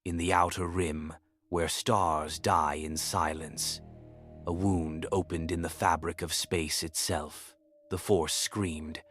in the outer rim, where stars die in silence. A wound opened in the fabric of space itself. The Force screamed,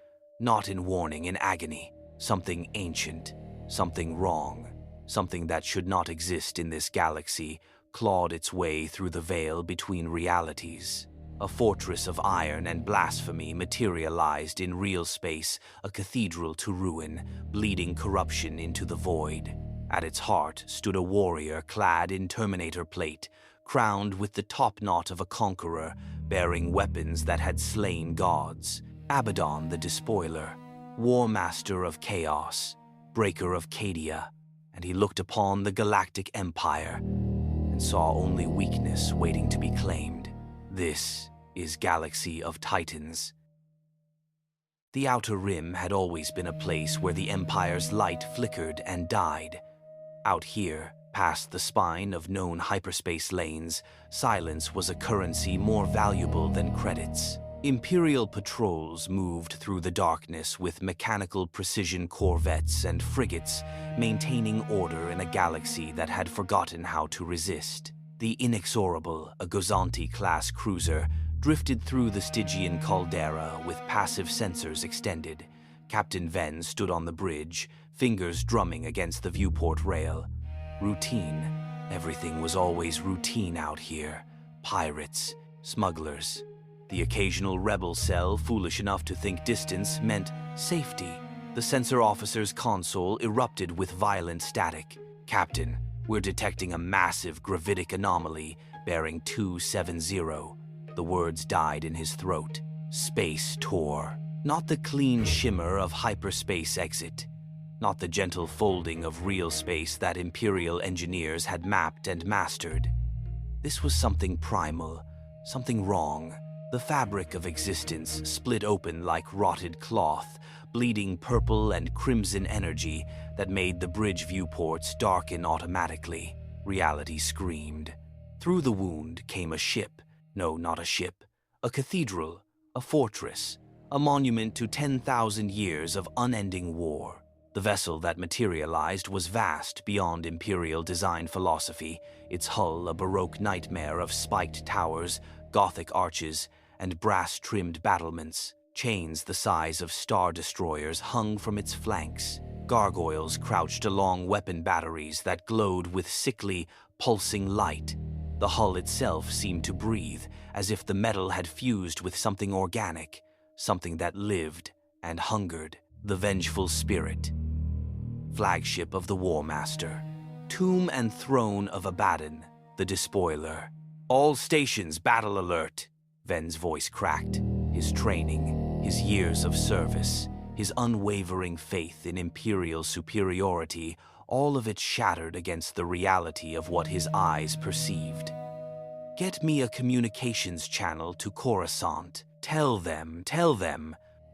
not in warning, in agony. Something ancient, something wrong, something that should not exist in this galaxy, clawed its way through the veil between realities. A fortress of iron and blasphemy materialized in real space, a cathedral to ruin, bleeding corruption into the void. At its heart stood a warrior clad in Terminator plate, crowned with the top knot of a conqueror, bearing weapons that had slain gods. Abaddon the Despoiler, war master of chaos, breaker of Cadia, and he looked upon the Galactic Empire and saw only weakness waiting to be claimed. This is Galaxy of Titans. The Outer Rim had always been a place where the Empire's light flickered and died. Out here, past the spine of known hyperspace lanes, silence was a currency more valuable than credits. Imperial patrols moved through the darkness with mechanical precision corvettes and frigates, maintaining order in a galaxy that had forgotten how to resist. The inexorable, a Gozanti-class cruiser, drifted through the Stygian caldera with passive sensors extended. Captain Venn stood on the bridge, fingers drumming against the viewport rail. Routine. Everything was always routine out here. Pirates, smugglers. The occasional rebel cell, foolish enough to think distance meant safety. The sensor officer's console erupted with violent static. Captain, we're detecting a massive gravitic anomaly bearing 270. The words died in his throat. Space tore. Not the clean shimmer of hyperspace exit. Not the gentle folding of real space that Imperial engineers had mapped and mastered. This was something primal, something wrong. The fabric of existence split open like rotted cloth, bleeding purple and crimson energy that made the bridge viewports darken automatically. Reality screamed. Through the wound came a ship. No, not a ship. A cathedral, a fortress, a monument to 10,000 years of unending war. The vessel that materialized was vast beyond Imperial design philosophy, its hull a Baroque nightmare of spiked towers, Gothic arches, and brass-trimmed battlements. Chains the size of star destroyers hung from its flanks. Gargoyles crouched along weapon batteries that glowed with sickly, pulsing light. The hull itself seemed to breathe, as if the metal had fused with something organic, something that lived and hungered. The Vengeful Spirit. Flagship of the War Master. Tomb and Throne of Abaddon the Despoiler. All stations, battle alert! Venn's voice cracked. His training, his years of service, his unwavering faith in Imperial superiority, all of it shattered against the reality of what his eyes perceived. Get me a communications channel to Coruscant. Tell them.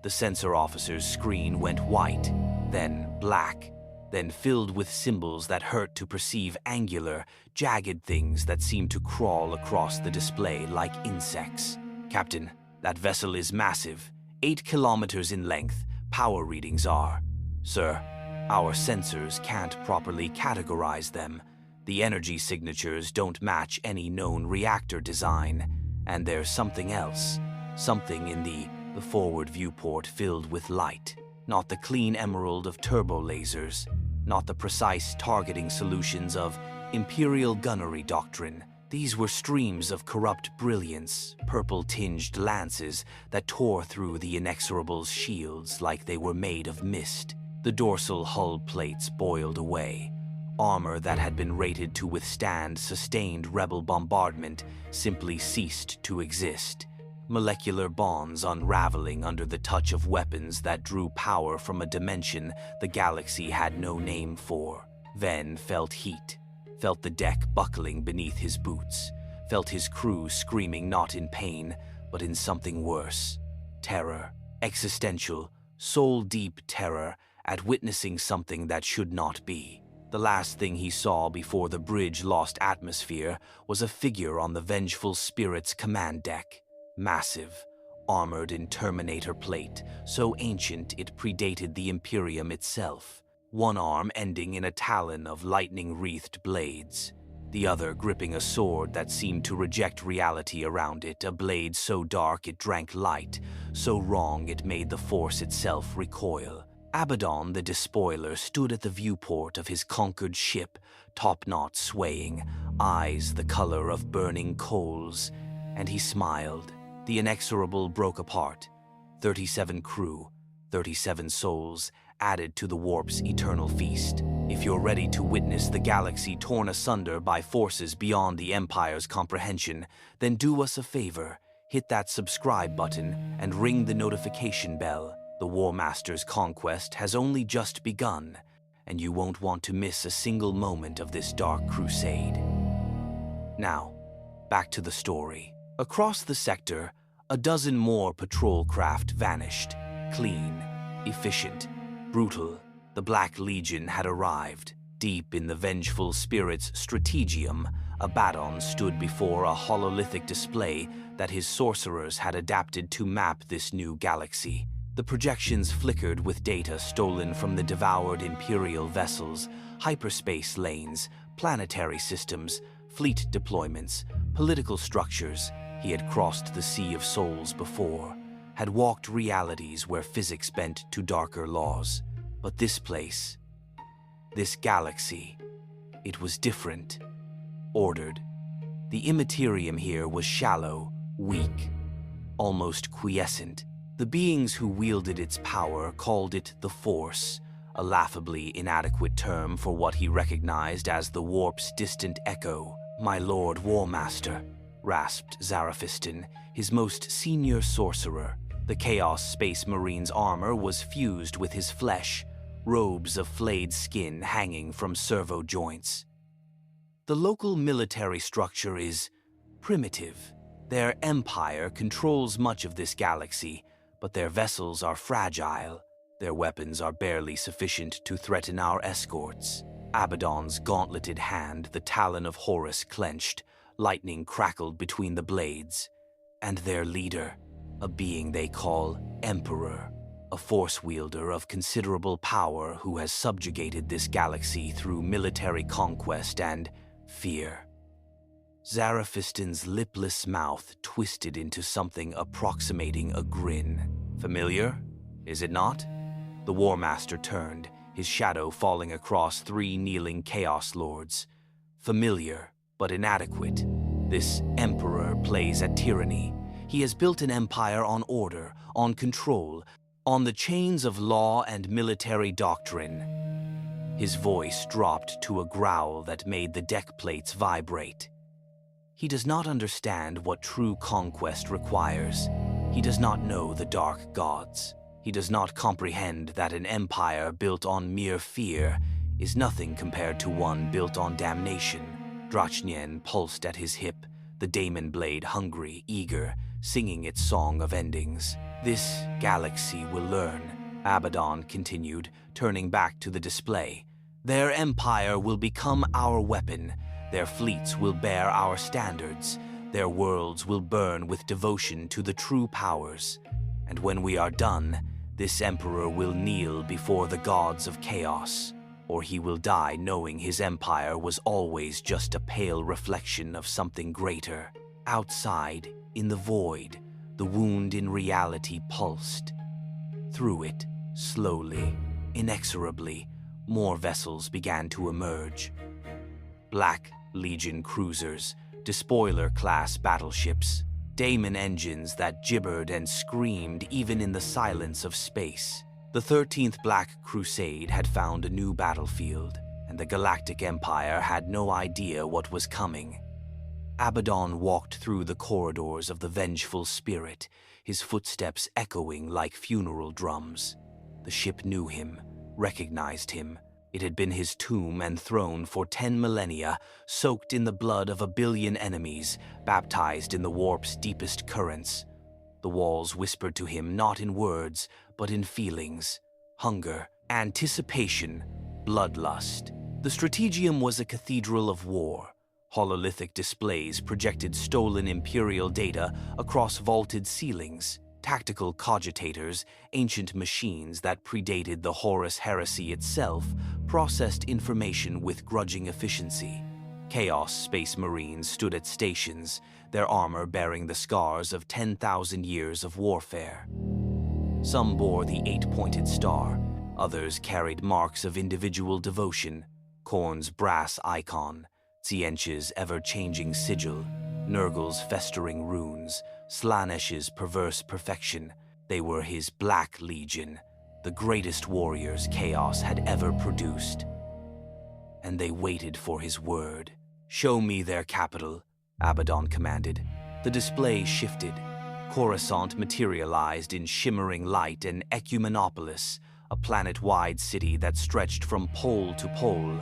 The sensor officer's screen went white, then black, then filled with symbols that hurt to perceive, angular, jagged things that seemed to crawl across the display like insects. Captain, that vessel is massive, 8 kilometers in length. Power readings are. Sir, our sensors can't properly categorize them. The energy signatures don't match any known reactor design. And there's something else. Something in the forward viewport filled with light. Not the clean emerald of turbo lasers. Not the precise targeting solutions of Imperial gunnery doctrine. These were streams of corrupt brilliance, purple-tinged lances that tore through the Inexorable's shields like they were made of mist. The dorsal hull plates boiled away. Armor that had been rated to withstand sustained rebel bombardment simply ceased to exist. Molecular bonds unraveling under the touch of weapons that drew power from a dimension the galaxy had no name for. Venn felt heat. Felt the deck buckling beneath his boots, felt his crew screaming not in pain, but in something worse. Terror, existential, soul-deep terror at witnessing something that should not be. The last thing he saw before the bridge lost atmosphere was a figure on the Vengeful Spirit's command deck. Massive, armored in Terminator plate, so ancient it predated the Imperium itself. one arm ending in a talon of lightning-wreathed blades, the other gripping a sword that seemed to reject reality around it, a blade so dark it drank light, so wrong it made the Force itself recoil. Abaddon the Despoiler stood at the viewport of his conquered ship, topknot swaying, eyes the color of burning coals, and he smiled. The inexorable broke apart. 37 crew, 37 souls, added to the warp's eternal feast. If you're ready to witness the galaxy torn asunder by forces beyond the Empire's comprehension, then do us a favor, hit that subscribe button and ring the notification bell. The War Master's conquest has only just begun, and you won't want to miss a single moment of this dark crusade. Now, back to the story. Across the sector, a dozen more patrol craft vanished. Clean, efficient, brutal, the Black Legion had arrived. Deep in the vengeful spirit's strategium, Abaddon stood before a hololithic display that his sorcerers had adapted to map this new galaxy. The projections flickered with data stolen from the devoured Imperial vessels, hyperspace lanes, planetary systems, fleet deployments, political structures. He had crossed the Sea of Souls before, had walked realities where physics bent to darker laws. But this place, this galaxy, it was different, ordered. The immaterium here was shallow, weak, almost quiescent. The beings who wielded its power called it the Force, a laughably inadequate term for what he recognized as the warp's distant echo. "My Lord Warmaster," rasped Zarafistan, his most senior sorcerer. The Chaos Space Marine's armor was fused with his flesh, robes of flayed skin hanging from servo joints. The local military structure is primitive. Their empire controls much of this galaxy, but their vessels are fragile. Their weapons are barely sufficient to threaten our escorts. Abaddon's gauntleted hand, the talon of Horus, clenched. Lightning crackled between the blades. And their leader, a being they call Emperor, a force wielder of considerable power who has subjugated this galaxy through military conquest and fear. Zarafistan's lipless mouth twisted into something approximating a grin. Familiar, is it not? The War Master turned, his shadow falling across 3 kneeling Chaos Lords. Familiar, but inadequate. This Emperor plays at tyranny. He has built an empire on order, on control, on the chains of law and military doctrine. His voice dropped to a growl that made the deck plates vibrate. He does not understand what true conquest requires. He does not know the dark gods. He does not comprehend that an empire built on mere fear is nothing compared to one built on damnation. Drachnyen pulsed at his hip, the daemon blade hungry, eager, singing its song of endings. "This galaxy will learn," Abaddon continued, turning back to the display. "Their empire will become our weapon. Their fleets will bear our standards. Their worlds will burn with devotion to the true powers. And when we are done, this emperor will kneel before the gods of chaos, or he will die knowing his empire was always just a pale reflection of something greater." Outside, in the void, the wound in reality pulsed. Through it, slowly, inexorably, more vessels began to emerge. Black Legion cruisers, Despoiler-class battleships, daemon engines that gibbered and screamed even in the silence of space. The 13th Black Crusade had found a new battlefield, and the Galactic Empire had no idea what was coming. Abaddon walked through the corridors of the vengeful spirit, his footsteps echoing like funeral drums. The ship knew him, recognized him. It had been his tomb and throne for 10 millennia, soaked in the blood of a billion enemies, baptized in the warp's deepest currents. The walls whispered to him not in words, but in feelings. Hunger, anticipation, bloodlust. The strategium was a cathedral of war. Hololithic displays projected stolen Imperial data across vaulted ceilings. tactical cogitators, ancient machines that predated the Horus heresy itself, processed information with grudging efficiency. Chaos Space Marines stood at stations, their armor bearing the scars of 10,000 years of warfare. Some bore the 8-pointed star, others carried marks of individual devotion, Khorne's brass icon, Tzientch's ever-changing sigil, Nurgle's festering runes, Slanesh's perverse perfection. They were his Black Legion, the greatest warriors Chaos had ever produced. And they waited for his word. "Show me their capital," Abaddon commanded. The display shifted. Coruscant materialized in shimmering light, and Ecumenopolis, a planet-wide city that stretched from pole to pole.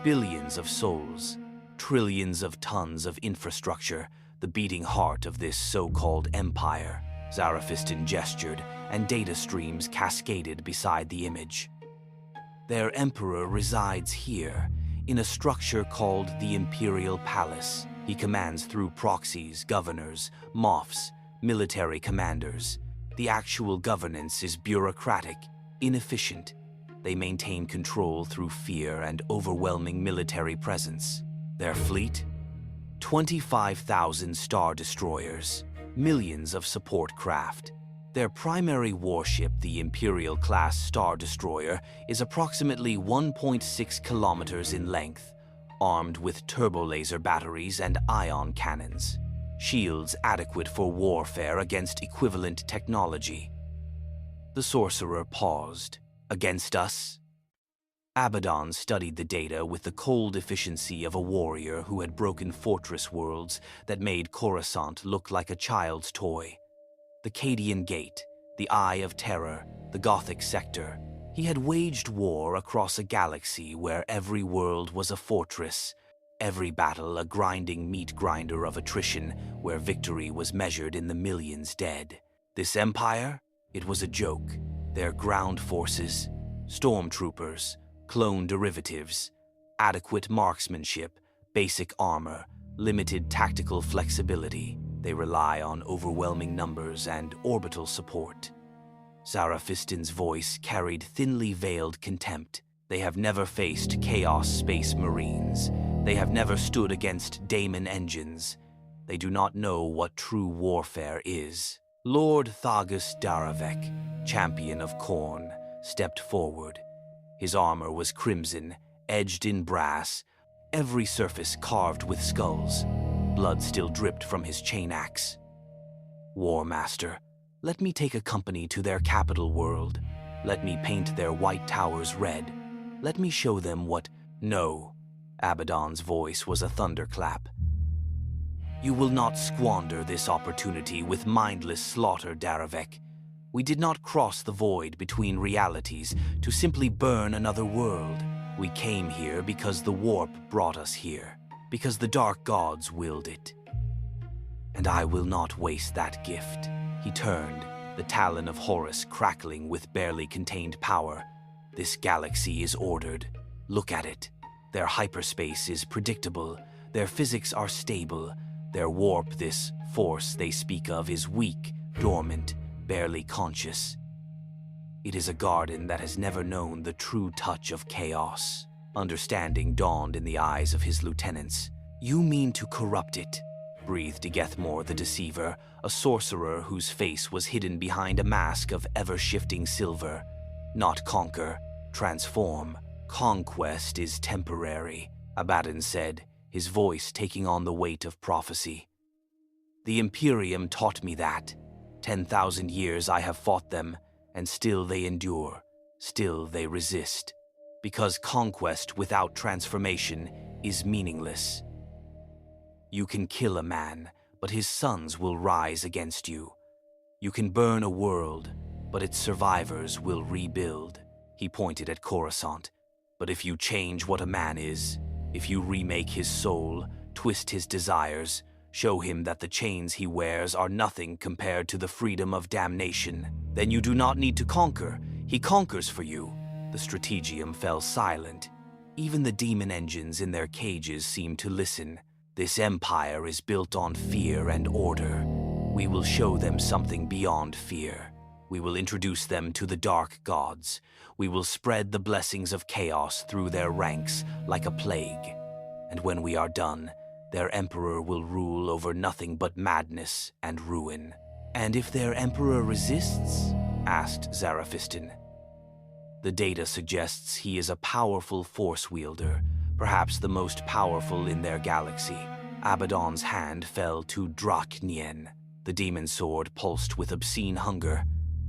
Billions of souls, trillions of tons of infrastructure, the beating heart of this so-called empire. Zarafistan gestured, and data streams cascaded beside the image. Their emperor resides here, in a structure called the Imperial Palace. He commands through proxies, governors, moffs, military commanders. The actual governance is bureaucratic, inefficient. They maintain control through fear and overwhelming military presence. Their fleet? 25,000 star destroyers, millions of support craft. Their primary warship, the Imperial-class Star Destroyer, is approximately 1.6 kilometers in length, armed with turbolaser batteries and ion cannons. Shields adequate for warfare against equivalent technology. The sorcerer paused. "Against us?" Abaddon studied the data with the cold efficiency of a warrior who had broken fortress worlds that made Coruscant look like a child's toy. The Cadian Gate, the Eye of Terror, the Gothic Sector. He had waged war across a galaxy where every world was a fortress, every battle a grinding meat grinder of attrition where victory was measured in the millions dead. This empire? It was a joke. Their ground forces, stormtroopers, clone derivatives, adequate marksmanship, basic armor, limited tactical flexibility. They rely on overwhelming numbers and orbital support. Zarafistan's voice carried thinly veiled contempt. They have never faced Chaos Space Marines. They have never stood against Daemon engines. They do not know what true warfare is. Lord Thagus Daravek, champion of Khorne, stepped forward. His armor was crimson, edged in brass, every surface carved with skulls. Blood still dripped from his chain axe. "War Master, let me take a company to their capital world. Let me paint their white towers red. Let me show them what—" "No." Abaddon's voice was a thunderclap. "You will not squander this opportunity with mindless slaughter, Daravek. We did not cross the void between realities to simply burn another world. We came here because the warp brought us here, because the dark gods willed it. And I will not waste that gift." He turned, the talon of Horus crackling with barely contained power. "This galaxy is ordered. Look at it. Their hyperspace is predictable. Their physics are stable. Their warp, this force they speak of, is weak, dormant, barely conscious. It is a garden that has never known the true touch of chaos." Understanding dawned in the eyes of his lieutenants. "You mean to corrupt it?" breathed Igethmore the Deceiver, a sorcerer whose face was hidden behind a mask of ever-shifting silver. "Not conquer, transform. Conquest is temporary," Abaddon said, his voice taking on the weight of prophecy. "The Imperium taught me that. 10,000 years I have fought them, and still they endure, still they resist. Because conquest without transformation is meaningless. You can kill a man, but his sons will rise against you. You can burn a world, but its survivors will rebuild." He pointed at Coruscant. "But if you change what a man is, if you remake his soul, twist his desires, show him that the chains he wears are nothing compared to the freedom of damnation, then you do not need to conquer. He conquers for you." The strategium fell silent. Even the demon engines in their cages seemed to listen. "This empire is built on fear and order. We will show them something beyond fear. We will introduce them to the dark gods. We will spread the blessings of chaos through their ranks like a plague. And when we are done, their emperor will rule over nothing but madness and ruin. And if their emperor resists? Asked Zarafistan. The data suggests he is a powerful force wielder, perhaps the most powerful in their galaxy. Abaddon's hand fell to Draknien. The demon sword pulsed with obscene hunger.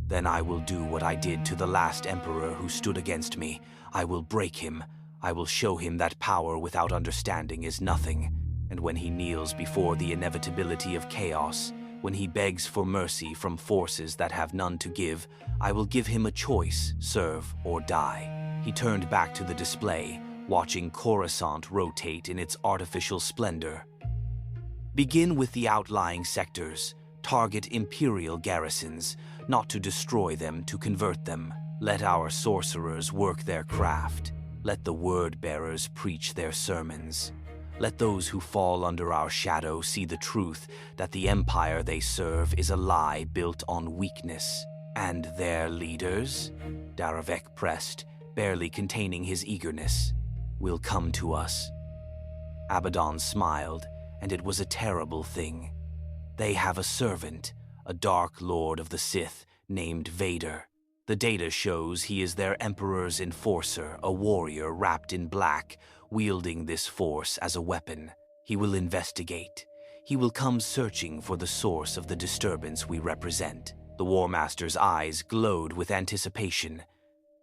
Then I will do what I did to the last emperor who stood against me. I will break him. I will show him that power without understanding is nothing. And when he kneels before the inevitability of chaos, when he begs for mercy from forces that have none to give, I will give him a choice, serve or die. He turned back to the display, watching Coruscant rotate in its artificial splendor. Begin with the outlying sectors. Target Imperial garrisons, not to destroy them, to convert them. Let our sorcerers work their craft. Let the word-bearers preach their sermons. Let those who fall under our shadow see the truth that the empire they serve is a lie built on weakness. And their leaders, Daravek pressed, barely containing his eagerness, will come to us. Abaddon smiled, and it was a terrible thing. They have a servant, a dark lord of the Sith named Vader. The data shows he is their emperor's enforcer, a warrior wrapped in black, wielding this force as a weapon. He will investigate. He will come searching for the source of the disturbance we represent. The War Master's eyes glowed with anticipation.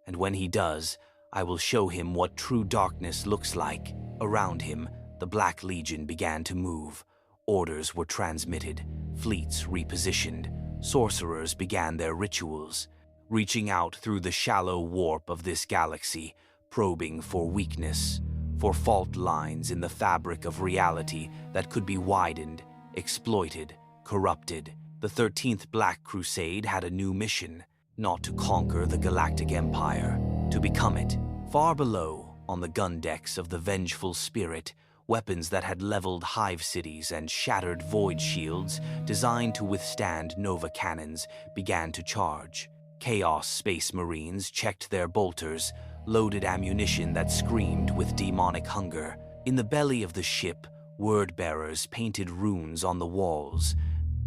And when he does, I will show him what true darkness looks like. Around him, the Black Legion began to move. Orders were transmitted, fleets repositioned. Sorcerers began their rituals, reaching out through the shallow warp of this galaxy, probing for weakness, for fault lines in the fabric of reality that could be widened, exploited, corrupted. The 13th Black Crusade had a new mission, not to conquer the Galactic Empire, to become it. Far below, on the gun decks of the Vengeful Spirit, weapons that had leveled hive cities and shattered void shields designed to withstand Nova cannons began to charge. Chaos Space Marines checked their bolters, loaded ammunition that screamed with demonic hunger. In the belly of the ship, word-bearers painted runes on the walls,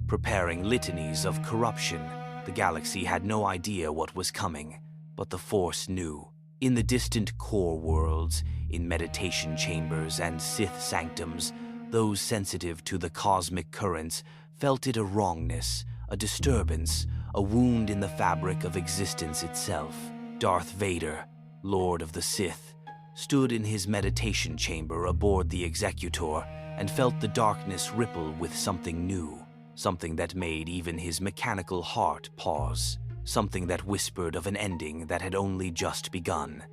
preparing litanies of corruption. The galaxy had no idea what was coming, but the Force knew. In the distant core worlds, in meditation chambers and Sith sanctums, those sensitive to the cosmic currents felt it a wrongness, a disturbance, a wound in the fabric of existence itself. Darth Vader, Lord of the Sith, stood in his meditation chamber aboard the Executor and felt the darkness ripple with something new, something that made even his mechanical heart pause, something that whispered of an ending that had only just begun.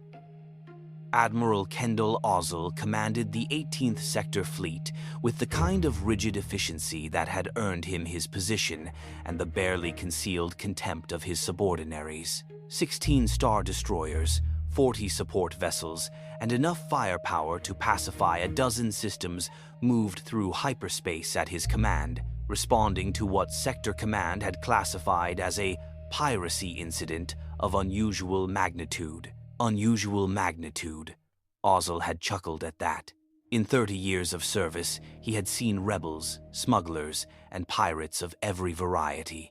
Admiral Kendall Ozzel commanded the 18th Sector Fleet with the kind of rigid efficiency that had earned him his position and the barely concealed contempt of his subordinaries. 16 Star Destroyers, 40 support vessels, and enough firepower to pacify a dozen systems moved through hyperspace at his command, responding to what Sector Command had classified as a piracy incident of unusual magnitude. Unusual magnitude. Ozzel had chuckled at that. In 30 years of service, he had seen rebels, smugglers, and pirates of every variety.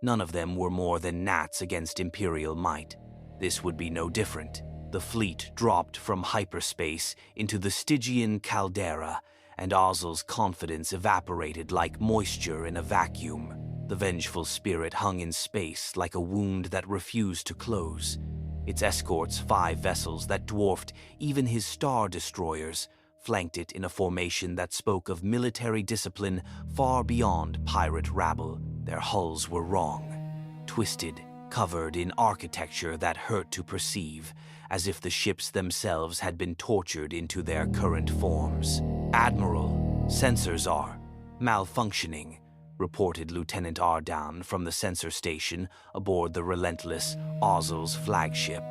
None of them were more than gnats against Imperial might. This would be no different. The fleet dropped from hyperspace into the Stygian caldera, and Ozzel's confidence evaporated like moisture in a vacuum. The Vengeful Spirit hung in space like a wound that refused to close. Its escorts, 5 vessels that dwarfed even his Star Destroyers, flanked it in a formation that spoke of military discipline far beyond pirate rabble. Their hulls were wrong, twisted, covered in architecture that hurt to perceive, as if the ships themselves had been tortured into their current forms. Admiral, sensors are malfunctioning, reported Lieutenant Ardown from the sensor station aboard the relentless Ozzel's flagship.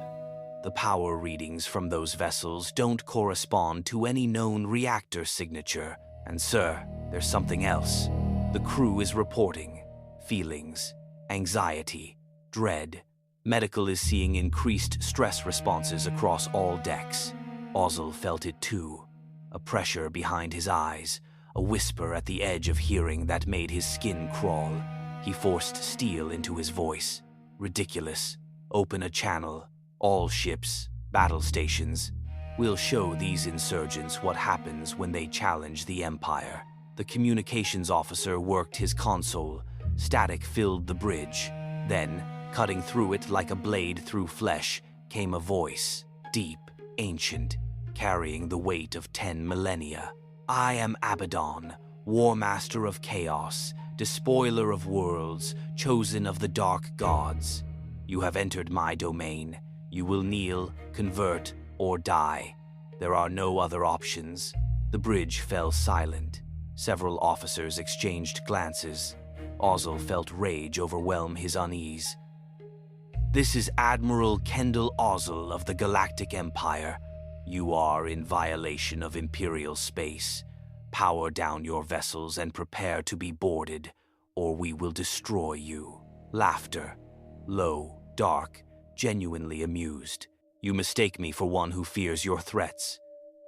The power readings from those vessels don't correspond to any known reactor signature. And sir, there's something else. The crew is reporting. feelings, anxiety, dread. Medical is seeing increased stress responses across all decks. Ozzel felt it too. A pressure behind his eyes, a whisper at the edge of hearing that made his skin crawl. He forced steel into his voice. Ridiculous. Open a channel. All ships, battle stations. We'll show these insurgents what happens when they challenge the Empire. The communications officer worked his console. Static filled the bridge. Then, cutting through it like a blade through flesh, came a voice, deep, ancient, carrying the weight of 10 millennia. I am Abaddon, War Master of Chaos, Despoiler of Worlds, chosen of the Dark Gods. You have entered my domain. You will kneel, convert, or die. There are no other options. The bridge fell silent. Several officers exchanged glances. Ozzel felt rage overwhelm his unease. This is Admiral Kendall Ozzel of the Galactic Empire. You are in violation of Imperial space. Power down your vessels and prepare to be boarded, or we will destroy you. Laughter. Low, dark, genuinely amused. You mistake me for one who fears your threats.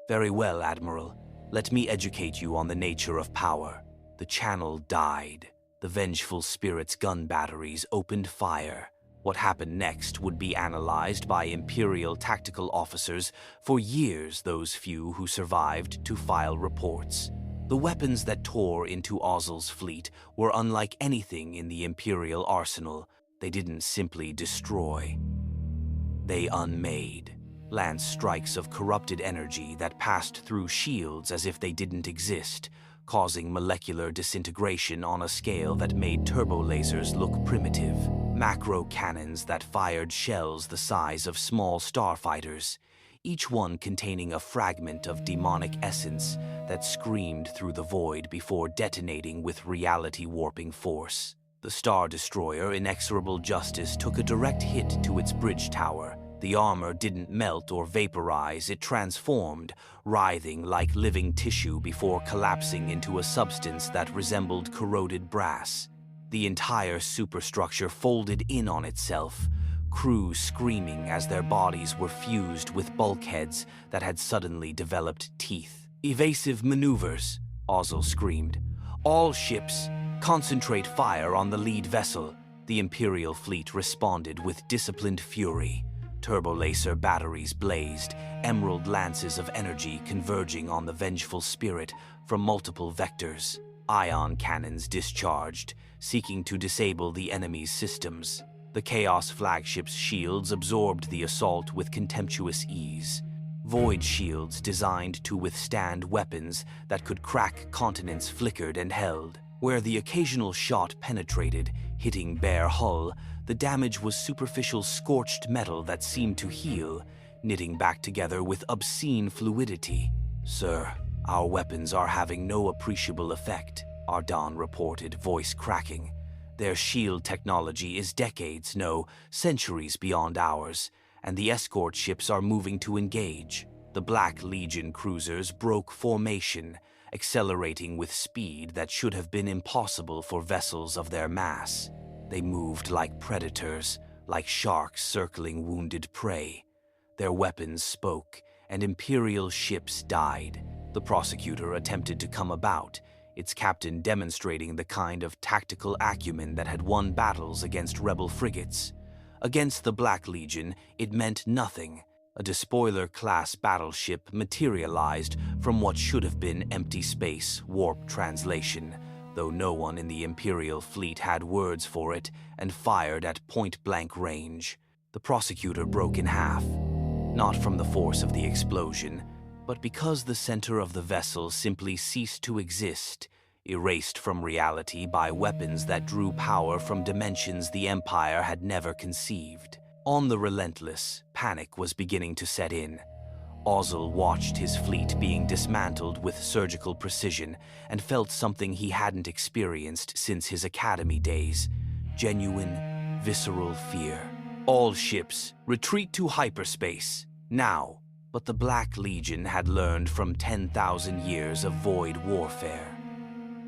Very well, Admiral. Let me educate you on the nature of power. The channel died. The vengeful spirit's gun batteries opened fire. What happened next would be analyzed by Imperial tactical officers for years, those few who survived to file reports. The weapons that tore into Ozzel's fleet were unlike anything in the Imperial arsenal. They didn't simply destroy. They unmade. Lance strikes of corrupted energy that passed through shields as if they didn't exist, causing molecular disintegration on a scale that made turbo lasers look primitive. Macro cannons that fired shells the size of small starfighters, each one containing a fragment of demonic essence that screamed through the void before detonating with reality-warping force. The Star Destroyer Inexorable Justice took a direct hit to its bridge tower. The armor didn't melt or vaporize, it transformed, writhing like living tissue before collapsing into a substance that resembled corroded brass. The entire superstructure folded in on itself, crews screaming as their bodies were fused with bulkheads that had suddenly developed teeth. Evasive maneuvers, Ozzel screamed. All ships, concentrate fire on the lead vessel. The Imperial fleet responded with disciplined fury. Turbolaser batteries blazed, emerald lances of energy converging on the vengeful spirit from multiple vectors. Ion cannons discharged, seeking to disable the enemy's systems. The Chaos flagship's shields absorbed the assault with contemptuous ease. Void shields designed to withstand weapons that could crack continents flickered and held. Where the occasional shot penetrated, hitting bare hull, the damage was superficial scorched metal that seemed to heal, knitting back together with obscene fluidity. Sir, our weapons are having no appreciable effect, Ardon reported, voice cracking. Their shield technology is decades, no, centuries beyond ours, and the escort ships are moving to engage. The Black Legion cruisers broke formation, accelerating with speed that should have been impossible for vessels of their mass. They moved like predators, like sharks circling wounded prey. Their weapons spoke, and Imperial ships died. The prosecutor attempted to come about, its captain demonstrating the kind of tactical acumen that had won battles against rebel frigates. Against the Black Legion, it meant nothing. A Despoiler-class battleship materialized from what should have been empty space, warp translation, though no one in the Imperial fleet had words for it and fired at point-blank range. The prosecutor broke in half, not from the force of the explosion, but because the center of the vessel simply ceased to exist, erased from reality by weapons that drew power from dimensions the Empire had never conceived. On the Relentless, panic was beginning to set in. Ozzel watched his fleet being dismantled with surgical precision and felt something he hadn't experienced since his academy days: genuine, visceral fear. All ships, retreat to hyperspace, now. But the Black Legion had learned from 10,000 years of void warfare.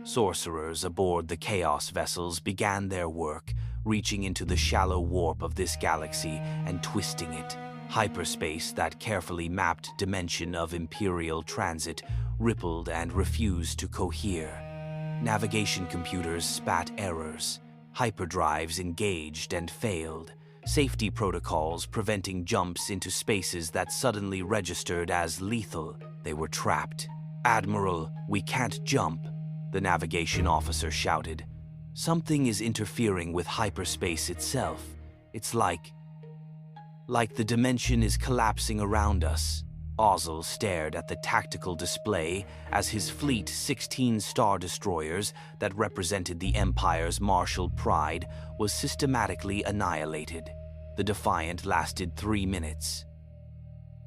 Sorcerers aboard the Chaos vessels began their work, reaching into the shallow warp of this galaxy and twisting it. Hyperspace, that carefully mapped dimension of Imperial transit, rippled and refused to cohere. Navigation computers spat errors. Hyperdrives engaged and failed. Safety protocols preventing jumps into spaces that suddenly registered as lethal. They were trapped. "Admiral, we can't jump," the navigation officer shouted. "Something is interfering with hyperspace itself. It's like the dimension is collapsing around us." Ozzel stared at the tactical display as his fleet 16 Star Destroyers that represented the Empire's martial pride was systematically annihilated. The Defiant lasted 3 minutes.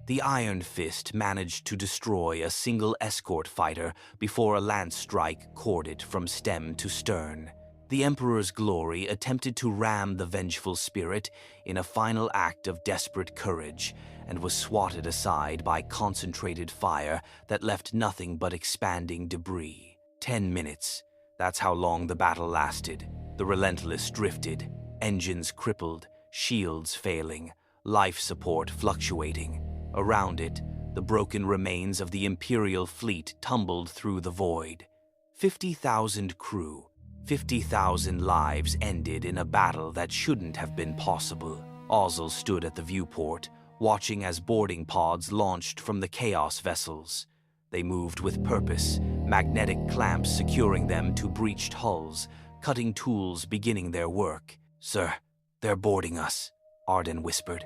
The Iron Fist managed to destroy a single escort fighter before a lance strike cored it from stem to stern. The Emperor's Glory attempted to ram the vengeful spirit in a final act of desperate courage and was swatted aside by concentrated fire that left nothing but expanding debris. 10 minutes. That's how long the battle lasted. The Relentless drifted, engines crippled, shields failing, life support fluctuating. Around it, the broken remains of the Imperial fleet tumbled through the void. 50,000 crew. 50,000 lives ended in a battle that shouldn't have been possible. Ozzel stood at the viewport, watching as boarding pods launched from the Chaos vessels. They moved with purpose, magnetic clamps securing them to breached hulls, cutting tools beginning their work. "Sir, they're boarding us," Arden whispered.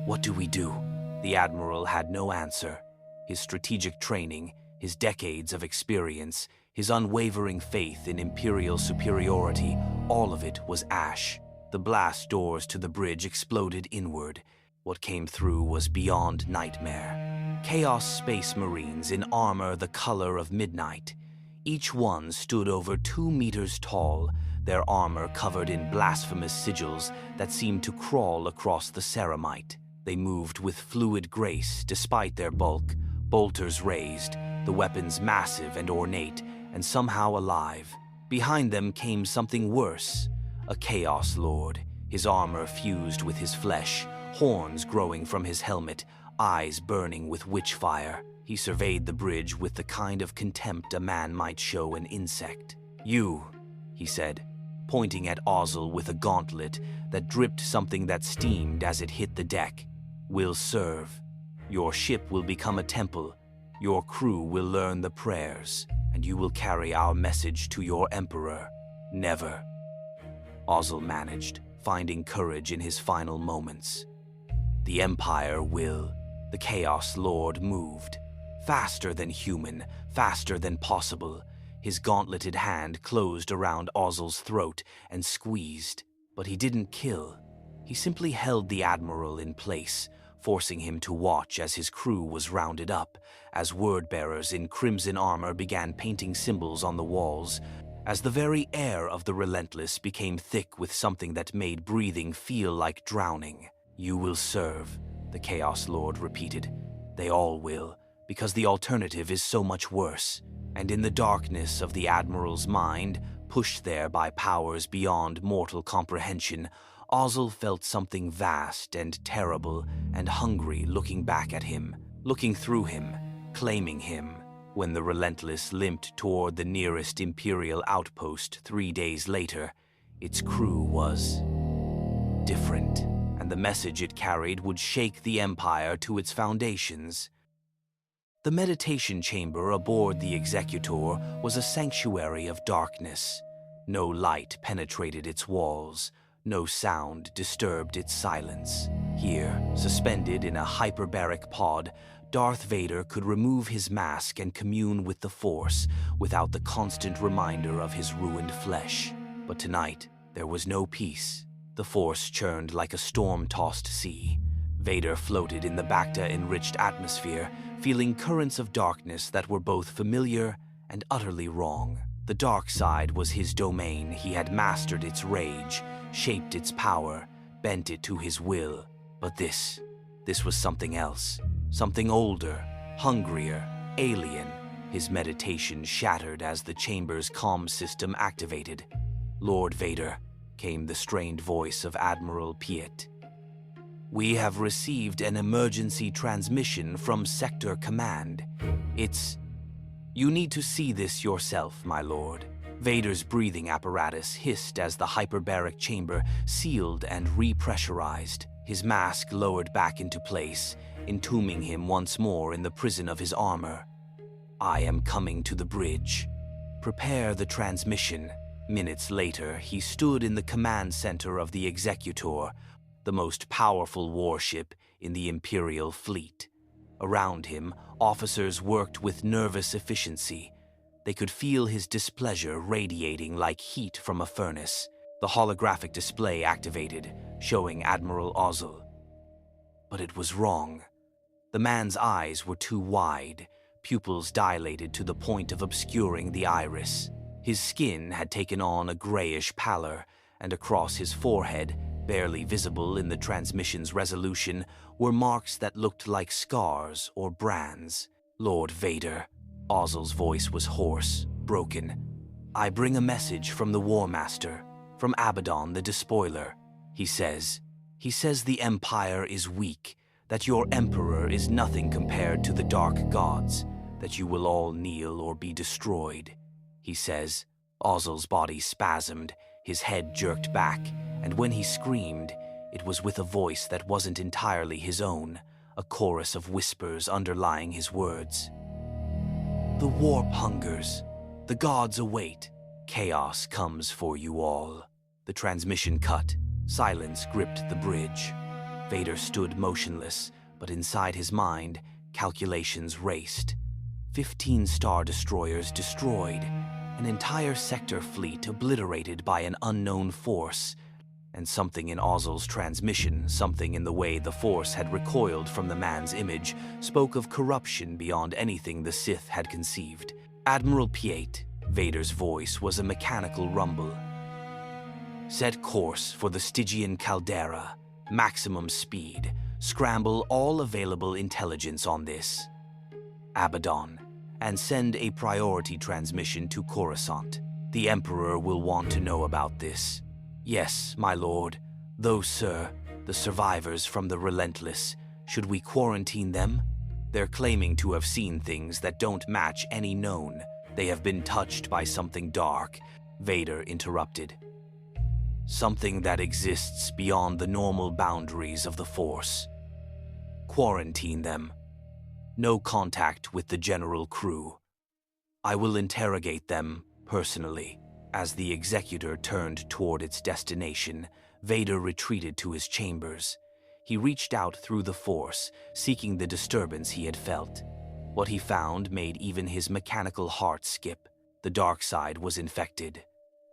"What do we do?" The Admiral had no answer. His strategic training, his decades of experience, his unwavering faith in Imperial superiority, all of it was ash. The blast doors to the bridge exploded inward. What came through was beyond nightmare. Chaos Space Marines in armor the color of midnight. Each one stood over 2 meters tall, their armor covered in blasphemous sigils that seemed to crawl across the ceramite. They moved with fluid grace despite their bulk, bolters raised, the weapons massive and ornate, and somehow alive. Behind them came something worse, a Chaos Lord, his armor fused with his flesh, horns growing from his helmet, eyes burning with witchfire. He surveyed the bridge with the kind of contempt a man might show an insect. "You," he said, pointing at Ozzel with a gauntlet that dripped something that steamed as it hit the deck, "will serve. Your ship will become a temple. Your crew will learn the prayers, and you will carry our message to your Emperor. Never." Ozzel managed, finding courage in his final moments. "The Empire will." The Chaos Lord moved. Faster than human, faster than possible. His gauntleted hand closed around Ozzel's throat and squeezed. But he didn't kill. He simply held the Admiral in place, forcing him to watch as his crew was rounded up, as word-bearers in crimson armor began painting symbols on the walls, as the very air of the Relentless became thick with something that made breathing feel like drowning. "You will serve," the Chaos Lord repeated. "They all will, because the alternative is so much worse." And in the darkness of the Admiral's mind, pushed there by powers beyond mortal comprehension, Ozzel felt something vast and terrible and hungry looking back at him, looking through him, claiming him. When the Relentless limped toward the nearest Imperial outpost 3 days later, its crew was different, and the message it carried would shake the Empire to its foundations. The meditation chamber aboard the Executor was a sanctuary of darkness. No light penetrated its walls. No sound disturbed its silence. Here, suspended in a hyperbaric pod, Darth Vader could remove his mask and commune with the Force without the constant reminder of his ruined flesh. But tonight, there was no peace. The Force churned like a storm-tossed sea. Vader floated in the Bacta-enriched atmosphere, feeling currents of darkness that were both familiar and utterly wrong. The dark side was his domain. He had mastered its rage, shaped its power, bent it to his will. But this was something else. Something older, hungrier, alien. His meditation shattered as the chamber's comm system activated. "Lord Vader," came the strained voice of Admiral Piet. "We have received an emergency transmission from Sector Command. You need to see this yourself, my lord." Vader's breathing apparatus hissed as the hyperbaric chamber sealed and repressurized. His mask lowered back into place, entombing him once more in the prison of his armor. "I am coming to the bridge. Prepare the transmission." Minutes later, he stood in the command center of the Executor, the most powerful warship in the Imperial fleet. Around him, officers worked with nervous efficiency. They could feel his displeasure radiating like heat from a furnace. The holographic display activated, showing Admiral Ozzel. But it was wrong. The man's eyes were too wide, pupils dilated to the point of obscuring the iris. His skin had taken on a grayish pallor, and across his forehead, barely visible in the transmission's resolution, were marks that looked like scars or brands. "Lord Vader," Ozzel's voice was hoarse, broken. "I bring a message from the War Master, from Abaddon the Despoiler. He says the Empire is weak, that your Emperor is nothing compared to the Dark Gods, that you will all kneel or be destroyed. He says." Ozzel's body spasmed, his head jerked back, and when he screamed, it was with a voice that wasn't entirely his own, a chorus of whispers underlying his words. "The warp hungers. The gods await. Chaos comes for you all." The transmission cut. Silence gripped the bridge. Vader stood motionless, but inside his mind, calculations raced. 15 Star Destroyers destroyed, an entire sector fleet obliterated by an unknown force, and something in Ozzel's transmission, something in the way the Force had recoiled from the man's image, spoke of corruption beyond anything the Sith had conceived. "Admiral Piet," Vader's voice was a mechanical rumble. "Set course for the Stygian caldera. Maximum speed. Scramble all available intelligence on this, Abaddon, and send a priority transmission to Coruscant. The Emperor will want to know about this." "Yes, my lord. Those, sir, the survivors from the Relentless, should we quarantine them? They're claiming to have seen things that don't match any known. They have been touched by something dark," Vader interrupted. "Something that exists beyond the normal boundaries of the Force. Quarantine them. No contact with the general crew. I will interrogate them personally." As the Executor turned toward its destination, Vader retreated to his chambers. He reached out through the Force, seeking the disturbance he had felt. What he found made even his mechanical heart skip. The dark side was infected.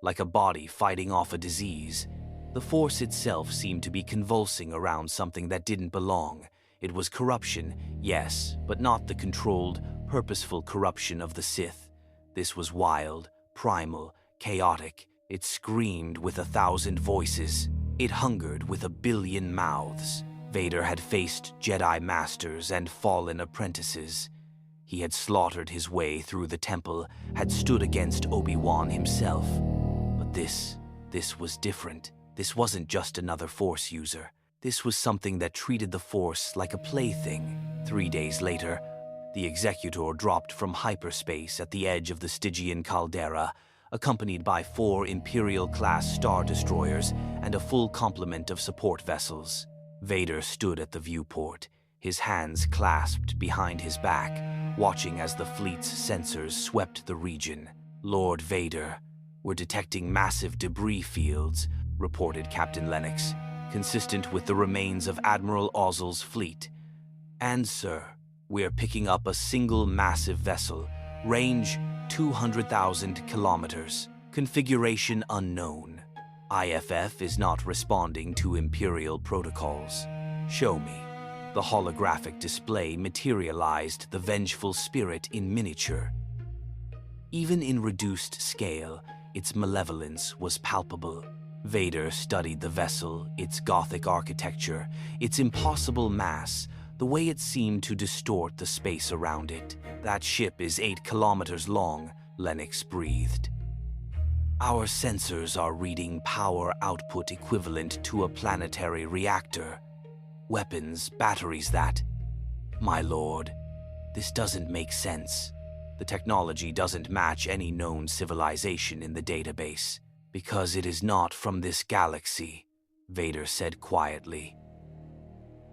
Like a body fighting off a disease, the Force itself seemed to be convulsing around something that didn't belong. It was corruption, yes, but not the controlled, purposeful corruption of the Sith. This was wild, primal, chaotic. It screamed with 1,000 voices. It hungered with 1,000,000,000 mouths. Vader had faced Jedi Masters and fallen apprentices. He had slaughtered his way through the temple, had stood against Obi-Wan himself. But this was different. This wasn't just another Force user. This was something that treated the Force like a plaything. 3 days later, the Executor dropped from hyperspace at the edge of the Stygian caldera, accompanied by 4 Imperial-class Star Destroyers and a full complement of support vessels. Vader stood at the viewport, his hands clasped behind his back, watching as the fleet's sensors swept the region. "Lord Vader, we're detecting massive debris fields," reported Captain Lennox, "consistent with the remains of Admiral Ozzel's fleet. And, sir, we're picking up a single massive vessel, range 200,000 kilometers, configuration unknown. IFF is not responding to Imperial protocols. Show me." The holographic display materialized the vengeful spirit in miniature. Even in reduced scale, its malevolence was palpable. Vader studied the vessel, its Gothic architecture, its impossible mass, the way it seemed to distort the space around it. That ship is 8 kilometers long, Lennox breathed. Our sensors are reading power output equivalent to a planetary reactor. Weapons, batteries that... My lord, this doesn't make sense. The technology doesn't match any known civilization in the database, because it is not from this galaxy, Vader said quietly.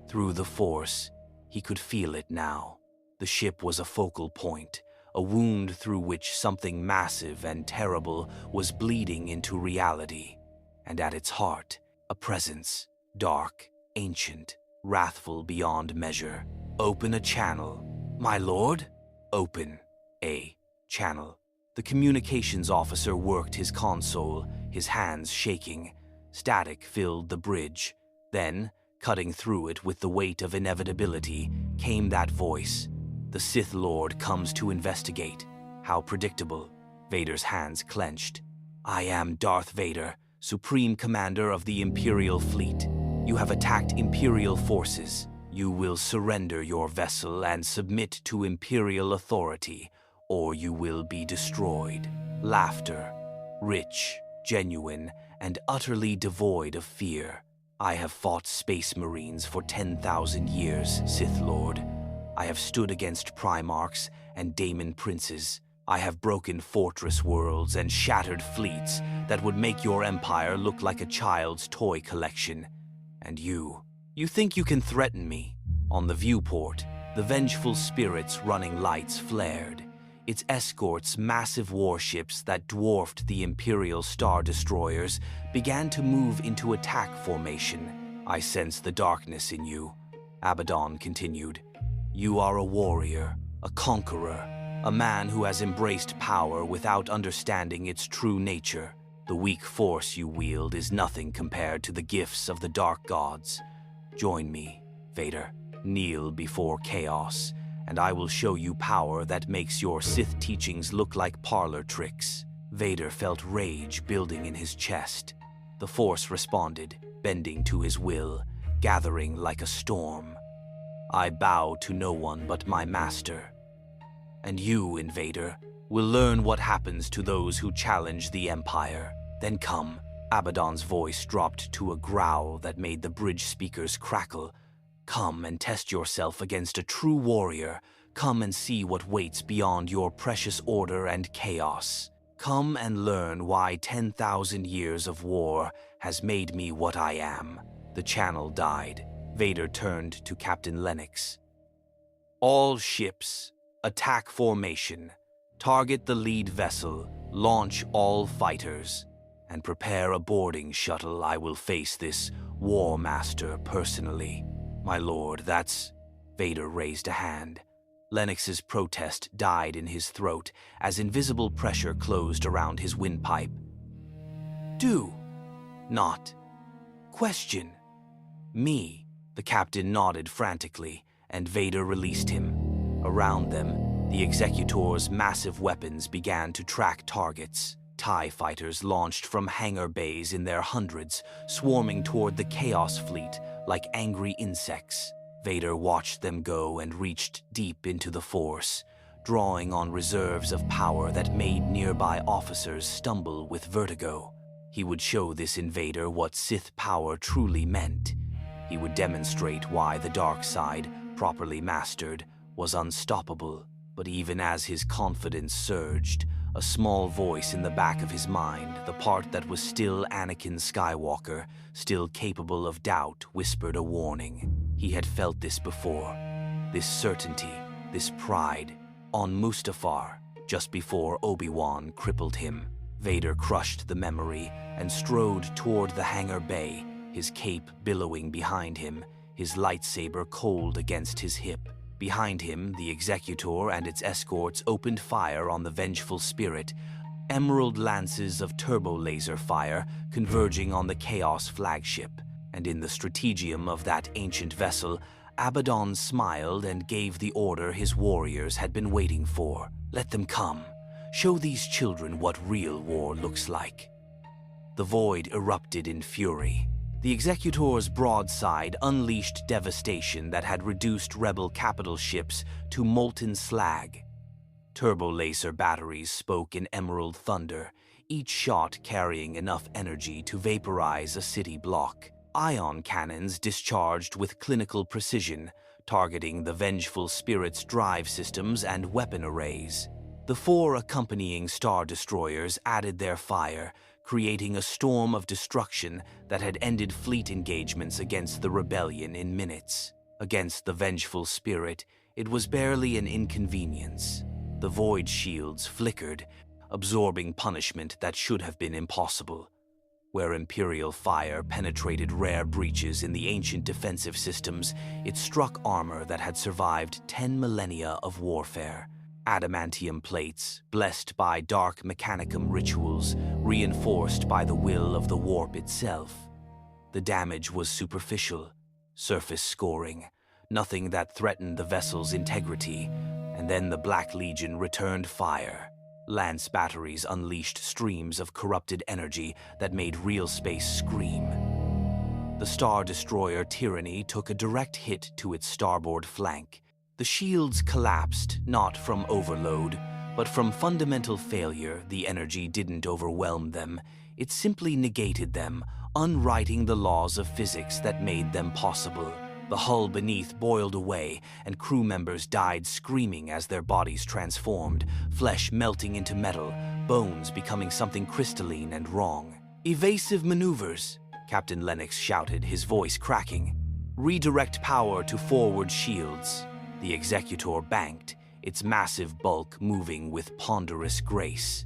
Through the Force, he could feel it now. The ship was a focal point, a wound through which something massive and terrible was bleeding into reality. And at its heart, a presence, dark, ancient, wrathful beyond measure. Open a channel. My lord? Open a channel. The communications officer worked his console, his hands shaking. Static filled the bridge. Then, cutting through it with the weight of inevitability, came that voice. The Sith Lord comes to investigate. How predictable. Vader's hands clenched. I am Darth Vader, Supreme Commander of the Imperial Fleet. You have attacked Imperial forces. You will surrender your vessel and submit to Imperial authority, or you will be destroyed. Laughter. Rich, genuine, and utterly devoid of fear. I have fought Space Marines for 10,000 years, Sith Lord. I have stood against Primarchs and Daemon Princes. I have broken fortress worlds and shattered fleets that would make your empire look like a child's toy collection. And you think you can threaten me? On the viewport, the vengeful spirit's running lights flared. Its escorts, massive warships that dwarfed the Imperial Star Destroyers, began to move into attack formation. I sense the darkness in you, Abaddon continued. You are a warrior, a conqueror, a man who has embraced power without understanding its true nature. The weak force you wield is nothing compared to the gifts of the Dark Gods. Join me, Vader. Kneel before chaos, and I will show you power that makes your Sith teachings look like parlor tricks. Vader felt rage building in his chest. The Force responded, bending to his will, gathering like a storm. I bow to no one but my master. And you, Invader, will learn what happens to those who challenge the Empire. Then come. Abaddon's voice dropped to a growl that made the bridge speakers crackle. Come and test yourself against a true warrior. Come and see what waits beyond your precious order and chaos. Come and learn why 10,000 years of war has made me what I am. The channel died. Vader turned to Captain Lennox. All ships, attack formation. Target the lead vessel. Launch all fighters. And prepare a boarding shuttle. I will face this War Master personally. My lord, that's... Vader raised a hand. Lennox's protest died in his throat as invisible pressure closed around his windpipe. Do not question me. The captain nodded frantically, and Vader released him. Around them, the Executor's massive weapons began to track targets. TIE fighters launched from hangar bays in their hundreds, swarming toward the Chaos Fleet like angry insects. Vader watched them go and reached deep into the Force, drawing on reserves of power that made nearby officers stumble with vertigo. He would show this invader what Sith power truly meant. He would demonstrate why the dark side, properly mastered, was unstoppable. But even as his confidence surged, a small voice in the back of his mind, the part that was still Anakin Skywalker, still capable of doubt, whispered a warning. He had felt this before. This certainty, this pride, on Mustafar, just before Obi-Wan crippled him. Vader crushed the memory and strode toward the hangar bay, his cape billowing behind him, his lightsaber cold against his hip. Behind him, the Executor and its escorts opened fire on the vengeful spirit, emerald lances of turbo-laser fire converging on the Chaos flagship. And in the strategium of that ancient vessel, Abaddon smiled and gave the order his warriors had been waiting for. Let them come. Show these children what real war looks like. The void erupted in fury. The Executor's broadside unleashed devastation that had reduced Rebel capital ships to molten slag. Turbo-laser batteries spoke in emerald thunder, each shot carrying enough energy to vaporize a city block. Ion cannons discharged with clinical precision, targeting the vengeful spirit's drive systems and weapon arrays. The 4 accompanying Star Destroyers added their fire, creating a storm of destruction that had ended fleet engagements against the rebellion in minutes. Against the vengeful spirit, it was barely an inconvenience. The void shields flickered, absorbing punishment that should have been impossible. Where Imperial fire penetrated rare breaches in the ancient defensive systems, it struck armor that had survived 10 millennia of warfare. Adamantium plates, blessed by dark mechanicum rituals, reinforced by the will of the warp itself. The damage was superficial, surface scoring, nothing that threatened the vessel's integrity, and then the Black Legion returned fire. Lance batteries unleashed streams of corrupted energy that made real space scream. The Star Destroyer Tyranny took a direct hit to its starboard flank. The shields collapsed, not from overload, but from fundamental failure. The energy didn't overwhelm them. It simply negated them, unwriting the laws of physics that made them possible. The hull beneath boiled away, and crew members died screaming as their bodies transformed, flesh melting into metal, bones becoming something crystalline and wrong. "Evasive maneuvers," Captain Lennox shouted, his voice cracking. "Redirect power to forward shields." The Executor banked, its massive bulk moving with ponderous grace.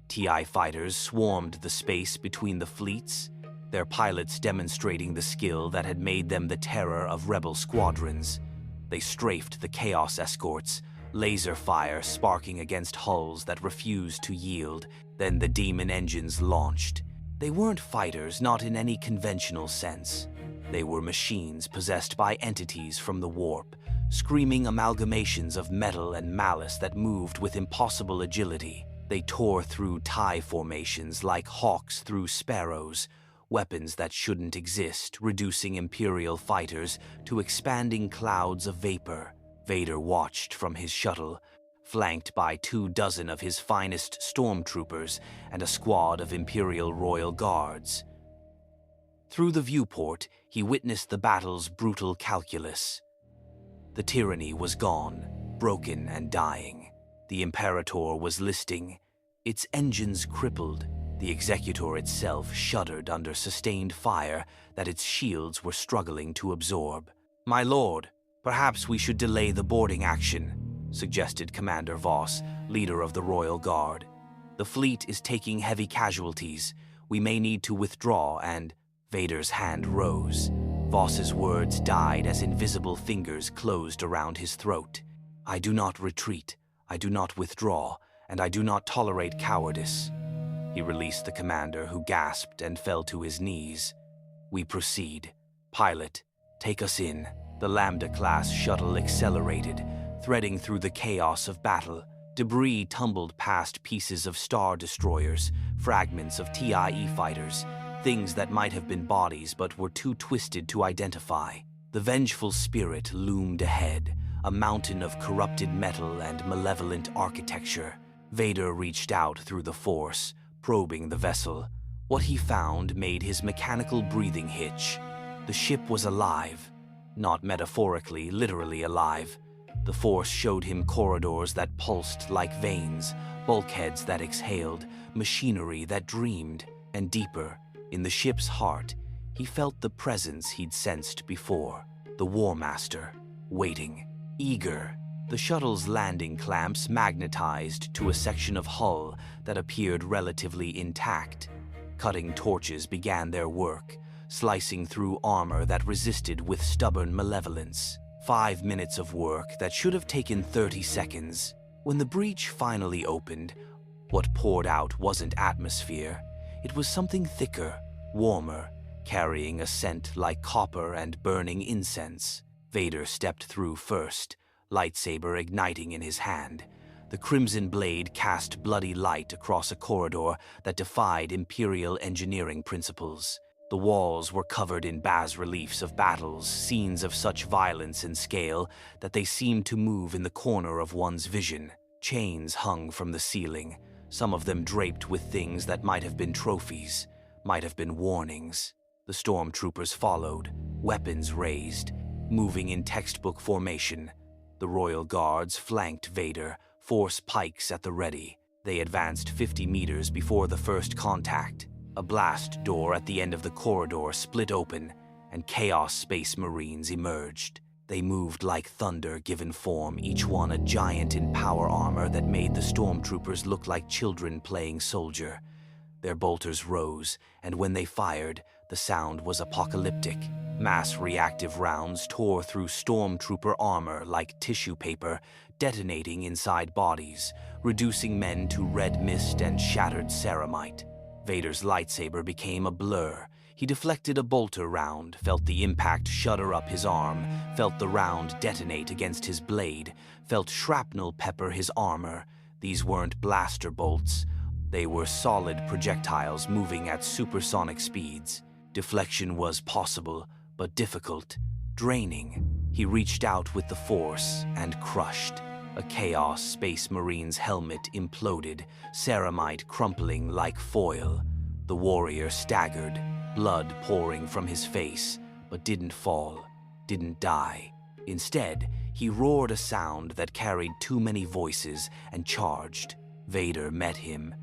TI fighters swarmed the space between the fleets, their pilots demonstrating the skill that had made them the terror of Rebel squadrons. They strafed the Chaos escorts, laser fire sparking against hulls that refused to yield. Then the demon engines launched. They weren't fighters, not in any conventional sense. They were machines possessed by entities from the warp, screaming amalgamations of metal and malice that moved with impossible agility. They tore through TIE formations like hawks through sparrows, weapons that shouldn't exist, reducing Imperial fighters to expanding clouds of vapor. Vader watched from his shuttle, flanked by 24 of his finest stormtroopers and a squad of Imperial Royal Guards. Through the viewport, he witnessed the battle's brutal calculus. The tyranny was gone, broken and dying. The Imperator was listing, its engines crippled. The Executor itself shuddered under sustained fire that its shields were struggling to absorb. "My lord, perhaps we should delay the boarding action," suggested Commander Voss, leader of the Royal Guard. "The fleet is taking heavy casualties. We may need to withdraw," and Vader's hand rose. Voss's words died as invisible fingers closed around his throat. "I do not retreat, I do not withdraw, and I do not tolerate cowardice." He released the commander, who gasped and fell to his knees. "We proceed. Pilot, take us in." The Lambda-class shuttle accelerated, threading through the chaos of battle. Debris tumbled past pieces of Star Destroyers, fragments of TIE fighters, things that might have been bodies but were too twisted to identify. The vengeful spirit loomed ahead, a mountain of corrupted metal and malevolent architecture. Vader reached out through the Force, probing the vessel. What he found made his mechanical breathing hitch. The ship was alive. Not metaphorically, literally alive. The Force showed him corridors that pulsed like veins, bulkheads that exhaled, machinery that dreamed. And deeper, in the ship's heart, he felt the presence he'd sensed before. The War Master, waiting, eager. The shuttle's landing clamps magnetized to a section of hull that appeared relatively intact. Cutting torches began their work, slicing through armor that resisted with stubborn malevolence. 5 minutes of work that should have taken 30 seconds. When the breach finally opened, what poured out wasn't atmosphere. It was something thicker, warmer, carrying a scent like copper and burning incense. Vader stepped through first, lightsaber igniting in his hand. The crimson blade cast bloody light across a corridor that defied Imperial engineering principles. The walls were covered in bas-reliefs of battles, scenes of such violence and scale that they seemed to move in the corner of one's vision. Chains hung from the ceiling, some of them draped with things that might have been trophies, might have been warnings. The stormtroopers followed, weapons raised, moving in textbook formation. The royal guards flanked Vader, Force pikes at the ready. They advanced 50 meters before the first contact. A blast door at the end of the corridor split open, and Chaos Space Marines emerged. They moved like thunder given form, each one a giant in power armor that made the stormtroopers look like children playing soldier. Their bolters rose, and when they fired, the sound was apocalyptic. Mass reactive rounds tore through stormtrooper armor like tissue paper, detonating inside bodies, reducing men to red mist and shattered ceramite. Vader's lightsaber became a blur. He deflected a bolter round, felt the impact shudder up his arm, felt the round detonate against his blade, felt shrapnel pepper his armor. These weren't blaster bolts. They were solid projectiles moving at supersonic speeds. Deflection was possible, but difficult, draining. He reached out with the Force and crushed. A Chaos Space Marine's helmet imploded, ceramite crumpling like foil. The warrior staggered, blood pouring from his face, but didn't fall, didn't die. Instead, he roared a sound that carried too many voices and charged. Vader met him,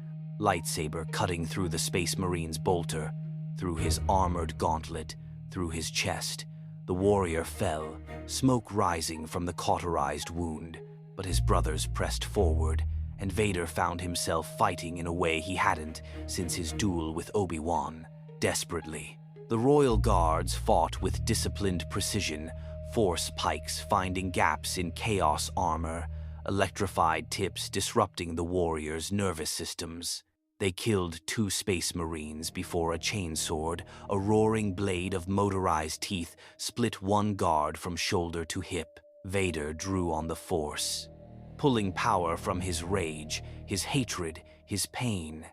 lightsaber cutting through the Space Marine's bolter, through his armored gauntlet, through his chest. The warrior fell, smoke rising from the cauterized wound. But his brothers pressed forward, and Vader found himself fighting in a way he hadn't since his duel with Obi-Wan, desperately. The royal guards fought with disciplined precision, Force pikes finding gaps in Chaos armor, electrified tips disrupting the warriors' nervous systems. They killed 2 Space Marines before a chainsword, a roaring blade of motorized teeth, split one guard from shoulder to hip. Vader drew on the Force, pulling power from his rage, his hatred, his pain.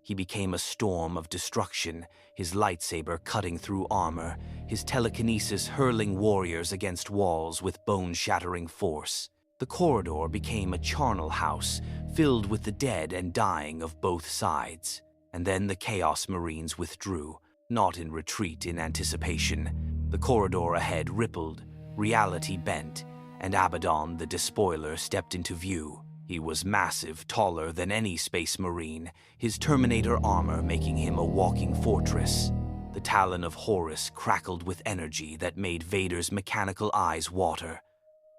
He became a storm of destruction, his lightsaber cutting through armor, his telekinesis hurling warriors against walls with bone-shattering force. The corridor became a charnel house, filled with the dead and dying of both sides. And then the Chaos Marines withdrew, not in retreat in anticipation. The corridor ahead rippled, reality bent, and Abaddon the Despoiler stepped into view. He was massive, taller than any Space Marine, his Terminator armor making him a walking fortress. The Talon of Horus crackled with energy that made Vader's mechanical eyes water.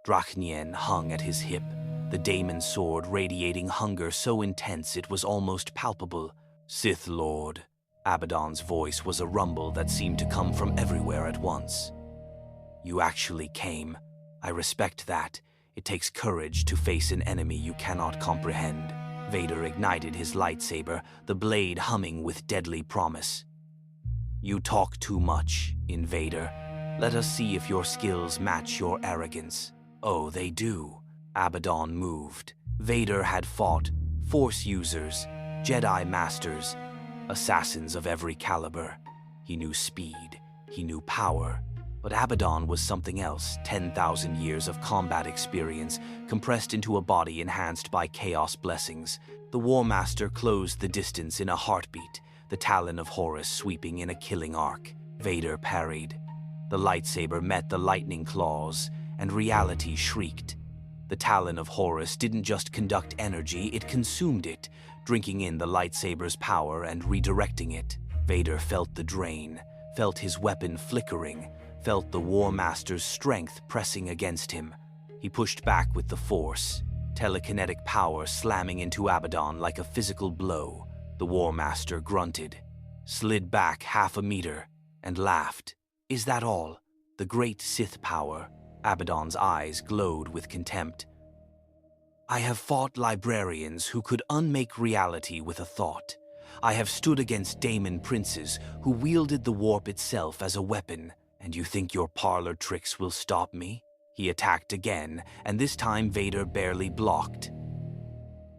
Drachnien hung at his hip, the daemon sword radiating hunger so intense it was almost palpable. Sith Lord. Abaddon's voice was a rumble that seemed to come from everywhere at once. You actually came. I respect that. It takes courage to face an enemy you cannot comprehend. Vader ignited his lightsaber, the blade humming with deadly promise. You talk too much, Invader. Let us see if your skills match your arrogance. Oh, they do. Abaddon moved. Vader had fought Force users, Jedi Masters, assassins of every caliber. He knew speed. He knew power. But Abaddon was something else, 10,000 years of combat experience, compressed into a body enhanced by Chaos blessings. The War Master closed the distance in a heartbeat, the Talon of Horus sweeping in a killing arc. Vader parried. The lightsaber met the lightning claws, and reality shrieked. The Talon of Horus didn't just conduct energy, it consumed it, drinking in the lightsaber's power and redirecting it. Vader felt the drain, felt his weapon flickering, felt the War Master's strength pressing against him. He pushed back with the Force, telekinetic power slamming into Abaddon like a physical blow. The War Master grunted, slid back half a meter, and laughed. Is that all? The great Sith power? Abaddon's eyes glowed with contempt. I have fought librarians who could unmake reality with a thought. I have stood against daemon princes who wielded the warp itself as a weapon. And you think your parlor tricks will stop me? He attacked again, and this time Vader barely blocked.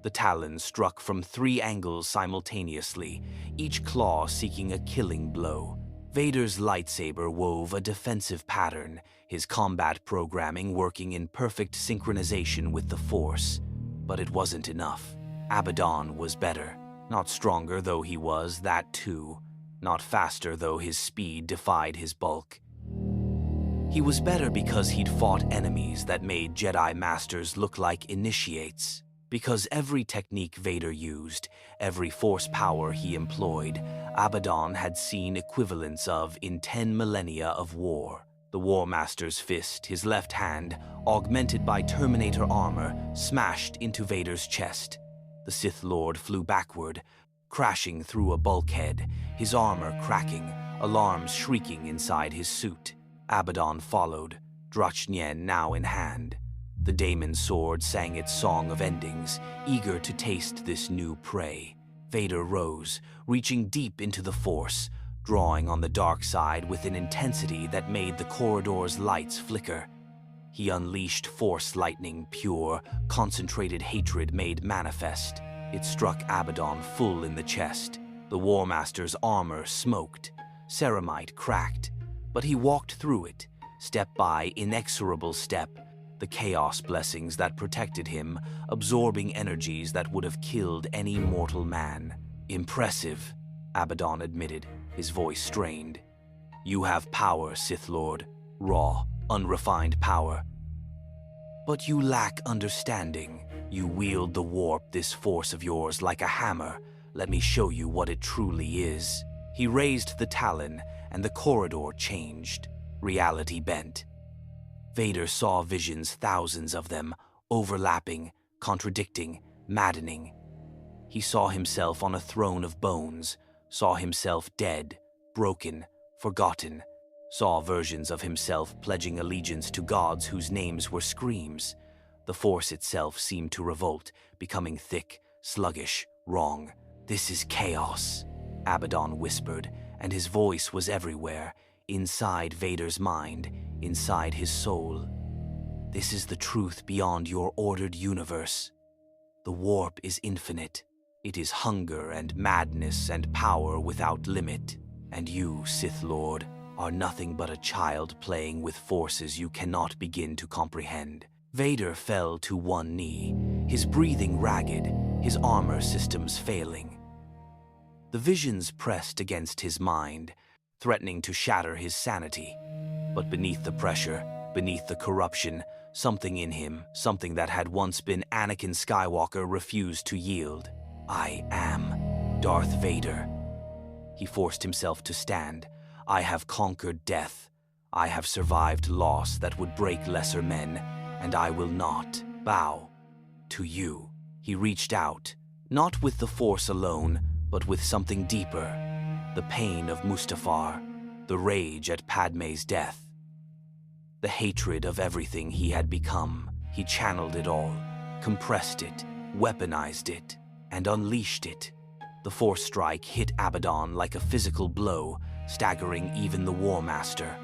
The Talon struck from 3 angles simultaneously, each claw seeking a killing blow. Vader's lightsaber wove a defensive pattern, his combat programming working in perfect synchronization with the Force. But it wasn't enough. Abaddon was better. Not stronger, though he was, that too. Not faster, though his speed defied his bulk. He was better because he'd fought enemies that made Jedi Masters look like initiates. Because every technique Vader used, every Force power he employed, Abaddon had seen equivalents of in 10 millennia of war. The War Master's fist, his left hand, augmented by Terminator armor, smashed into Vader's chest. The Sith Lord flew backward, crashing through a bulkhead, his armor cracking, alarms shrieking inside his suit. Abaddon followed, Drachnyen now in hand. The Daemon's sword sang its song of endings, eager to taste this new prey. Vader rose, reaching deep into the Force, drawing on the dark side with an intensity that made the corridor's lights flicker. He unleashed Force lightning, pure, concentrated hatred made manifest. It struck Abaddon full in the chest. The War Master's armor smoked. Ceramite cracked. But he walked through it, step by inexorable step, the chaos blessings that protected him, absorbing energies that would have killed any mortal man. Impressive, Abaddon admitted, his voice strained. You have power, Sith Lord. Raw, unrefined power. But you lack understanding. You wield the warp, this Force of yours, like a hammer. Let me show you what it truly is. He raised the talon, and the corridor changed. Reality bent. Vader saw visions, thousands of them, overlapping, contradicting, maddening. He saw himself on a throne of bones, saw himself dead, broken, forgotten, saw versions of himself pledging allegiance to gods whose names were screams. The Force itself seemed to revolt, becoming thick, sluggish, wrong. This is chaos, Abaddon whispered, and his voice was everywhere, inside Vader's mind, inside his soul. This is the truth beyond your ordered universe. The warp is infinite. It is hunger and madness and power without limit. And you, Sith Lord, are nothing but a child playing with forces you cannot begin to comprehend. Vader fell to one knee, his breathing ragged, his armor systems failing. The visions pressed against his mind, threatening to shatter his sanity. But beneath the pressure, beneath the corruption, something in him, something that had once been Anakin Skywalker, refused to yield. I am Darth Vader. He forced himself to stand. I have conquered death. I have survived loss that would break lesser men, and I will not bow to you. He reached out, not with the Force alone, but with something deeper. The pain of Mustafar, the rage at Padme's death. The hatred of everything he had become. He channeled it all, compressed it, weaponized it, and unleashed it. The Force strike hit Abaddon like a physical blow, staggering even the War Master.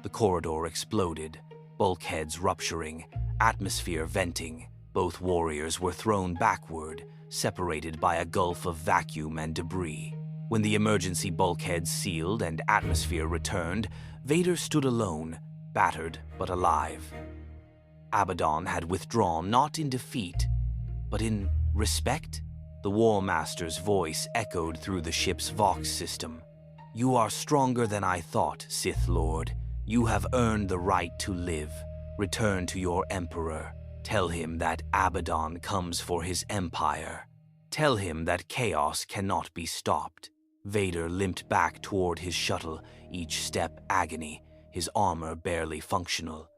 The corridor exploded, bulkheads rupturing, atmosphere venting. Both warriors were thrown backward, separated by a gulf of vacuum and debris. When the emergency bulkheads sealed and atmosphere returned, Vader stood alone, battered but alive. Abaddon had withdrawn not in defeat, but in respect. The War Master's voice echoed through the ship's Vox system. You are stronger than I thought, Sith Lord. You have earned the right to live. Return to your Emperor. Tell him that Abaddon comes for his empire. Tell him that chaos cannot be stopped. Vader limped back toward his shuttle, each step agony, his armor barely functional.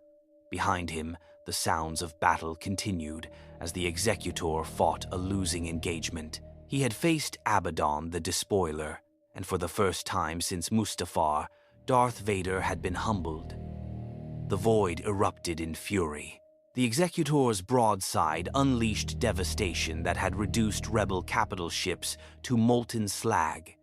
Behind him, the sounds of battle continued as the Executor fought a losing engagement. He had faced Abaddon the Despoiler, and for the first time since Mustafar, Darth Vader had been humbled. The void erupted in fury. The Executor's broadside unleashed devastation that had reduced rebel capital ships to molten slag.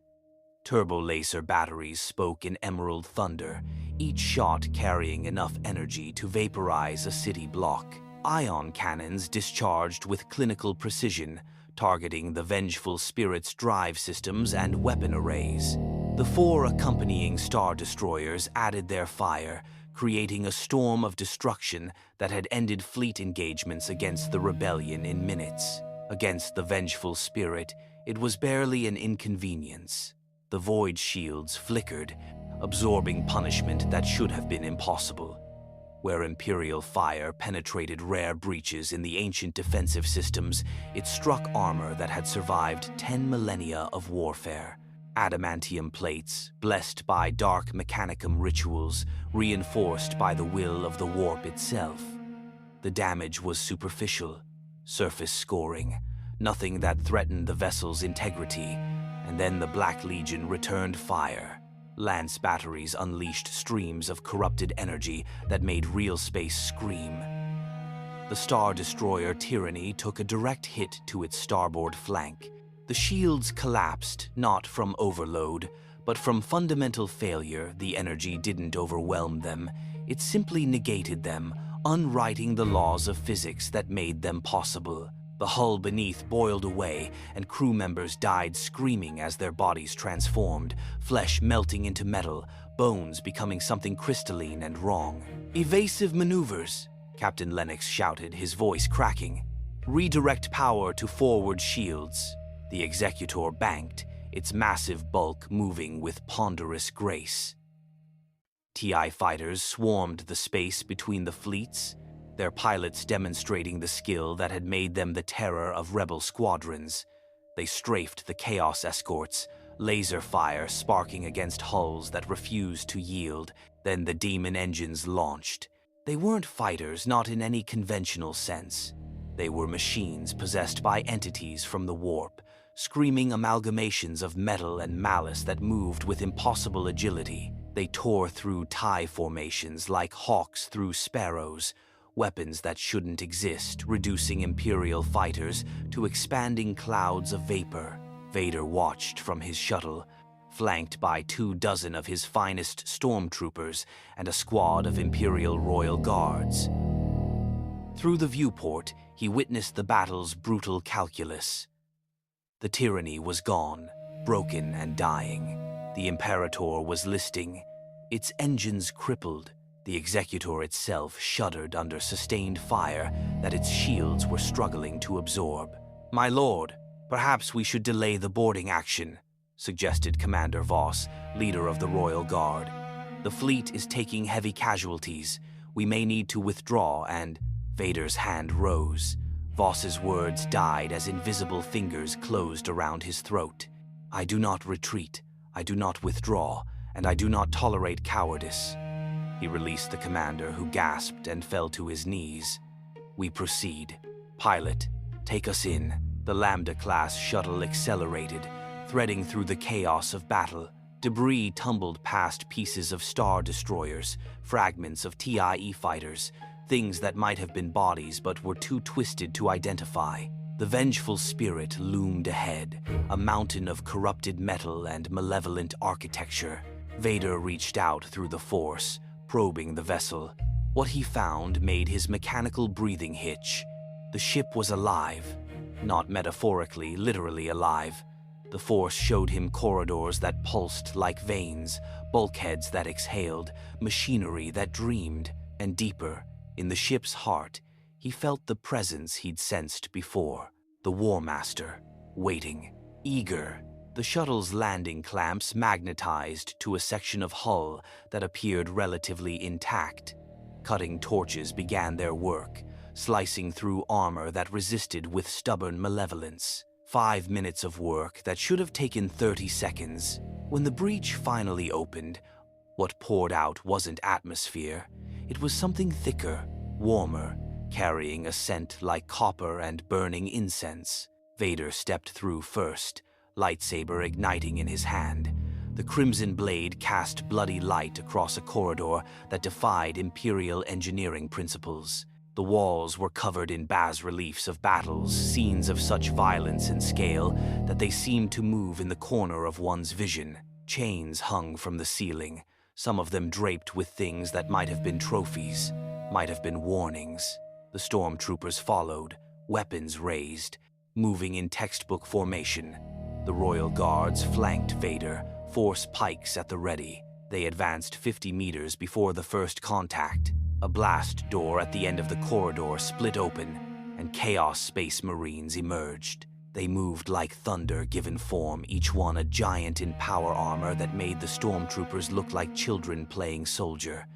Turbo-laser batteries spoke in emerald thunder, each shot carrying enough energy to vaporize a city block. Ion cannons discharged with clinical precision, targeting the vengeful spirit's drive systems and weapon arrays. The 4 accompanying Star Destroyers added their fire, creating a storm of destruction that had ended fleet engagements against the rebellion in minutes. Against the vengeful spirit, it was barely an inconvenience. The void shields flickered, absorbing punishment that should have been impossible. Where Imperial fire penetrated rare breaches in the ancient defensive systems, it struck armor that had survived 10 millennia of warfare. Adamantium plates, blessed by dark mechanicum rituals, reinforced by the will of the warp itself. The damage was superficial, surface scoring, nothing that threatened the vessel's integrity, and then the Black Legion returned fire. Lance batteries unleashed streams of corrupted energy that made real space scream. The Star Destroyer Tyranny took a direct hit to its starboard flank. The shields collapsed, not from overload, but from fundamental failure. The energy didn't overwhelm them. It simply negated them, unwriting the laws of physics that made them possible. The hull beneath boiled away, and crew members died screaming as their bodies transformed, flesh melting into metal, bones becoming something crystalline and wrong. "Evasive maneuvers," Captain Lennox shouted, his voice cracking. "Redirect power to forward shields." The Executor banked, its massive bulk moving with ponderous grace. TI fighters swarmed the space between the fleets, their pilots demonstrating the skill that had made them the terror of rebel squadrons. They strafed the Chaos escorts, laser fire sparking against hulls that refused to yield. Then the demon engines launched. They weren't fighters, not in any conventional sense. They were machines possessed by entities from the warp, screaming amalgamations of metal and malice that moved with impossible agility. They tore through TIE formations like hawks through sparrows, weapons that shouldn't exist, reducing Imperial fighters to expanding clouds of vapor. Vader watched from his shuttle, flanked by 24 of his finest stormtroopers and a squad of Imperial Royal Guards. Through the viewport, he witnessed the battle's brutal calculus. The tyranny was gone, broken and dying. The Imperator was listing, its engines crippled. The Executor itself shuddered under sustained fire that its shields were struggling to absorb. "My lord, perhaps we should delay the boarding action," suggested Commander Voss, leader of the Royal Guard. "The fleet is taking heavy casualties. We may need to withdraw," and Vader's hand rose. Voss's words died as invisible fingers closed around his throat. "I do not retreat, I do not withdraw, and I do not tolerate cowardice." He released the commander, who gasped and fell to his knees. "We proceed. Pilot, take us in." The Lambda-class shuttle accelerated, threading through the chaos of battle. Debris tumbled past pieces of Star Destroyers, fragments of TIE fighters, things that might have been bodies but were too twisted to identify. The vengeful spirit loomed ahead, a mountain of corrupted metal and malevolent architecture. Vader reached out through the Force, probing the vessel. What he found made his mechanical breathing hitch. The ship was alive. Not metaphorically, literally alive. The Force showed him corridors that pulsed like veins, bulkheads that exhaled, machinery that dreamed, and deeper, in the ship's heart, he felt the presence he'd sensed before. The War Master, waiting, eager. The shuttle's landing clamps magnetized to a section of hull that appeared relatively intact. Cutting torches began their work, slicing through armor that resisted with stubborn malevolence. 5 minutes of work that should have taken 30 seconds. When the breach finally opened, what poured out wasn't atmosphere. It was something thicker, warmer, carrying a scent like copper and burning incense. Vader stepped through first, lightsaber igniting in his hand. The crimson blade cast bloody light across a corridor that defied Imperial engineering principles. The walls were covered in bas-reliefs of battles, scenes of such violence and scale that they seemed to move in the corner of one's vision. Chains hung from the ceiling, some of them draped with things that might have been trophies, might have been warnings. The stormtroopers followed, weapons raised, moving in textbook formation. The Royal Guards flanked Vader, Force pikes at the ready. They advanced 50 meters before the first contact. A blast door at the end of the corridor split open, and Chaos Space Marines emerged. They moved like thunder given form, each one a giant in power armor that made the stormtroopers look like children playing soldier.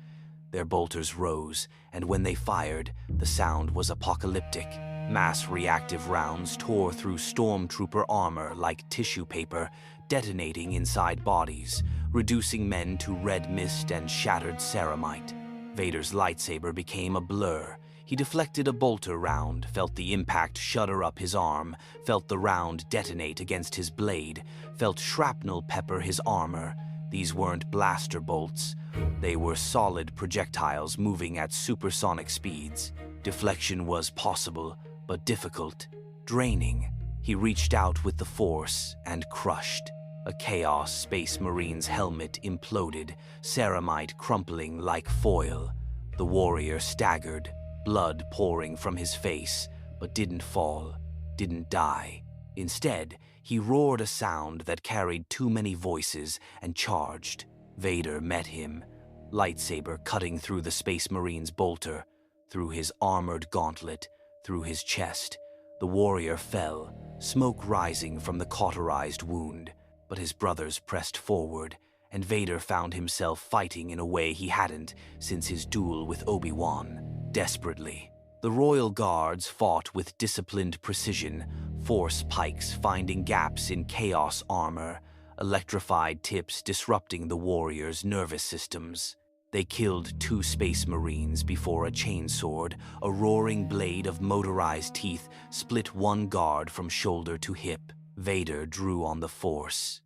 Their bolters rose, and when they fired, the sound was apocalyptic. Mass reactive rounds tore through stormtrooper armor like tissue paper, detonating inside bodies, reducing men to red mist and shattered ceramite. Vader's lightsaber became a blur. He deflected a bolter round, felt the impact shudder up his arm, felt the round detonate against his blade, felt shrapnel pepper his armor. These weren't blaster bolts. They were solid projectiles moving at supersonic speeds. Deflection was possible, but difficult, draining. He reached out with the Force and crushed. A Chaos Space Marine's helmet imploded, ceramite crumpling like foil. The warrior staggered, blood pouring from his face, but didn't fall, didn't die. Instead, he roared a sound that carried too many voices and charged. Vader met him, lightsaber cutting through the Space Marine's bolter, through his armored gauntlet, through his chest. The warrior fell, smoke rising from the cauterized wound. But his brothers pressed forward, and Vader found himself fighting in a way he hadn't since his duel with Obi-Wan, desperately. The Royal Guards fought with disciplined precision, Force pikes finding gaps in Chaos armor, electrified tips disrupting the warriors' nervous systems. They killed 2 Space Marines before a chainsword, a roaring blade of motorized teeth, split one guard from shoulder to hip. Vader drew on the Force,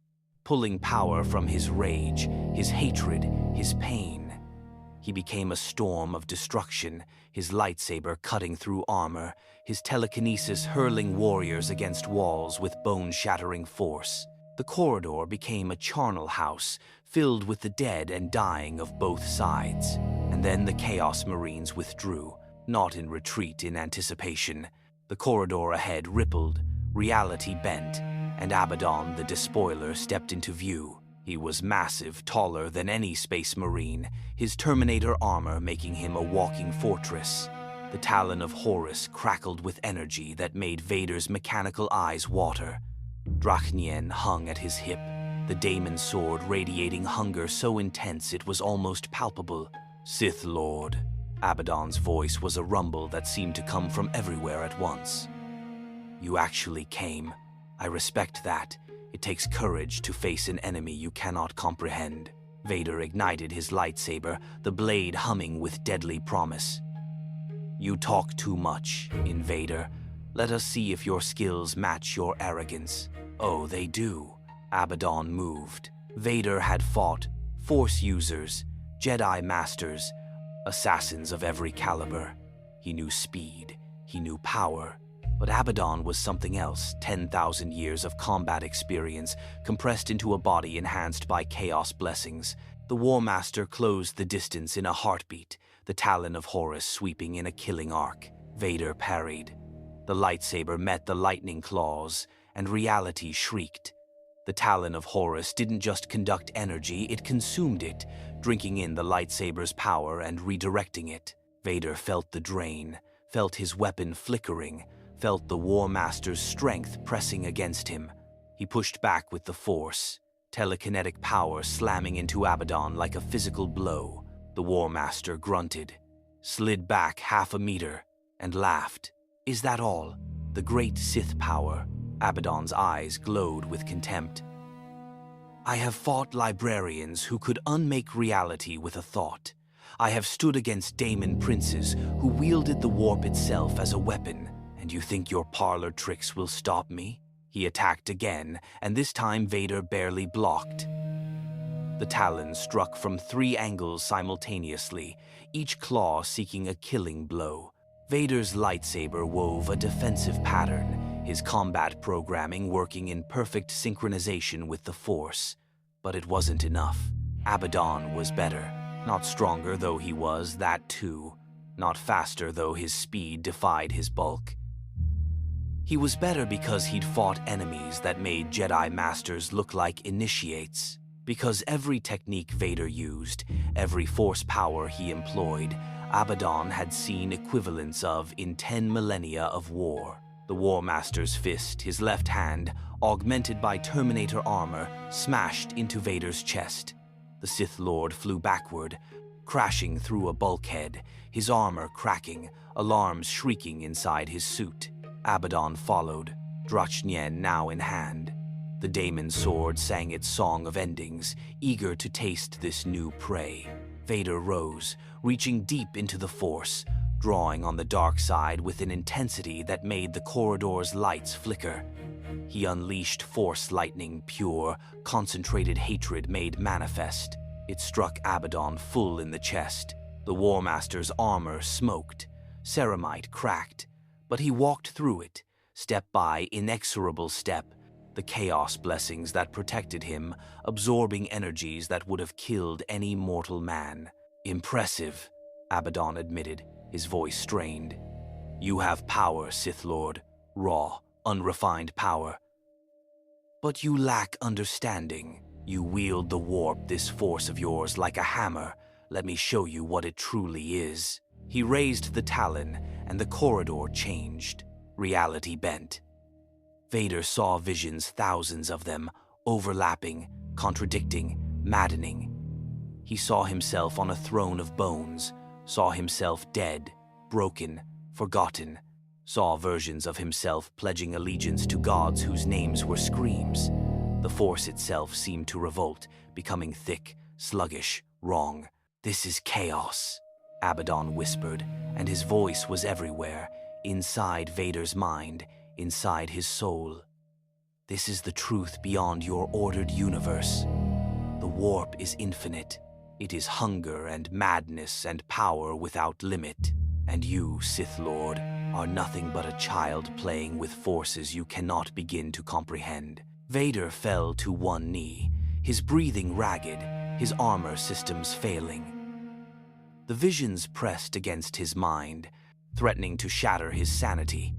pulling power from his rage, his hatred, his pain. He became a storm of destruction, his lightsaber cutting through armor, his telekinesis hurling warriors against walls with bone-shattering force. The corridor became a charnel house, filled with the dead and dying of both sides. And then the Chaos Marines withdrew, not in retreat in anticipation. The corridor ahead rippled, reality bent, and Abaddon the Despoiler stepped into view. He was massive, taller than any Space Marine, his Terminator armor making him a walking fortress. The Talon of Horus crackled with energy that made Vader's mechanical eyes water. Drachnien hung at his hip, the daemon sword radiating hunger so intense it was almost palpable. Sith Lord. Abaddon's voice was a rumble that seemed to come from everywhere at once. You actually came. I respect that. It takes courage to face an enemy you cannot comprehend. Vader ignited his lightsaber, the blade humming with deadly promise. You talk too much, Invader. Let us see if your skills match your arrogance. Oh, they do. Abaddon moved. Vader had fought Force users, Jedi Masters, assassins of every caliber. He knew speed. He knew power. But Abaddon was something else, 10,000 years of combat experience compressed into a body enhanced by chaos blessings. The War Master closed the distance in a heartbeat, the Talon of Horus sweeping in a killing arc. Vader parried. The lightsaber met the lightning claws, and reality shrieked. The Talon of Horus didn't just conduct energy, it consumed it, drinking in the lightsaber's power and redirecting it. Vader felt the drain, felt his weapon flickering, felt the War Master's strength pressing against him. He pushed back with the Force, telekinetic power slamming into Abaddon like a physical blow. The War Master grunted, slid back half a meter, and laughed. Is that all? The great Sith power? Abaddon's eyes glowed with contempt. I have fought librarians who could unmake reality with a thought. I have stood against daemon princes who wielded the warp itself as a weapon. And you think your parlor tricks will stop me? He attacked again, and this time Vader barely blocked. The Talon struck from 3 angles simultaneously, each claw seeking a killing blow. Vader's lightsaber wove a defensive pattern, his combat programming working in perfect synchronization with the Force. But it wasn't enough. Abaddon was better. Not stronger, though he was, that too. Not faster, though his speed defied his bulk. He was better because he'd fought enemies that made Jedi Masters look like initiates. Because every technique Vader used, every force power he employed, Abaddon had seen equivalents of in 10 millennia of war. The War Master's fist, his left hand, augmented by Terminator armor, smashed into Vader's chest. The Sith Lord flew backward, crashing through a bulkhead, his armor cracking, alarms shrieking inside his suit. Abaddon followed, Drachnyen now in hand. The daemon sword sang its song of endings, eager to taste this new prey. Vader rose, reaching deep into the Force, drawing on the dark side with an intensity that made the corridor's lights flicker. He unleashed Force lightning, pure, concentrated hatred made manifest. It struck Abaddon full in the chest. The War Master's armor smoked, ceramite cracked, but he walked through it, step by inexorable step, the chaos blessings that protected him, absorbing energies that would have killed any mortal man. Impressive, Abaddon admitted, his voice strained. You have power, Sith Lord, raw, unrefined power. But you lack understanding. You wield the warp, this force of yours, like a hammer. Let me show you what it truly is. He raised the talon, and the corridor changed. Reality bent. Vader saw visions, thousands of them, overlapping, contradicting, maddening. He saw himself on a throne of bones, saw himself dead, broken, forgotten, saw versions of himself pledging allegiance to gods whose names were screams. The Force itself seemed to revolt, becoming thick, sluggish, wrong. This is chaos, Abaddon whispered, and his voice was everywhere, inside Vader's mind, inside his soul. This is the truth beyond your ordered universe. The warp is infinite. It is hunger and madness and power without limit. And you, Sith Lord, are nothing but a child playing with forces you cannot begin to comprehend. Vader fell to one knee, his breathing ragged, his armor systems failing. The visions pressed against his mind, threatening to shatter his sanity.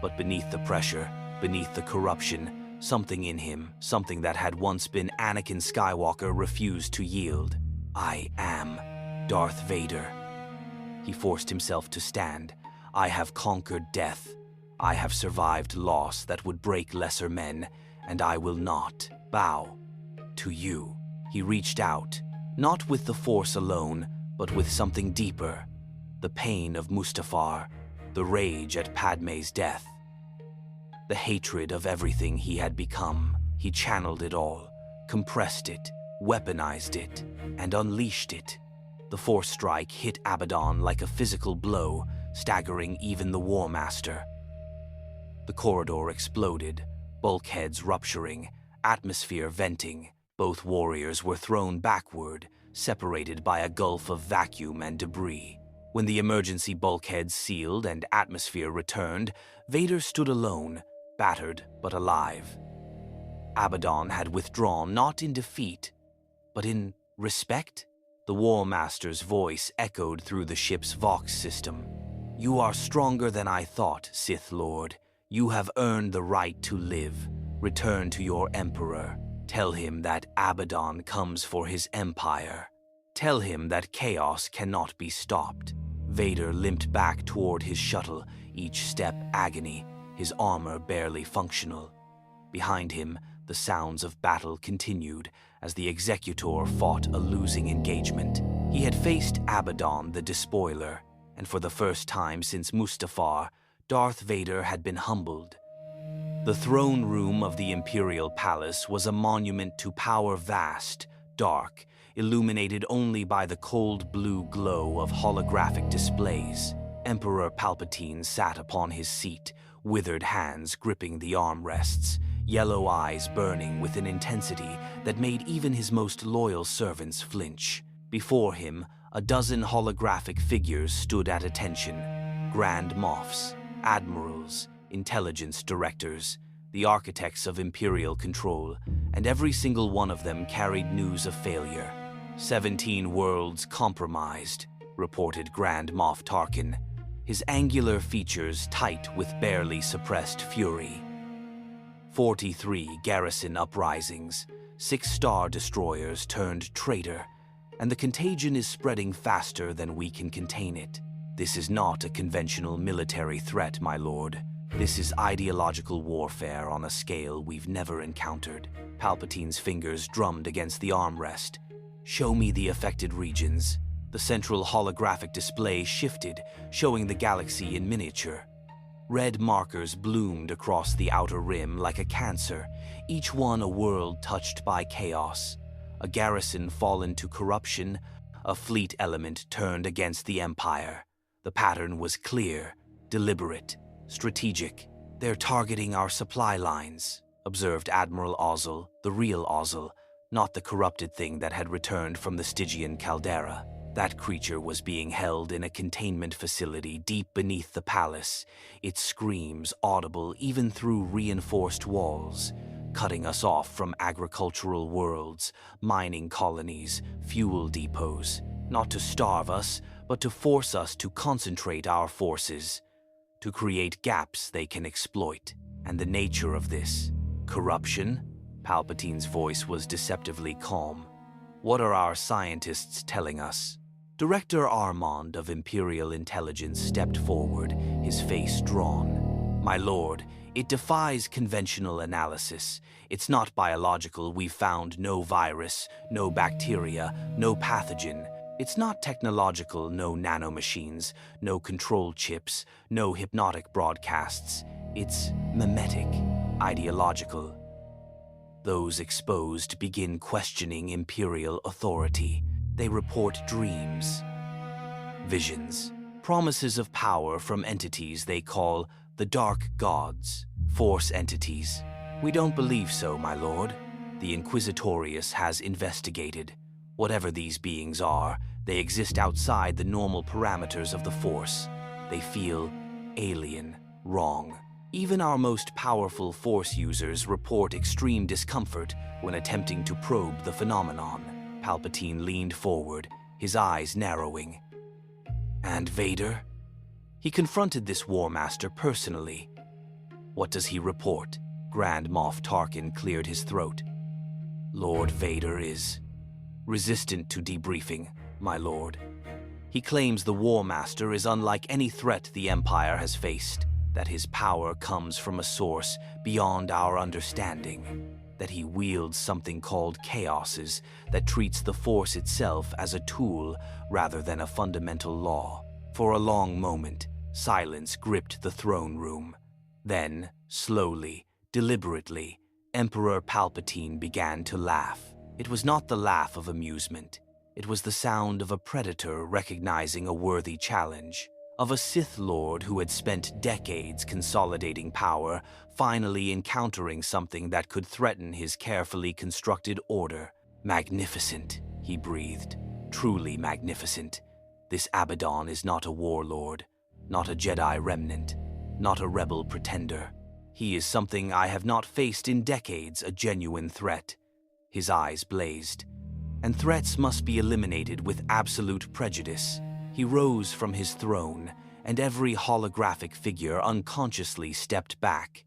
But beneath the pressure, beneath the corruption, something in him, something that had once been Anakin Skywalker, refused to yield. I am Darth Vader. He forced himself to stand. I have conquered death. I have survived loss that would break lesser men, and I will not bow to you. He reached out, not with the Force alone, but with something deeper. The pain of Mustafar, the rage at Padme's death, the hatred of everything he had become. He channeled it all, compressed it, weaponized it, and unleashed it. The Force strike hit Abaddon like a physical blow, staggering even the War Master. The corridor exploded, bulkheads rupturing, atmosphere venting. Both warriors were thrown backward, separated by a gulf of vacuum and debris. When the emergency bulkheads sealed and atmosphere returned, Vader stood alone, battered but alive. Abaddon had withdrawn not in defeat, but in respect. The War Master's voice echoed through the ship's Vox system. You are stronger than I thought, Sith Lord. You have earned the right to live. Return to your Emperor. Tell him that Abaddon comes for his empire. Tell him that chaos cannot be stopped. Vader limped back toward his shuttle, each step agony, his armor barely functional. Behind him, the sounds of battle continued as the Executor fought a losing engagement. He had faced Abaddon the Despoiler, and for the first time since Mustafar, Darth Vader had been humbled. The throne room of the Imperial Palace was a monument to power vast, dark, illuminated only by the cold blue glow of holographic displays. Emperor Palpatine sat upon his seat, withered hands gripping the armrests, yellow eyes burning with an intensity that made even his most loyal servants flinch. Before him, a dozen holographic figures stood at attention. Grand Moffs, admirals, intelligence directors, the architects of imperial control, and every single one of them carried news of failure. 17 worlds compromised, reported Grand Moff Tarkin, his angular features tight with barely suppressed fury. 43 garrison uprisings, 6 Star Destroyers turned traitor, and the contagion is spreading faster than we can contain it. This is not a conventional military threat, my lord. This is ideological warfare on a scale we've never encountered. Palpatine's fingers drummed against the armrest. Show me the affected regions. The central holographic display shifted, showing the galaxy in miniature. Red markers bloomed across the outer rim like a cancer, each one a world touched by chaos. A garrison fallen to corruption, a fleet element turned against the Empire. The pattern was clear, deliberate, strategic. They're targeting our supply lines, observed Admiral Ozzel, the real Ozzel, not the corrupted thing that had returned from the Stygian caldera. That creature was being held in a containment facility deep beneath the palace, its screams audible even through reinforced walls, cutting us off from agricultural worlds, mining colonies, fuel depots, not to starve us, but to force us to concentrate our forces, to create gaps they can exploit. And the nature of this, corruption? Palpatine's voice was deceptively calm. What are our scientists telling us? Director Armand of Imperial Intelligence stepped forward, his face drawn. My lord, it defies conventional analysis. It's not biological. We've found no virus, no bacteria, no pathogen. It's not technological, no nanomachines, no control chips, no hypnotic broadcasts. It's mimetic, ideological. Those exposed begin questioning Imperial authority. They report dreams, visions, promises of power from entities they call the Dark Gods, Force entities. We don't believe so, my lord. The Inquisitorius has investigated. Whatever these beings are, they exist outside the normal parameters of the Force. They feel alien, wrong. Even our most powerful Force users report extreme discomfort when attempting to probe the phenomenon. Palpatine leaned forward, his eyes narrowing. And Vader? He confronted this War Master personally. What does he report? Grand Moff Tarkin cleared his throat. Lord Vader is resistant to debriefing, my lord. He claims the War Master is unlike any threat the Empire has faced, that his power comes from a source beyond our understanding, that he wields something called chaoses that treats the Force itself as a tool rather than a fundamental law. For a long moment, silence gripped the throne room. Then, slowly, deliberately, Emperor Palpatine began to laugh. It was not the laugh of amusement. It was the sound of a predator recognizing a worthy challenge, of a Sith Lord who had spent decades consolidating power, finally encountering something that could threaten his carefully constructed order. Magnificent, he breathed. Truly magnificent. This Abaddon is not a warlord, not a Jedi remnant, not a rebel pretender. He is something I have not faced in decades, a genuine threat. His eyes blazed. And threats must be eliminated with absolute prejudice. He rose from his throne, and every holographic figure unconsciously stepped back.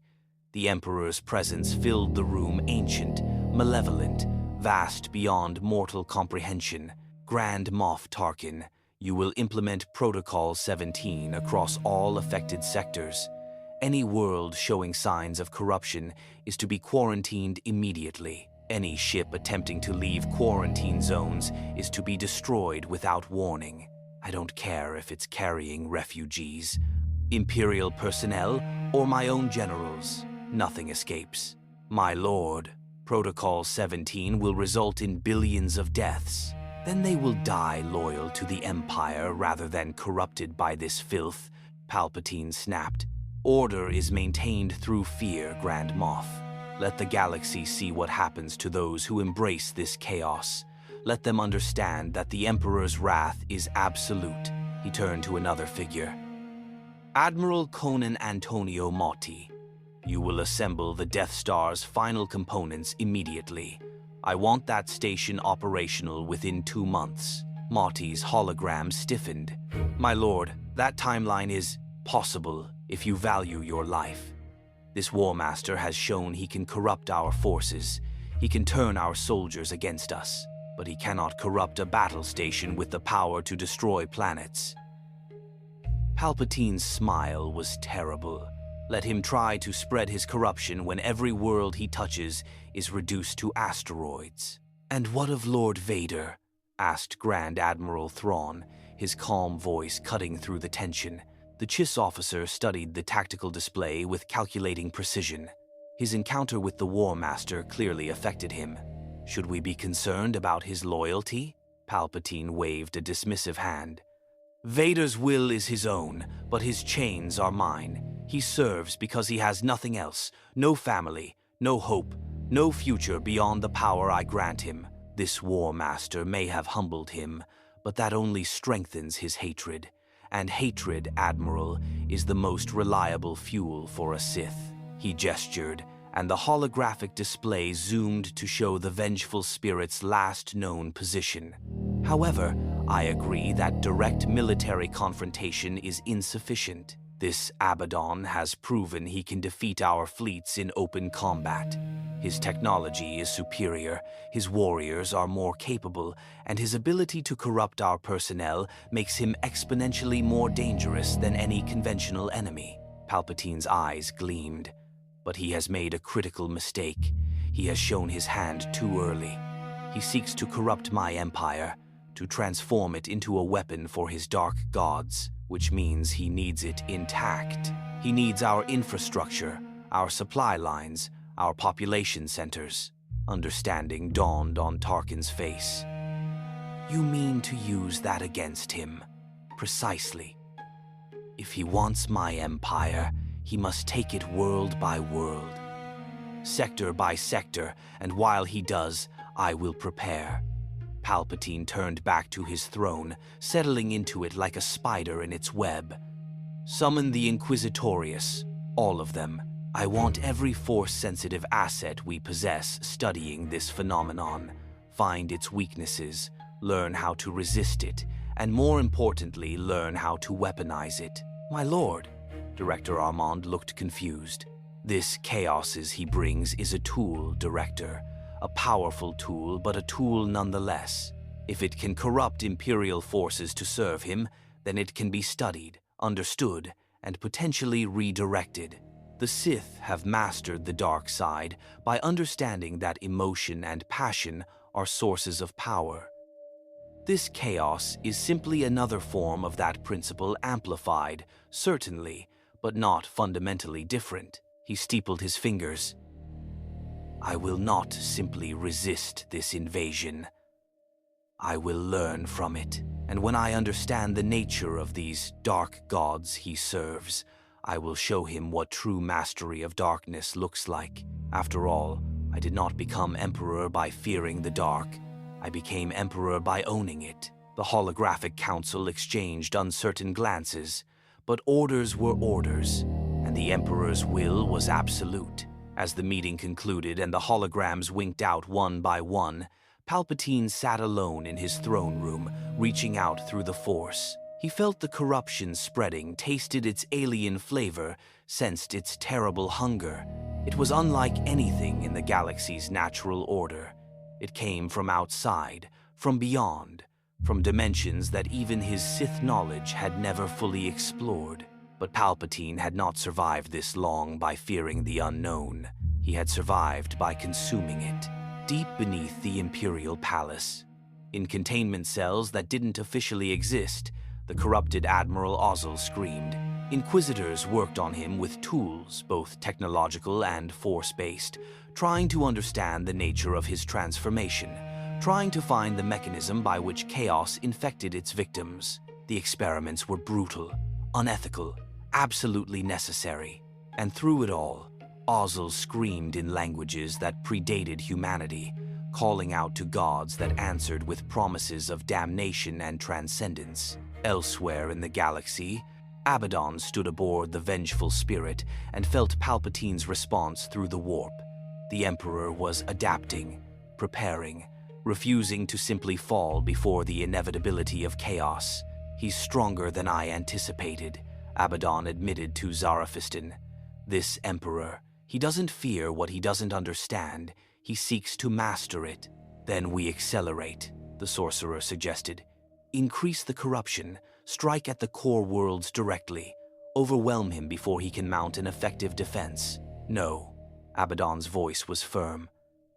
The Emperor's presence filled the room, ancient, malevolent, vast beyond mortal comprehension. Grand Moff Tarkin, you will implement Protocol 17 across all affected sectors. Any world showing signs of corruption is to be quarantined immediately. Any ship attempting to leave quarantine zones is to be destroyed without warning. I don't care if it's carrying refugees, Imperial personnel, or my own generals. Nothing escapes. My lord, Protocol 17 will result in billions of deaths. Then they will die loyal to the Empire rather than corrupted by this filth, Palpatine snapped. Order is maintained through fear, Grand Moff. Let the galaxy see what happens to those who embrace this chaos. Let them understand that the Emperor's wrath is absolute. He turned to another figure. Admiral Conan Antonio Motti, you will assemble the Death Star's final components immediately. I want that station operational within 2 months. Motti's hologram stiffened. My lord, that timeline is possible if you value your life. This War Master has shown he can corrupt our forces. He can turn our soldiers against us, but he cannot corrupt a battle station with the power to destroy planets. Palpatine's smile was terrible. Let him try to spread his corruption when every world he touches is reduced to asteroids. "And what of Lord Vader?" asked Grand Admiral Thrawn, his calm voice cutting through the tension. The Chiss officer studied the tactical display with calculating precision. His encounter with the War Master clearly affected him. Should we be concerned about his loyalty? Palpatine waved a dismissive hand. Vader's will is his own, but his chains are mine. He serves because he has nothing else, no family, no hope, no future beyond the power I grant him. This War Master may have humbled him, but that only strengthens his hatred. And hatred, Admiral, is the most reliable fuel for a Sith. He gestured, and the holographic display zoomed to show the vengeful spirit's last known position. However, I agree that direct military confrontation is insufficient. This Abaddon has proven he can defeat our fleets in open combat. His technology is superior, his warriors are more capable, and his ability to corrupt our personnel makes him exponentially more dangerous than any conventional enemy. Palpatine's eyes gleamed. But he has made a critical mistake. He has shown his hand too early. He seeks to corrupt my empire, to transform it into a weapon for his dark gods, which means he needs it intact. He needs our infrastructure, our supply lines, our population centers. Understanding dawned on Tarkin's face. You mean to use that against him? Precisely. If he wants my empire, he must take it world by world, sector by sector, and while he does, I will prepare. Palpatine turned back to his throne, settling into it like a spider in its web. Summon the Inquisitorius, all of them. I want every Force-sensitive asset we possess studying this phenomenon. Find its weaknesses, learn how to resist it, and more importantly, learn how to weaponize it. My lord, Director Armand looked confused. This chaoses he brings is a tool, Director. A powerful tool, but a tool nonetheless. If it can corrupt Imperial forces to serve him, then it can be studied, understood, and potentially redirected. The Sith have mastered the dark side by understanding that emotion and passion are sources of power. This chaos is simply another form of that principle amplified, certainly, but not fundamentally different. He steepled his fingers. I will not simply resist this invasion. I will learn from it, and when I understand the nature of these dark gods he serves, I will show him what true mastery of darkness looks like. After all, I did not become emperor by fearing the dark. I became emperor by owning it. The holographic council exchanged uncertain glances, but orders were orders, and the emperor's will was absolute. As the meeting concluded and the holograms winked out one by one, Palpatine sat alone in his throne room, reaching out through the Force. He felt the corruption spreading, tasted its alien flavor, sensed its terrible hunger. It was unlike anything in the galaxy's natural order. It came from outside, from beyond, from dimensions that even his Sith knowledge had never fully explored. But Palpatine had not survived this long by fearing the unknown. He had survived by consuming it, deep beneath the Imperial Palace. In containment cells that didn't officially exist, the corrupted Admiral Ozzel screamed. Inquisitors worked on him with tools, both technological and Force-based, trying to understand the nature of his transformation, trying to find the mechanism by which chaos infected its victims. The experiments were brutal, unethical, absolutely necessary. And through it all, Ozzel screamed in languages that predated humanity, calling out to gods that answered with promises of damnation and transcendence. Elsewhere in the galaxy, Abaddon stood aboard the vengeful spirit and felt Palpatine's response through the warp. The Emperor was adapting, preparing, refusing to simply fall before the inevitability of chaos. He's stronger than I anticipated, Abaddon admitted to Zarafistan. This Emperor, He doesn't fear what he doesn't understand. He seeks to master it. Then we accelerate, the sorcerer suggested. Increase the corruption, strike at the core worlds directly, overwhelm him before he can mount an effective defense. No, Abaddon's voice was firm.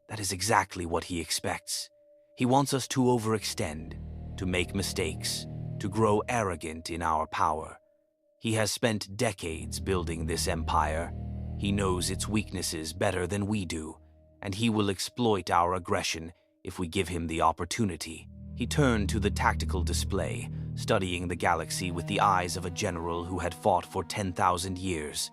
That is exactly what he expects. He wants us to overextend, to make mistakes, to grow arrogant in our power. He has spent decades building this empire. He knows its weaknesses better than we do, and he will exploit our aggression if we give him the opportunity. He turned to the tactical display, studying the galaxy with the eyes of a general who had fought for 10,000 years.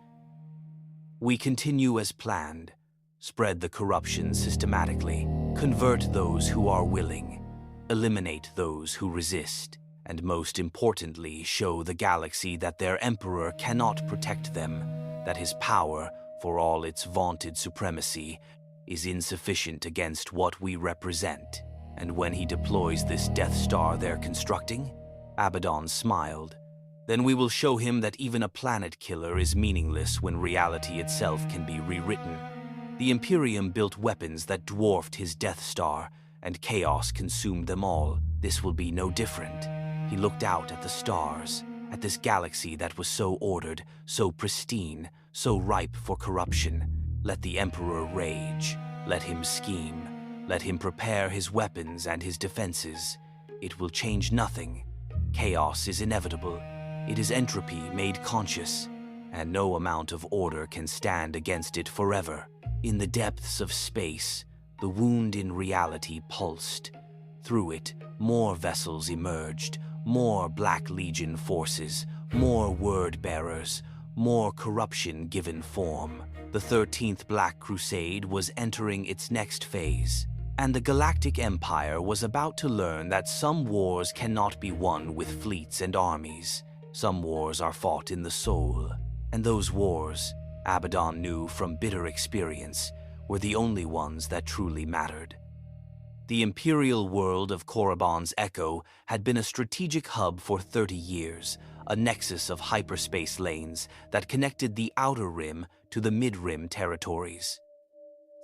We continue as planned. Spread the corruption systematically. Convert those who are willing. Eliminate those who resist. And most importantly, show the galaxy that their emperor cannot protect them, that his power, for all its vaunted supremacy, is insufficient against what we represent. And when he deploys this Death Star they're constructing, Abaddon smiled. Then we will show him that even a planet killer is meaningless when reality itself can be rewritten. The Imperium built weapons that dwarfed his Death Star, and chaos consumed them all. This will be no different. He looked out at the stars, at this galaxy that was so ordered, so pristine, so ripe for corruption. Let the Emperor rage. Let him scheme. Let him prepare his weapons and his defenses. It will change nothing. Chaos is inevitable. It is entropy made conscious, and no amount of order can stand against it forever. In the depths of space, the wound in reality pulsed. Through it, more vessels emerged, more Black Legion forces, more word-bearers, more corruption given form. The 13th Black Crusade was entering its next phase, and the Galactic Empire was about to learn that some wars cannot be won with fleets and armies. Some wars are fought in the soul, and those wars, Abaddon knew from bitter experience, were the only ones that truly mattered. The imperial world of Korriban's Echo had been a strategic hub for 30 years, a nexus of hyperspace lanes that connected the outer rim to the mid-rim territories.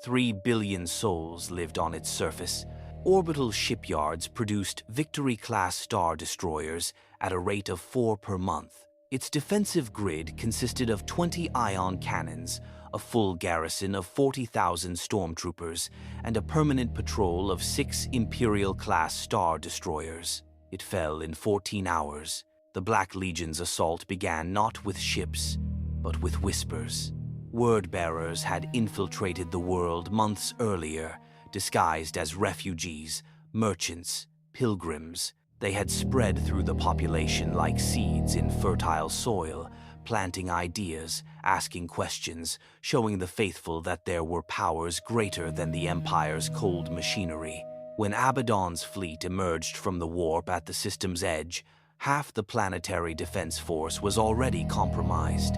3 billion souls lived on its surface. Orbital shipyards produced Victory-class star destroyers at a rate of 4 per month. Its defensive grid consisted of 20 ion cannons, a full garrison of 40,000 stormtroopers, and a permanent patrol of 6 Imperial-class star destroyers. It fell in 14 hours. The Black Legion's assault began not with ships, but with whispers. Word-bearers had infiltrated the world months earlier, disguised as refugees, merchants, pilgrims. They had spread through the population like seeds in fertile soil, planting ideas, asking questions, showing the faithful that there were powers greater than the Empire's cold machinery. When Abaddon's fleet emerged from the warp at the system's edge, half the planetary defense force was already compromised.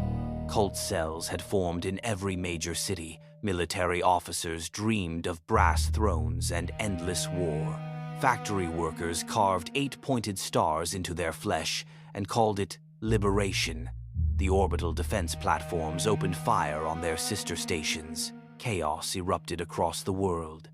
Cult cells had formed in every major city. Military officers dreamed of brass thrones and endless war. Factory workers carved 8-pointed stars into their flesh and called it liberation. The orbital defense platforms opened fire on their sister stations. Chaos erupted across the world.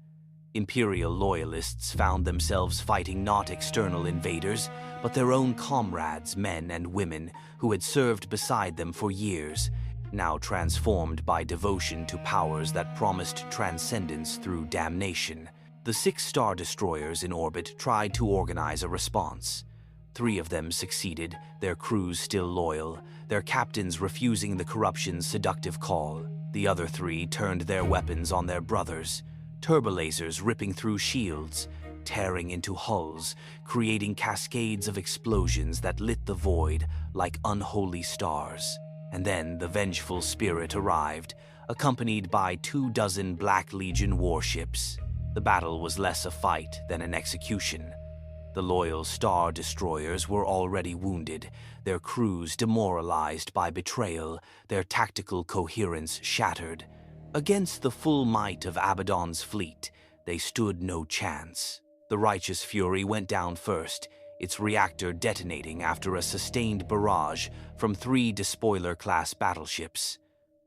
Imperial loyalists found themselves fighting not external invaders, but their own comrades, men and women, who had served beside them for years, now transformed by devotion to powers that promised transcendence through damnation. The 6 star destroyers in orbit tried to organize a response. 3 of them succeeded, their crews still loyal, their captains refusing the corruption's seductive call. The other 3 turned their weapons on their brothers, turbolasers ripping through shields, tearing into hulls, creating cascades of explosions that lit the void like unholy stars. And then the vengeful spirit arrived, accompanied by 24 Black Legion warships. The battle was less a fight than an execution. The loyal star destroyers were already wounded, their crews demoralized by betrayal, their tactical coherence shattered. Against the full might of Abaddon's fleet, they stood no chance. The Righteous Fury went down first, its reactor detonating after a sustained barrage from 3 Despoiler-class battleships.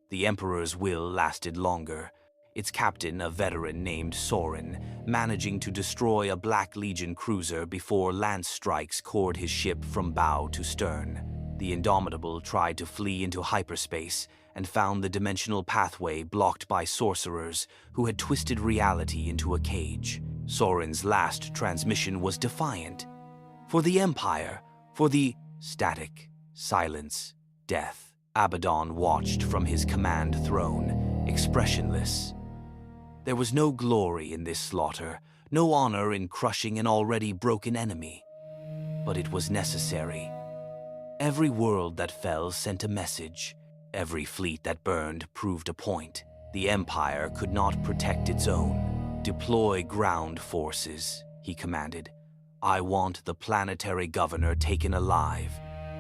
The Emperor's will lasted longer, its captain, a veteran named Soren, managing to destroy a Black Legion cruiser before lance strikes cored his ship from bow to stern. The Indomitable tried to flee into hyperspace and found the dimensional pathway blocked by sorcerers who had twisted reality into a cage. Soren's last transmission was defiant. For the Empire, for the static, silence, death. Abaddon watched from his command throne, expressionless. There was no glory in this slaughter, no honor in crushing an already broken enemy. But it was necessary. Every world that fell sent a message. Every fleet that burned proved a point. The Empire could not protect its own. Deploy ground forces, he commanded. I want the planetary governor taken alive.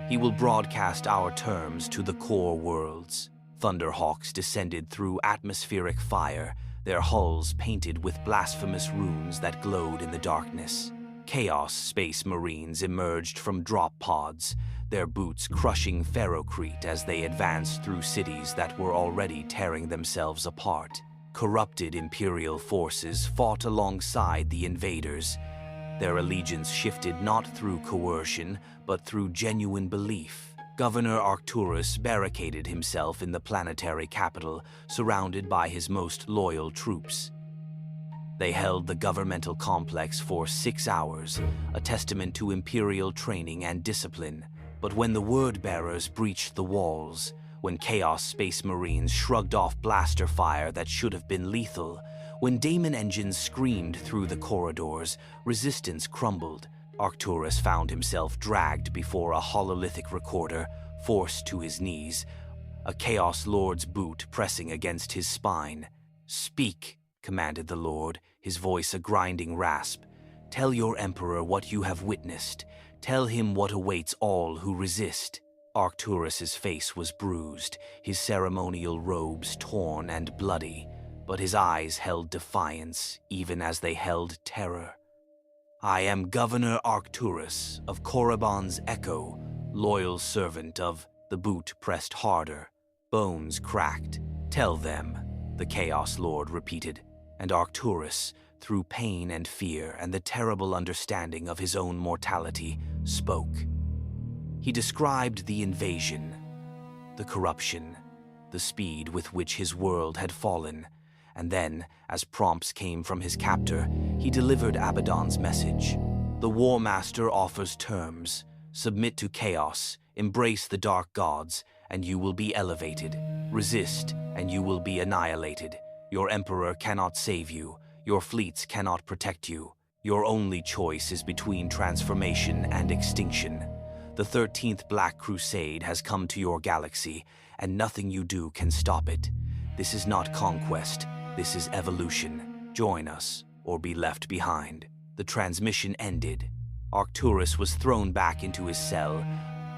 He will broadcast our terms to the core worlds. Thunderhawks descended through atmospheric fire, their hulls painted with blasphemous runes that glowed in the darkness. Chaos Space Marines emerged from drop pods, their boots crushing ferrocrete as they advanced through cities that were already tearing themselves apart. Corrupted Imperial forces fought alongside the invaders. Their allegiance shifted not through coercion, but through genuine belief. Governor Arcturus barricaded himself in the planetary capital, surrounded by his most loyal troops. They held the governmental complex for 6 hours, a testament to Imperial training and discipline. But when the word-bearers breached the walls, when Chaos Space Marines shrugged off blaster fire that should have been lethal, when daemon engines screamed through the corridors, resistance crumbled. Arcturus found himself dragged before a hololithic recorder, forced to his knees, a Chaos Lord's boot pressing against his spine. "Speak," commanded the Lord, his voice a grinding rasp. "Tell your Emperor what you have witnessed. Tell him what awaits all who resist." Arcturus's face was bruised, his ceremonial robes torn and bloody, but his eyes held defiance even as they held terror. "I am Governor Arcturus of Korriban's Echo, loyal servant of..." The boot pressed harder, bones cracked. "Tell them," the Chaos Lord repeated, and Arcturus, through pain and fear and the terrible understanding of his own mortality, spoke. He described the invasion, the corruption, the speed with which his world had fallen, and then, as prompts came from his captor, he delivered Abaddon's message. The War Master offers terms. Submit to chaos, embrace the dark gods, and you will be elevated. Resist, and you will be annihilated. Your Emperor cannot save you. Your fleets cannot protect you. Your only choice is between transformation and extinction. The 13th Black Crusade has come to your galaxy, and nothing you do can stop it. This is not conquest. This is evolution. Join us, or be left behind. The transmission ended. Arcturus was thrown back into his cell,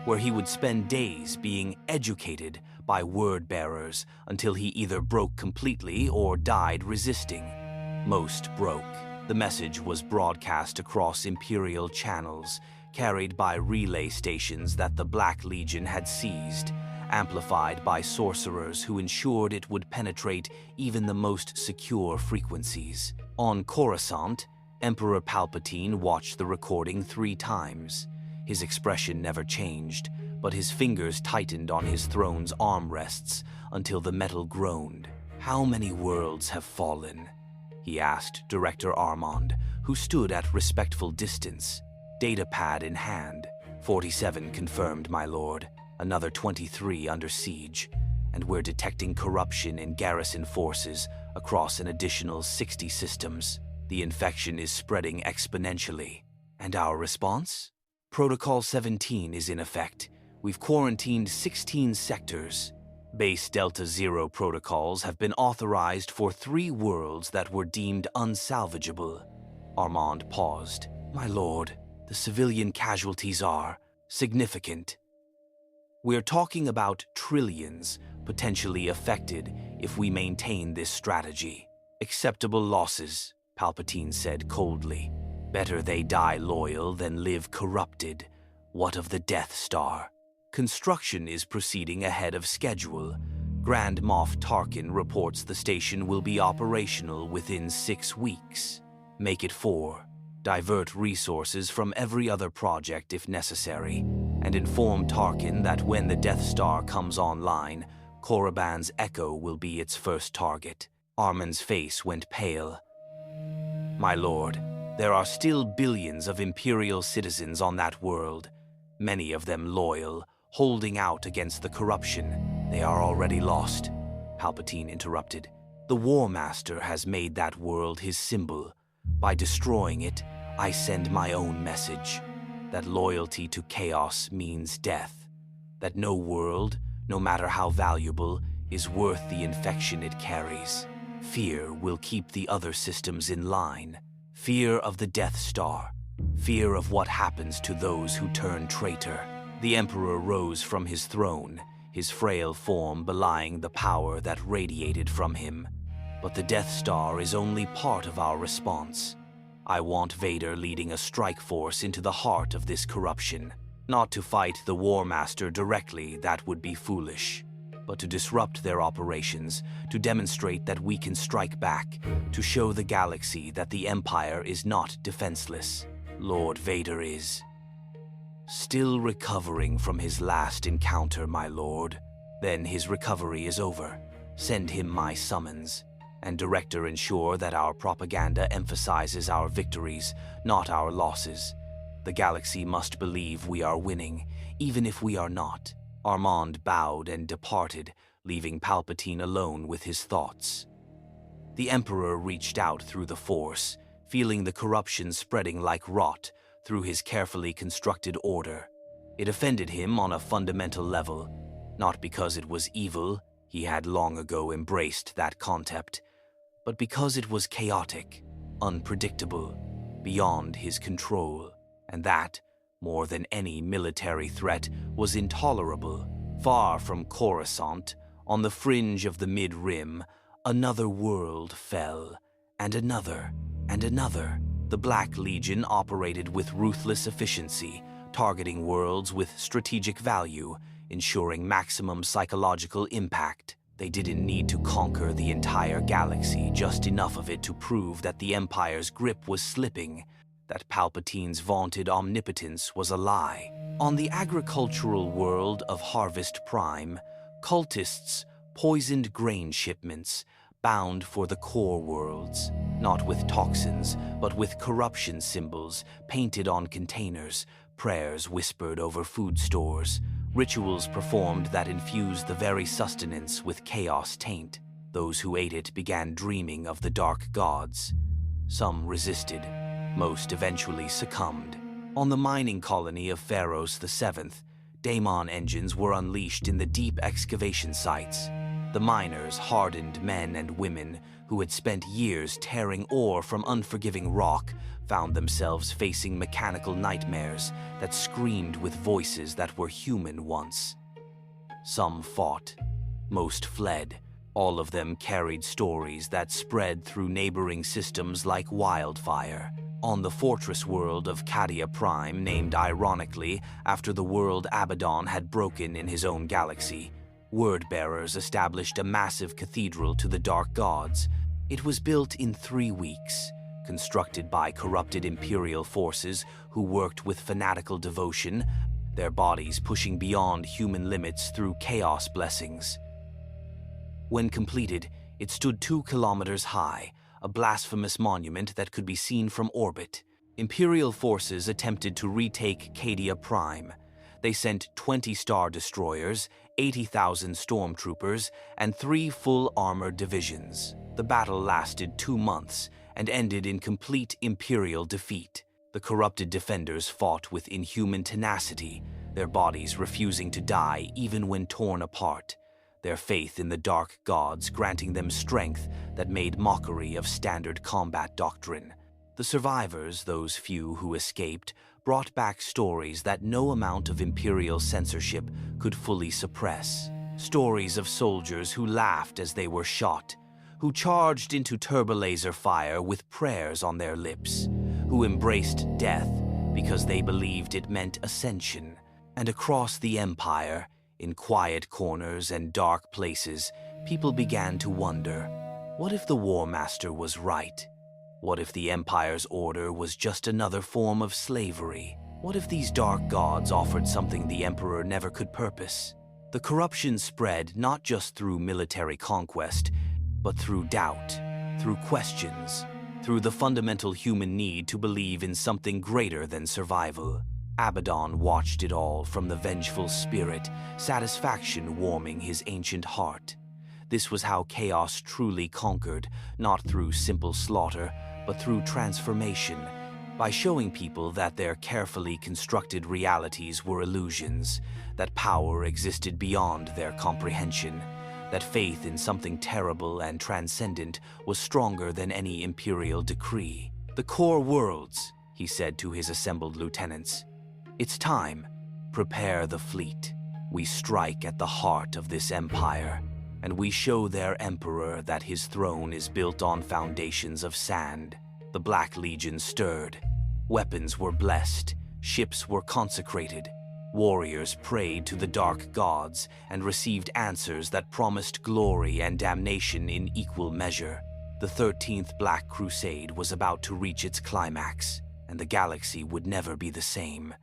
where he would spend days being educated by word-bearers until he either broke completely or died resisting. Most broke. The message was broadcast across Imperial channels, carried by relay stations that the Black Legion had seized, amplified by sorcerers who ensured it would penetrate even the most secure frequencies. On Coruscant, Emperor Palpatine watched the recording 3 times. His expression never changed, but his fingers tightened on his throne's armrests until the metal groaned. "How many worlds have fallen?" he asked Director Armand, who stood at respectful distance, datapad in hand. 47 confirmed, my lord. Another 23 under siege, and we're detecting corruption in garrison forces across an additional 60 systems. The infection is spreading exponentially. And our response? Protocol 17 is in effect. We've quarantined 16 sectors. Base Delta Zero protocols have been authorized for 3 worlds that were deemed unsalvageable. Armand paused. My lord, the civilian casualties are significant. We're talking about trillions potentially affected if we maintain this strategy. Acceptable losses, Palpatine said coldly. Better they die loyal than live corrupted. What of the Death Star? Construction is proceeding ahead of schedule. Grand Moff Tarkin reports the station will be operational within 6 weeks. Make it 4. Divert resources from every other project if necessary, and inform Tarkin that when the Death Star comes online, Korriban's Echo will be its first target. Armin's face went pale. My lord, there are still billions of Imperial citizens on that world, many of them loyal, holding out against the corruption. They are already lost, Palpatine interrupted. The War Master has made that world his symbol. By destroying it, I send my own message, that loyalty to chaos means death, that no world, no matter how valuable, is worth the infection it carries. Fear will keep the other systems in line. Fear of the Death Star. Fear of what happens to those who turn traitor. The Emperor rose from his throne, his frail form belying the power that radiated from him. But the Death Star is only part of our response. I want Vader leading a strike force into the heart of this corruption. Not to fight the War Master directly, that would be foolish, but to disrupt their operations, to demonstrate that we can strike back, to show the galaxy that the Empire is not defenseless. Lord Vader is still recovering from his last encounter, my lord. Then his recovery is over. Send him my summons, and Director ensure that our propaganda emphasizes our victories, not our losses. The galaxy must believe we are winning, even if we are not. Armand bowed and departed, leaving Palpatine alone with his thoughts. The Emperor reached out through the Force, feeling the corruption spreading like rot through his carefully constructed order. It offended him on a fundamental level, not because it was evil, he had long ago embraced that concept, but because it was chaotic, unpredictable, beyond his control, and that, more than any military threat, was intolerable. Far from Coruscant, on the fringe of the Mid-Rim, another world fell, and another, and another. The Black Legion operated with ruthless efficiency, targeting worlds with strategic value, ensuring maximum psychological impact. They didn't need to conquer the entire galaxy, just enough of it to prove that the Empire's grip was slipping, that Palpatine's vaunted omnipotence was a lie. On the agricultural world of Harvest Prime, cultists poisoned grain shipments, bound for the core worlds, not with toxins, but with corruption symbols painted on containers, prayers whispered over food stores, rituals performed that infused the very sustenance with chaos taint. Those who ate it began dreaming of the dark gods. Some resisted. Most eventually succumbed. On the mining colony of Pharaohs VII, Daemon engines were unleashed in the deep excavation sites. The miners, hardened men and women who had spent years tearing ore from unforgiving rock, found themselves facing mechanical nightmares that screamed with voices that were human once. Some fought. Most fled. All of them carried stories that spread through neighboring systems like wildfire. On the fortress world of Cadia Prime, named ironically after the world Abaddon had broken in his own galaxy, word-bearers established a massive cathedral to the dark gods. It was built in 3 weeks, constructed by corrupted Imperial forces who worked with fanatical devotion, their bodies pushing beyond human limits through chaos blessings. When completed, it stood 2 kilometers high, a blasphemous monument that could be seen from orbit. Imperial forces attempted to retake Cadia Prime. They sent 20 Star Destroyers, 80,000 stormtroopers, and 3 full armored divisions. The battle lasted 2 months and ended in complete Imperial defeat. The corrupted defenders fought with inhuman tenacity, their bodies refusing to die even when torn apart, their faith in the dark gods granting them strength that made mockery of standard combat doctrine. The survivors, those few who escaped, brought back stories that no amount of Imperial censorship could fully suppress. Stories of soldiers who laughed as they were shot, who charged into turbolaser fire with prayers on their lips, who embraced death because they believed it meant ascension. And across the Empire, In quiet corners and dark places, people began to wonder, what if the War Master was right? What if the Empire's order was just another form of slavery? What if these dark gods offered something the Emperor never could purpose? The corruption spread not just through military conquest, but through doubt, through questions, through the fundamental human need to believe in something greater than survival. Abaddon watched it all from the vengeful spirit, satisfaction warming his ancient heart. This was how chaos truly conquered, not through simple slaughter, but through transformation, by showing people that their carefully constructed realities were illusions, that power existed beyond their comprehension, that faith in something terrible and transcendent was stronger than any imperial decree. "The core worlds," he said to his assembled lieutenants. "It's time. Prepare the fleet. We strike at the heart of this empire, and we show their emperor that his throne is built on foundations of sand." The Black Legion stirred. Weapons were blessed. Ships were consecrated. Warriors prayed to the dark gods and received answers that promised glory and damnation in equal measure. The 13th Black Crusade was about to reach its climax, and the galaxy would never be the same.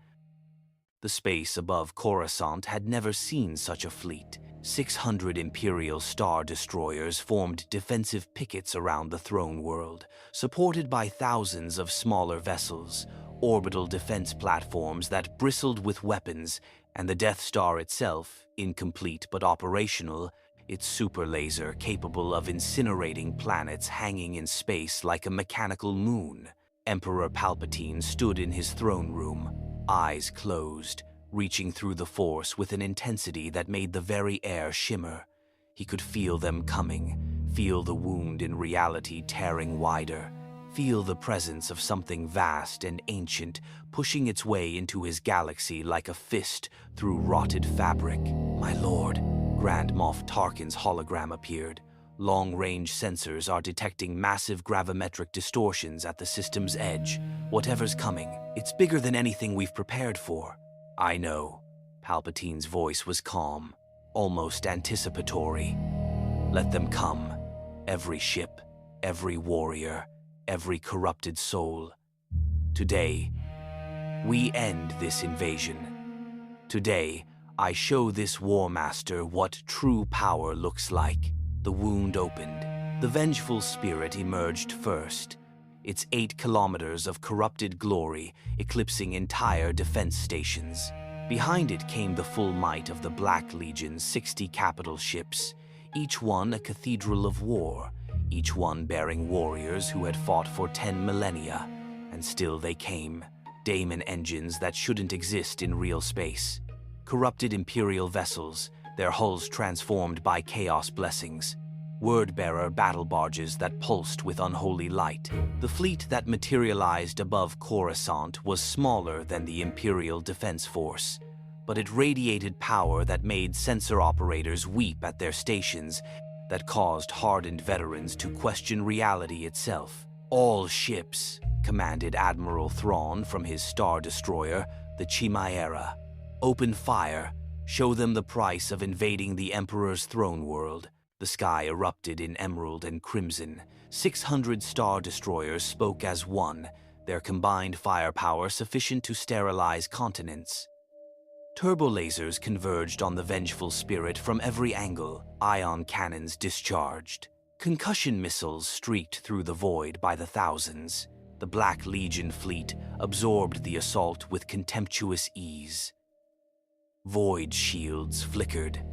The space above Coruscant had never seen such a fleet. 600 Imperial Star Destroyers formed defensive pickets around the throne world, supported by thousands of smaller vessels, orbital defense platforms that bristled with weapons, and the Death Star itself, incomplete but operational, its super laser capable of incinerating planets hanging in space like a mechanical moon. Emperor Palpatine stood in his throne room, eyes closed, reaching through the Force with an intensity that made the very air shimmer. He could feel them coming, feel the wound in reality tearing wider, feel the presence of something vast and ancient pushing its way into his galaxy like a fist through rotted fabric. "My lord," Grand Moff Tarkin's hologram appeared. Long-range sensors are detecting massive gravimetric distortions at the system's edge. "Whatever's coming, it's bigger than anything we've prepared for." "I know." Palpatine's voice was calm, almost anticipatory. "Let them come. Every ship, every warrior, every corrupted soul. Today, we end this invasion. Today, I show this War Master what true power looks like." The wound opened. The vengeful spirit emerged first, its 8 kilometers of corrupted glory eclipsing entire defense stations. Behind it came the full might of the Black Legion's 60 capital ships, each one a cathedral of war, each one bearing warriors who had fought for 10 millennia, and still they came. Daemon engines that shouldn't exist in real space. Corrupted Imperial vessels, their hulls transformed by chaos blessings. Word-bearer battle barges that pulsed with unholy light. The fleet that materialized above Coruscant was smaller than the Imperial Defense Force, but it radiated power that made sensor operators weep at their stations, that caused hardened veterans to question reality itself. "All ships," commanded Admiral Thrawn from his Star Destroyer, the Chimera. "Open fire. Show them the price of invading the Emperor's throne world." The sky erupted in emerald and crimson. 600 Star Destroyers spoke as one, their combined firepower sufficient to sterilize continents. Turbolasers converged on the vengeful spirit from every angle, ion cannons discharged. Concussion missiles streaked through the void by the thousands. The Black Legion fleet absorbed the assault with contemptuous ease. Void shields flickered,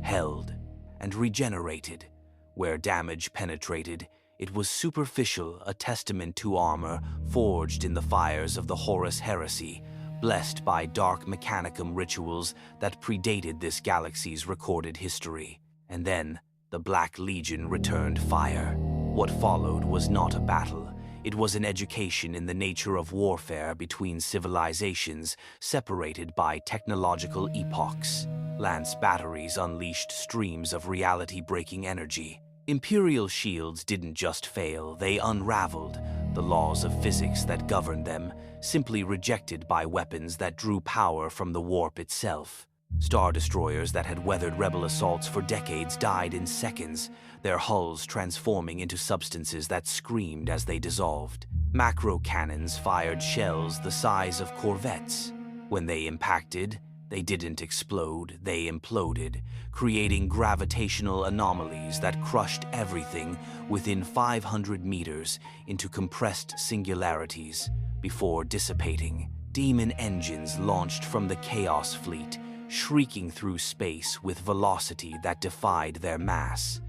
held, and regenerated. Where damage penetrated, it was superficial, a testament to armor forged in the fires of the Horus Heresy, blessed by dark mechanicum rituals that predated this galaxy's recorded history. And then, the Black Legion returned fire. What followed was not a battle. It was an education in the nature of warfare between civilizations separated by technological epochs. Lance batteries unleashed streams of reality-breaking energy. Imperial shields didn't just fail, they unraveled. The laws of physics that governed them, simply rejected by weapons that drew power from the warp itself. Star destroyers that had weathered rebel assaults for decades died in seconds, their hulls transforming into substances that screamed as they dissolved. Macro cannons fired shells the size of corvettes. When they impacted, they didn't explode, they imploded, creating gravitational anomalies that crushed everything within 500 meters into compressed singularities before dissipating. Demon engines launched from the Chaos Fleet, shrieking through space with velocity that defied their mass.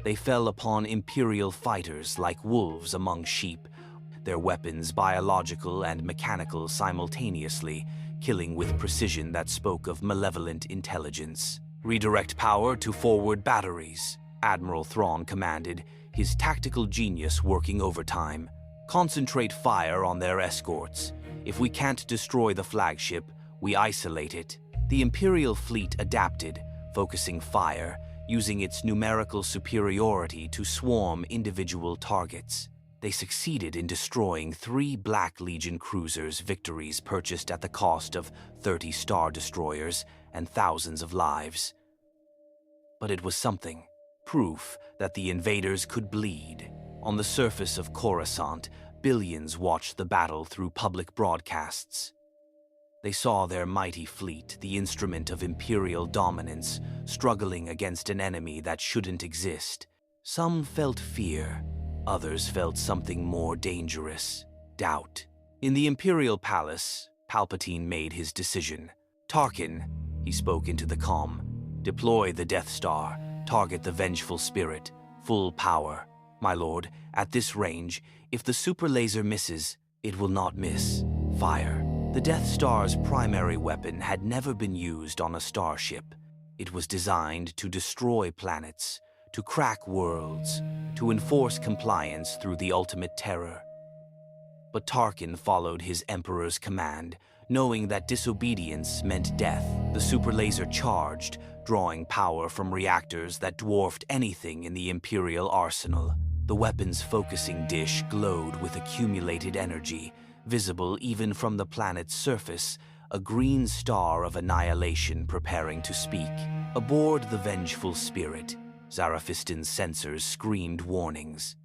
They fell upon Imperial fighters like wolves among sheep, their weapons biological and mechanical simultaneously, killing with precision that spoke of malevolent intelligence. "Redirect power to forward batteries," Admiral Thrawn commanded, his tactical genius working overtime. "Concentrate fire on their escorts. If we can't destroy the flagship, we isolate it." The Imperial fleet adapted, focusing fire, using its numerical superiority to swarm individual targets. They succeeded in destroying 3 Black Legion cruisers, victories purchased at the cost of 30 Star Destroyers and thousands of lives. But it was something, proof that the invaders could bleed. On the surface of Coruscant, billions watched the battle through public broadcasts. They saw their mighty fleet, the instrument of Imperial dominance, struggling against an enemy that shouldn't exist. Some felt fear, others felt something more dangerous: doubt. In the Imperial Palace, Palpatine made his decision. "Tarkin," he spoke into the comm, "deploy the Death Star, target the vengeful spirit, full power. My lord, at this range, if the super laser misses, it will not miss. Fire." The Death Star's primary weapon had never been used on a starship. It was designed to destroy planets, to crack worlds, to enforce compliance through the ultimate terror. But Tarkin followed his Emperor's command, knowing that disobedience meant death. The super laser charged, drawing power from reactors that dwarfed anything in the Imperial arsenal. The weapon's focusing dish glowed with accumulated energy, visible even from the planet's surface, a green star of annihilation preparing to speak. Aboard the vengeful spirit, Zarafistan's sensors screamed warnings.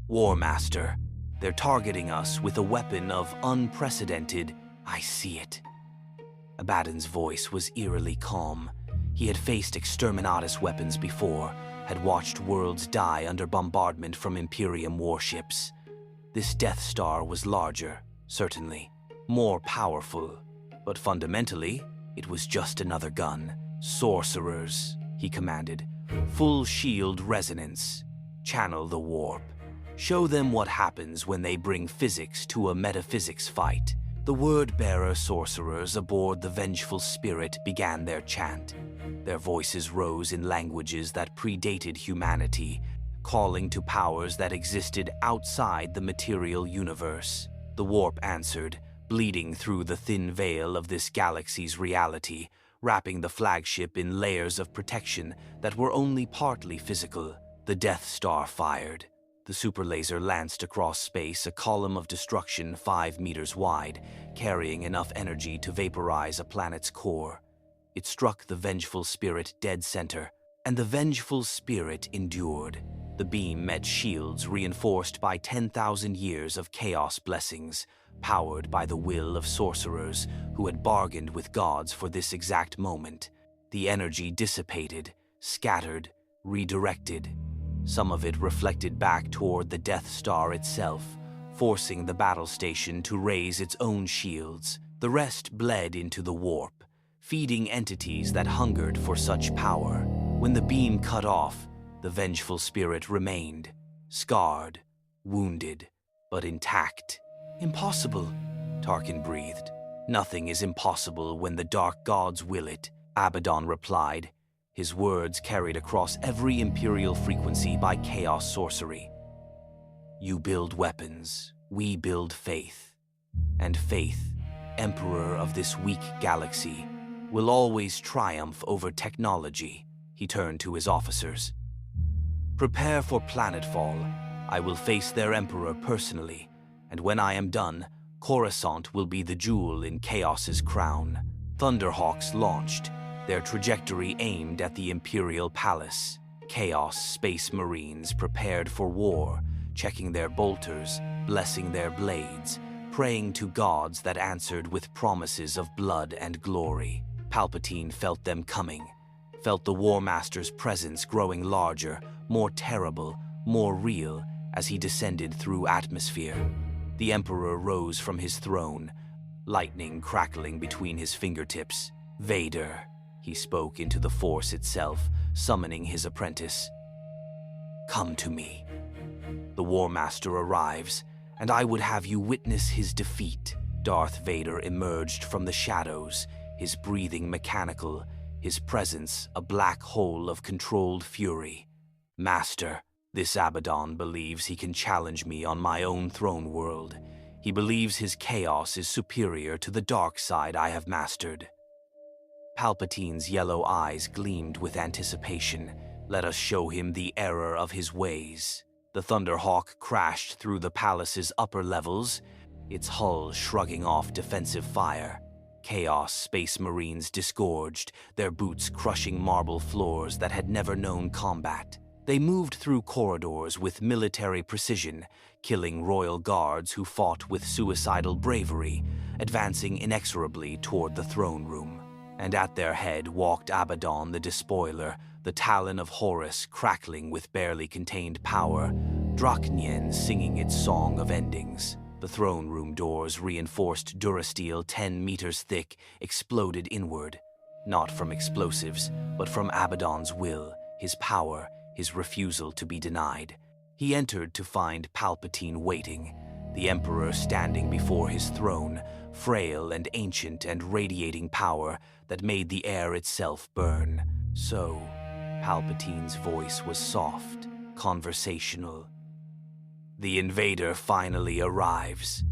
"War Master, they're targeting us with a weapon of unprecedented..." "I see it." Abaddon's voice was eerily calm. He had faced exterminatus weapons before, had watched worlds die under bombardment from Imperium warships. This Death Star was larger, certainly, more powerful, but fundamentally, it was just another gun. "Sorcerers," he commanded. "Full shield resonance. Channel the warp. Show them what happens when they bring physics to a metaphysics fight." The word-bearer sorcerers aboard the vengeful spirit began their chant. Their voices rose in languages that predated humanity, calling to powers that existed outside the material universe. The warp answered, bleeding through the thin veil of this galaxy's reality, wrapping the flagship in layers of protection that were only partly physical. The Death Star fired. The superlaser lanced across space, a column of destruction 5 meters wide, carrying enough energy to vaporize a planet's core. It struck the vengeful spirit dead center, and the vengeful spirit endured. The beam met shields reinforced by 10,000 years of chaos blessings, powered by the will of sorcerers who had bargained with gods for this exact moment. The energy dissipated, scattered, redirected. Some of it reflected back toward the Death Star itself, forcing the battle station to raise its own shields. The rest bled into the warp, feeding entities that hungered for such power. When the beam cut off, the vengeful spirit remained, scarred, wounded, but intact. "Impossible," Tarkin breathed. "Nothing is impossible when the dark gods will it," Abaddon replied, his words carried across every Imperial frequency by chaos sorcery. "You build weapons, we build faith. And faith, emperor of this weak galaxy, will always triumph over technology." He turned to his officers. "Prepare for planetfall. I will face their emperor personally, and when I am done, Coruscant will be the jewel in Chaos's crown." Thunderhawks launched, their trajectory aimed at the Imperial Palace. Chaos Space Marines prepared for war, checking their bolters, blessing their blades, praying to gods that answered with promises of blood and glory. Palpatine felt them coming, felt the War Master's presence growing larger, more terrible, more real as he descended through atmosphere. The Emperor rose from his throne, lightning crackling between his fingertips. "Vader," he spoke into the Force itself, summoning his apprentice. "Come to me. The War Master arrives, and I would have you witness his defeat." Darth Vader emerged from the shadows, his breathing mechanical, his presence a black hole of controlled fury. "Master, this Abaddon believes he can challenge me on my own throne world. He believes his chaos is superior to the dark side I have mastered." Palpatine's yellow eyes gleamed with anticipation. "Let us show him the error of his ways." The Thunderhawk crashed through the palace's upper levels, its hull shrugging off defensive fire. Chaos Space Marines disgorged, their boots crushing marble floors that had never known combat. They moved through corridors with military precision, killing royal guards who fought with suicidal bravery, advancing inexorably toward the throne room. And at their head walked Abaddon the Despoiler, the talon of Horus crackling with barely contained power, Draknien singing its song of endings. The throne room doors, reinforced durasteel 10 meters thick, exploded inward, not from explosives, but from Abaddon's will, his power, his refusal to be denied. He entered to find Palpatine waiting, the Emperor standing before his throne, frail and ancient and radiating power that made the air itself burn. So, Palpatine's voice was soft, conversational. "The invader finally arrives.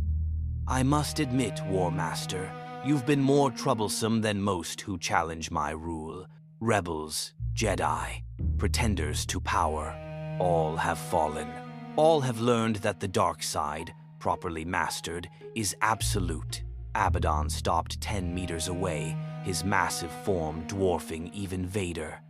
I must admit, War Master, you've been more troublesome than most who challenge my rule. Rebels, Jedi, pretenders to power, all have fallen. All have learned that the dark side, properly mastered, is absolute." Abaddon stopped 10 meters away, his massive form dwarfing even Vader.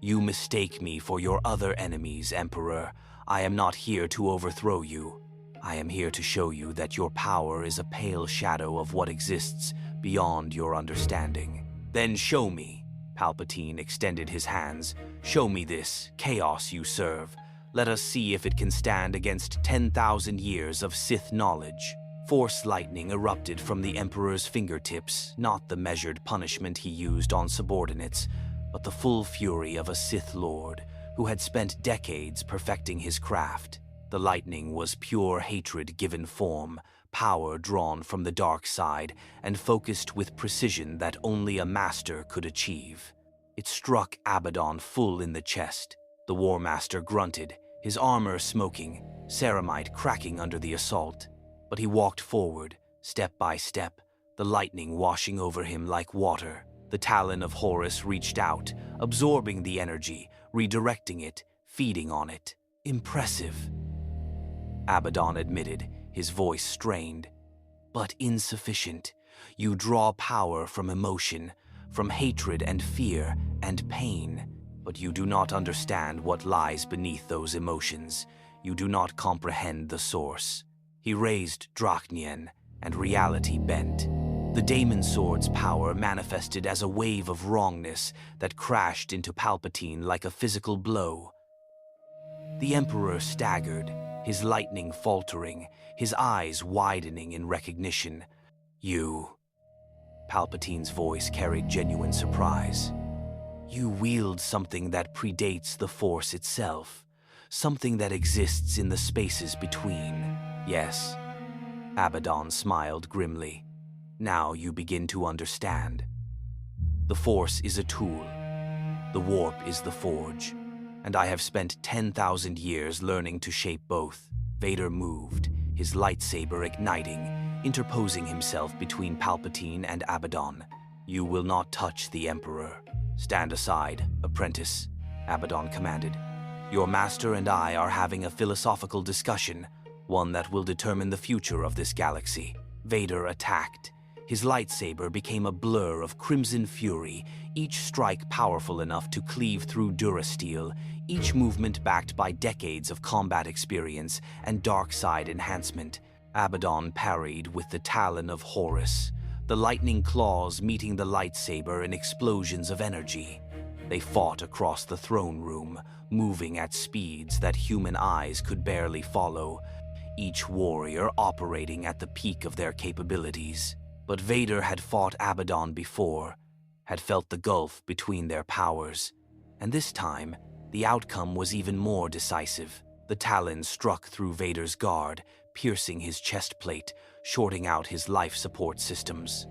"You mistake me for your other enemies, Emperor. I am not here to overthrow you. I am here to show you that your power is a pale shadow of what exists beyond your understanding." "Then show me." Palpatine extended his hands. "Show me this chaos you serve. Let us see if it can stand against 10,000 years of Sith knowledge." Force lightning erupted from the Emperor's fingertips, not the measured punishment he used on subordinates, but the full fury of a Sith Lord who had spent decades perfecting his craft. The lightning was pure hatred given form, power drawn from the dark side, and focused with precision that only a master could achieve. It struck Abaddon full in the chest. The War Master grunted, his armor smoking, ceramite cracking under the assault. But he walked forward, step by step, the lightning washing over him like water. The talon of Horus reached out, absorbing the energy, redirecting it, feeding on it. "Impressive," Abaddon admitted, his voice strained. "But insufficient. You draw power from emotion, from hatred and fear and pain. But you do not understand what lies beneath those emotions. You do not comprehend the source." He raised Draknien, and reality bent. The Daemon Sword's power manifested as a wave of wrongness that crashed into Palpatine like a physical blow. The Emperor staggered, his lightning faltering, his eyes widening in recognition. "You..." Palpatine's voice carried genuine surprise. "You wield something that predates the Force itself, something that exists in the spaces between." "Yes." Abaddon smiled grimly. "Now you begin to understand. The Force is a tool. The warp is the forge. And I have spent 10,000 years learning to shape both." Vader moved, his lightsaber igniting, interposing himself between Palpatine and Abaddon. "You will not touch the Emperor. Stand aside, apprentice," Abaddon commanded. "Your master and I are having a philosophical discussion, one that will determine the future of this galaxy." Vader attacked, His lightsaber became a blur of crimson fury, each strike powerful enough to cleave through durasteel, each movement backed by decades of combat experience and dark side enhancement. Abaddon parried with the Talon of Horus, the lightning claws meeting the lightsaber in explosions of energy. They fought across the throne room, moving at speeds that human eyes could barely follow, each warrior operating at the peak of their capabilities. But Vader had fought Abaddon before, had felt the gulf between their powers, and this time, the outcome was even more decisive. The Talon struck through Vader's guard, piercing his chest plate, shorting out his life support systems.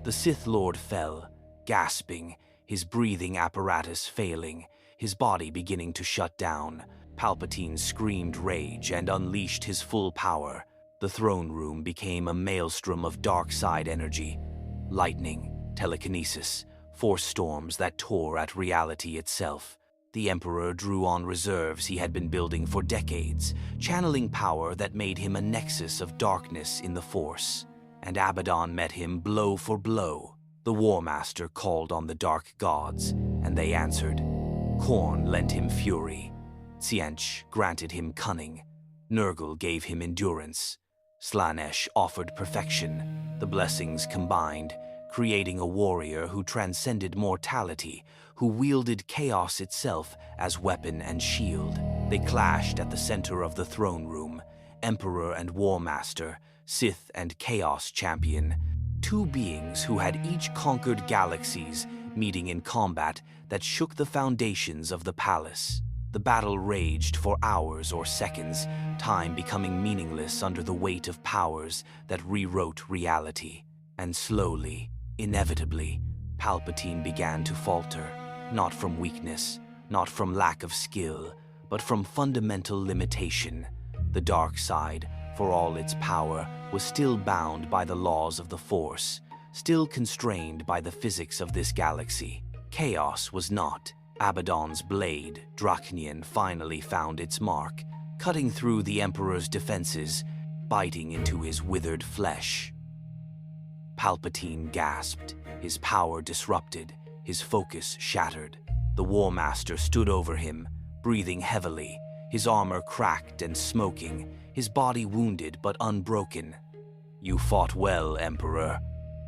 The Sith Lord fell, gasping, his breathing apparatus failing, his body beginning to shut down. Palpatine screamed rage and unleashed his full power. The throne room became a maelstrom of dark side energy. Lightning, telekinesis, force storms that tore at reality itself. The Emperor drew on reserves he had been building for decades, channeling power that made him a nexus of darkness in the Force. And Abaddon met him blow for blow. The War Master called on the Dark Gods, and they answered. Khorne lent him fury. Tzientch granted him cunning. Nurgle gave him endurance. Slanesh offered perfection. The blessings combined, creating a warrior who transcended mortality, who wielded chaos itself as weapon and shield. They clashed at the center of the throne room, Emperor and War Master, Sith and Chaos Champion, two beings who had each conquered galaxies, meeting in combat that shook the foundations of the palace. The battle raged for hours or seconds, time becoming meaningless under the weight of powers that rewrote reality. And slowly, inevitably, Palpatine began to falter, not from weakness, not from lack of skill, but from fundamental limitation. The dark side, for all its power, was still bound by the laws of the Force, still constrained by the physics of this galaxy. Chaos was not. Abaddon's blade, Drachnian, finally found its mark, cutting through the Emperor's defenses, biting into his withered flesh. Palpatine gasped, his power disrupted, his focus shattered. The War Master stood over him, breathing heavily, his armor cracked and smoking, his body wounded but unbroken. "You fought well, Emperor,"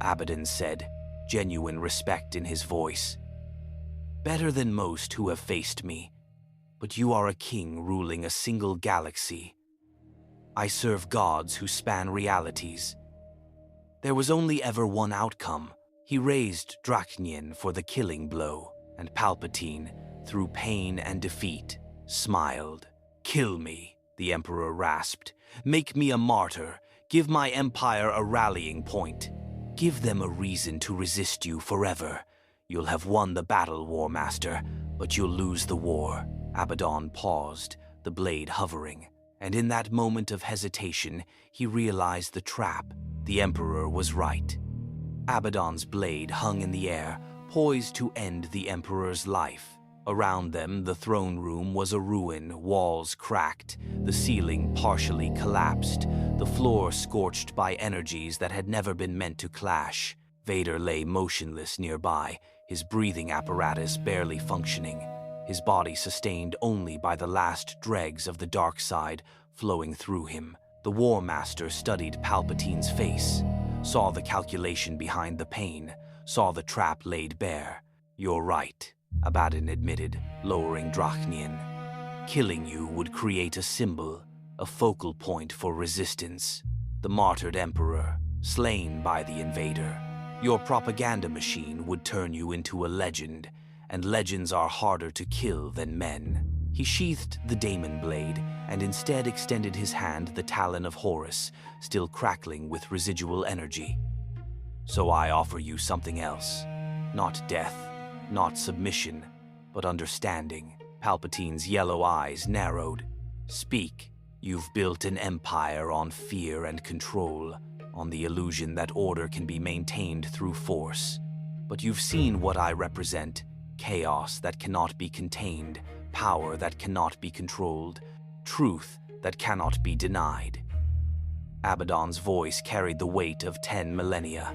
Abaddon said, genuine respect in his voice. "Better than most who have faced me, but you are a king ruling a single galaxy. I serve gods who span realities. There was only ever one outcome." He raised Drachnian for the killing blow, and Palpatine, through pain and defeat, smiled. "Kill me," the Emperor rasped. "Make me a martyr. Give my empire a rallying point. Give them a reason to resist you forever. You'll have won the battle, War Master, but you'll lose the war." Abaddon paused, the blade hovering, and in that moment of hesitation, he realized the trap. The Emperor was right. Abaddon's blade hung in the air, poised to end the Emperor's life. Around them, the throne room was a ruin, walls cracked, the ceiling partially collapsed, the floor scorched by energies that had never been meant to clash. Vader lay motionless nearby, his breathing apparatus barely functioning, his body sustained only by the last dregs of the dark side flowing through him. The War Master studied Palpatine's face, saw the calculation behind the pain, saw the trap laid bare. "You're right," Abaddon admitted, lowering Drachnian. "Killing you would create a symbol, a focal point for resistance. The martyred Emperor, slain by the invader. Your propaganda machine would turn you into a legend, and legends are harder to kill than men." He sheathed the daemon blade and instead extended his hand the Talon of Horus, still crackling with residual energy. "So I offer you something else. Not death, not submission, but understanding." Palpatine's yellow eyes narrowed. "Speak. You've built an empire on fear and control, on the illusion that order can be maintained through force. But you've seen what I represent: chaos that cannot be contained, power that cannot be controlled, truth that cannot be denied. Abaddon's voice carried the weight of 10 millennia.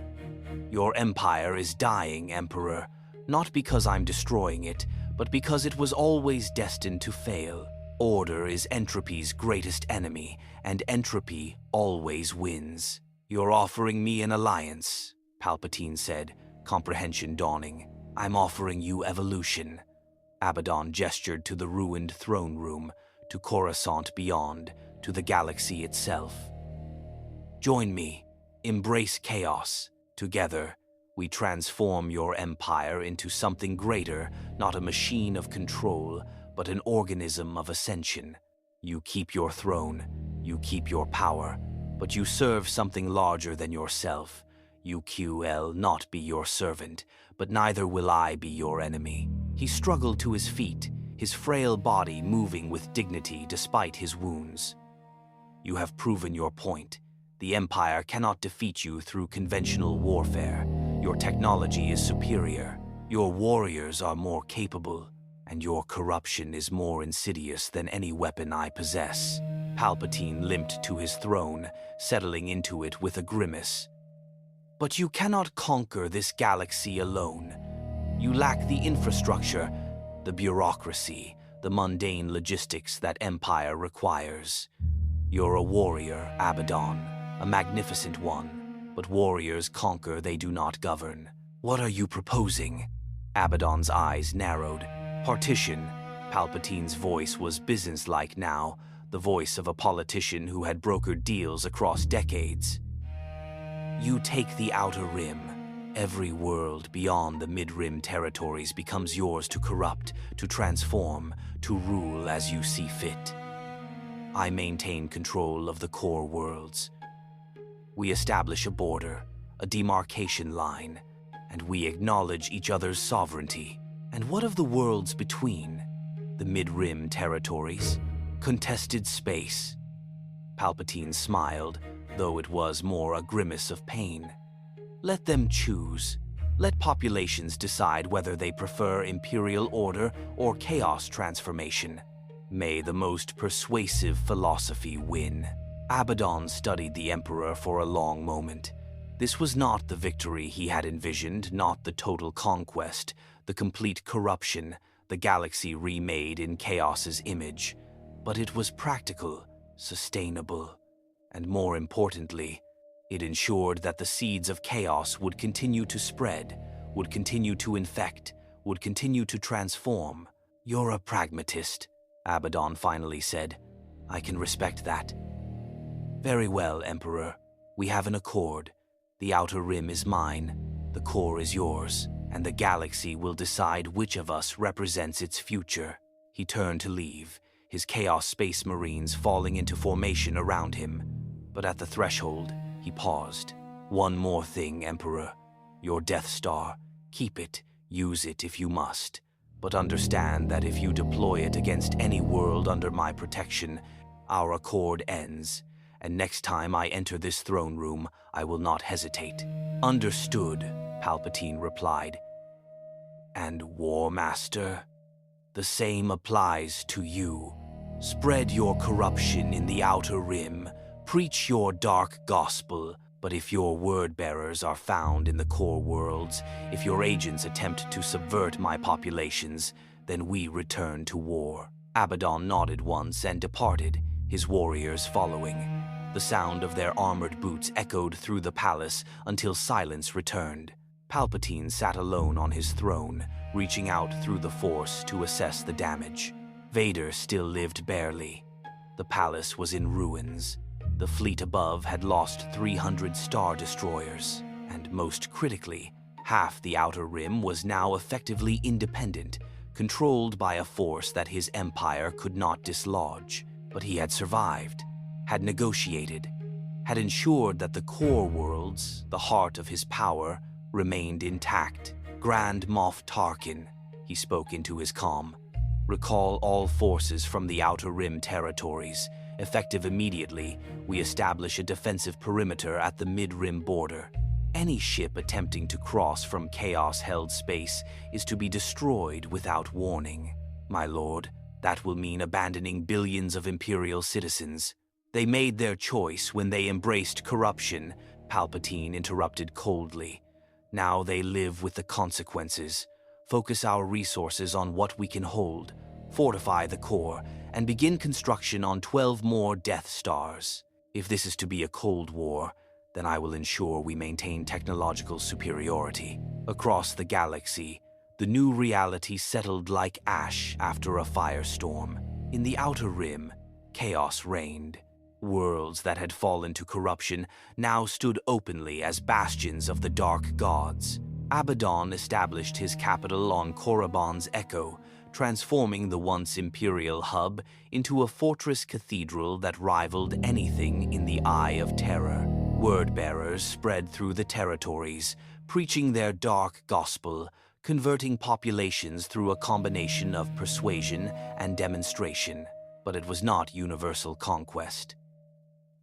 Your empire is dying, Emperor, not because I'm destroying it, but because it was always destined to fail. Order is entropy's greatest enemy, and entropy always wins. You're offering me an alliance, Palpatine said, comprehension dawning. I'm offering you evolution. Abaddon gestured to the ruined throne room, to Coruscant beyond, to the galaxy itself. Join me. Embrace chaos. Together, we transform your empire into something greater, not a machine of control, but an organism of ascension. You keep your throne, you keep your power, but you serve something larger than yourself. UQL not be your servant, but neither will I be your enemy. He struggled to his feet, his frail body moving with dignity despite his wounds. You have proven your point. The Empire cannot defeat you through conventional warfare. Your technology is superior. Your warriors are more capable, and your corruption is more insidious than any weapon I possess. Palpatine limped to his throne, settling into it with a grimace. But you cannot conquer this galaxy alone. You lack the infrastructure, the bureaucracy, the mundane logistics that Empire requires. You're a warrior, Abaddon, a magnificent one, but warriors conquer, they do not govern. What are you proposing? Abaddon's eyes narrowed. Partition. Palpatine's voice was businesslike now, the voice of a politician who had brokered deals across decades. You take the Outer Rim. Every world beyond the Mid-Rim territories becomes yours to corrupt, to transform, to rule as you see fit. I maintain control of the core worlds. We establish a border, a demarcation line, and we acknowledge each other's sovereignty. And what of the worlds between? The Mid-Rim territories? Contested space? Palpatine smiled, though it was more a grimace of pain. Let them choose. Let populations decide whether they prefer imperial order or chaos transformation. May the most persuasive philosophy win. Abaddon studied the Emperor for a long moment. This was not the victory he had envisioned, not the total conquest, the complete corruption, the galaxy remade in chaos's image. But it was practical, sustainable, and more importantly, it ensured that the seeds of chaos would continue to spread, would continue to infect, would continue to transform. You're a pragmatist, Abaddon finally said. I can respect that. Very well, Emperor. We have an accord. The Outer Rim is mine, the core is yours, and the galaxy will decide which of us represents its future. He turned to leave, his Chaos Space Marines falling into formation around him. But at the threshold, he paused. One more thing, Emperor. Your Death Star. Keep it, use it if you must. But understand that if you deploy it against any world under my protection, our accord ends. And next time I enter this throne room, I will not hesitate. Understood, Palpatine replied. And War Master? The same applies to you. Spread your corruption in the Outer Rim. Preach your dark gospel. But if your word-bearers are found in the core worlds, if your agents attempt to subvert my populations, then we return to war. Abaddon nodded once and departed, his warriors following. The sound of their armored boots echoed through the palace until silence returned. Palpatine sat alone on his throne, reaching out through the Force to assess the damage. Vader still lived barely. The palace was in ruins. The fleet above had lost 300 Star Destroyers, and most critically, half the Outer Rim was now effectively independent, controlled by a force that his empire could not dislodge. But he had survived, had negotiated, had ensured that the core worlds, the heart of his power, remained intact. Grand Moff Tarkin, he spoke into his comm. Recall all forces from the Outer Rim territories. Effective immediately, we establish a defensive perimeter at the Mid-Rim border. Any ship attempting to cross from chaos-held space is to be destroyed without warning. My lord, that will mean abandoning billions of Imperial citizens. They made their choice when they embraced corruption, Palpatine interrupted coldly. Now they live with the consequences. Focus our resources on what we can hold, fortify the core, and begin construction on 12 more Death Stars. If this is to be a Cold War, then I will ensure we maintain technological superiority. Across the galaxy, the new reality settled like ash after a firestorm. In the Outer Rim, chaos reigned. Worlds that had fallen to corruption now stood openly as bastions of the Dark Gods. Abaddon established his capital on Korriban's Echo, transforming the once imperial hub into a fortress cathedral that rivaled anything in the Eye of Terror. Word-bearers spread through the territories, preaching their dark gospel, converting populations through a combination of persuasion and demonstration. But it was not universal conquest.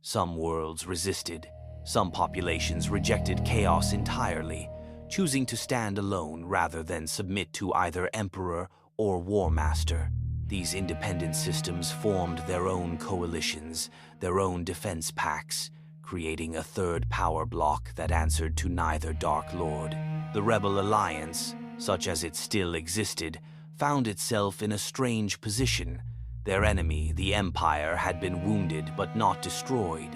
Some worlds resisted. Some populations rejected chaos entirely, choosing to stand alone rather than submit to either emperor or war master. These independent systems formed their own coalitions, their own defense pacts, creating a third power block that answered to neither Dark Lord. The Rebel Alliance, such as it still existed, found itself in a strange position. Their enemy, the Empire, had been wounded but not destroyed,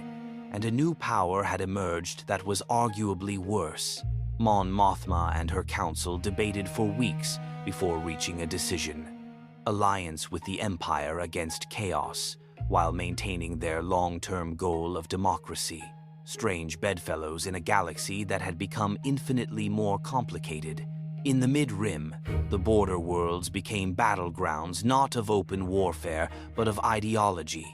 and a new power had emerged that was arguably worse. Mon Mothma and her council debated for weeks before reaching a decision. Alliance with the Empire against chaos, while maintaining their long-term goal of democracy. Strange bedfellows in a galaxy that had become infinitely more complicated. In the Mid-Rim, the border worlds became battlegrounds not of open warfare, but of ideology.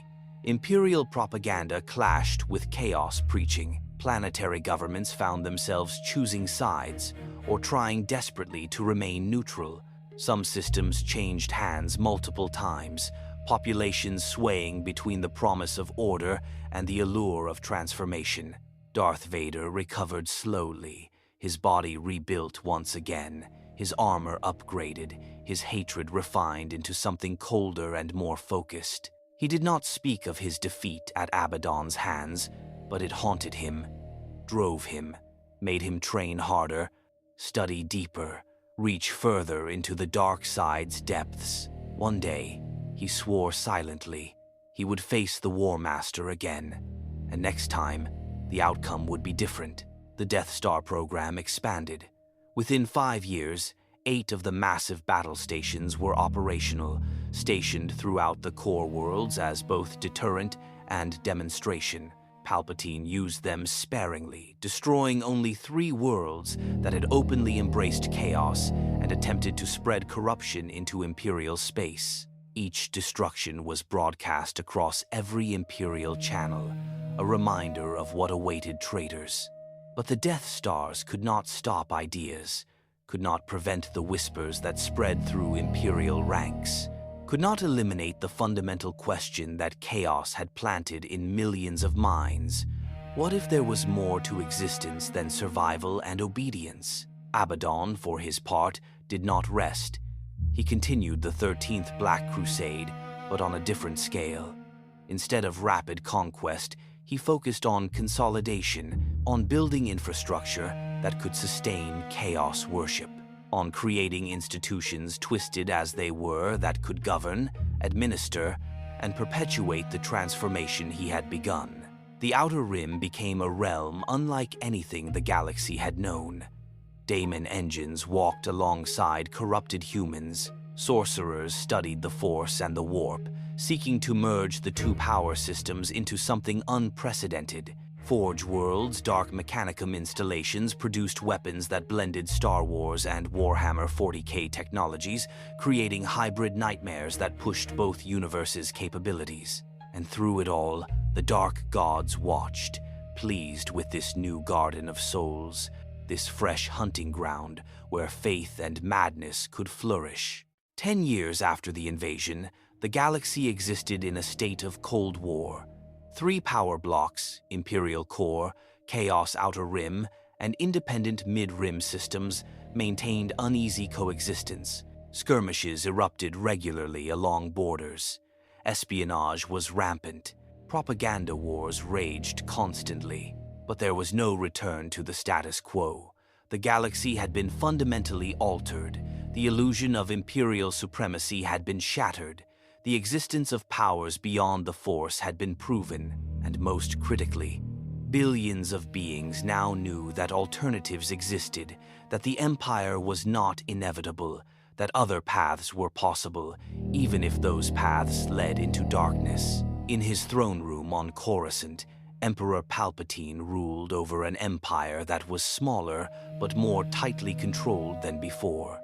Imperial propaganda clashed with chaos preaching. Planetary governments found themselves choosing sides, or trying desperately to remain neutral. Some systems changed hands multiple times, populations swaying between the promise of order and the allure of transformation. Darth Vader recovered slowly, his body rebuilt once again, his armor upgraded, his hatred refined into something colder and more focused. He did not speak of his defeat at Abaddon's hands, but it haunted him, drove him, made him train harder, study deeper, reach further into the dark side's depths. One day, he swore silently he would face the War Master again, and next time, the outcome would be different. The Death Star program expanded. Within 5 years, 8 of the massive battle stations were operational, stationed throughout the core worlds as both deterrent and demonstration. Palpatine used them sparingly, destroying only 3 worlds that had openly embraced chaos and attempted to spread corruption into Imperial space. Each destruction was broadcast across every Imperial channel, a reminder of what awaited traitors. But the Death Stars could not stop ideas, could not prevent the whispers that spread through Imperial ranks, could not eliminate the fundamental question that chaos had planted in millions of minds. What if there was more to existence than survival and obedience? Abaddon, for his part, did not rest. He continued the 13th Black Crusade, but on a different scale. Instead of rapid conquest, he focused on consolidation, on building infrastructure that could sustain chaos worship, on creating institutions twisted as they were that could govern, administer, and perpetuate the transformation he had begun. The Outer Rim became a realm unlike anything the galaxy had known. Daemon engines walked alongside corrupted humans. Sorcerers studied the Force and the Warp, seeking to merge the 2 power systems into something unprecedented. Forge Worlds' Dark Mechanicum installations produced weapons that blended Star Wars and Warhammer 40K technologies, creating hybrid nightmares that pushed both universes' capabilities. And through it all, the Dark Gods watched, pleased with this new Garden of Souls, this fresh hunting ground where faith and madness could flourish. 10 years after the invasion, the galaxy existed in a state of Cold War. 3 power blocks, Imperial Core, Chaos Outer Rim, and independent Mid-Rim systems maintained uneasy coexistence. Skirmishes erupted regularly along borders. Espionage was rampant. Propaganda wars raged constantly, but there was no return to the status quo. The galaxy had been fundamentally altered. The illusion of imperial supremacy had been shattered. The existence of powers beyond the Force had been proven, and most critically, billions of beings now knew that alternatives existed, that the Empire was not inevitable, that other paths were possible, even if those paths led into darkness. In his throne room on Coruscant, Emperor Palpatine ruled over an empire that was smaller but more tightly controlled than before.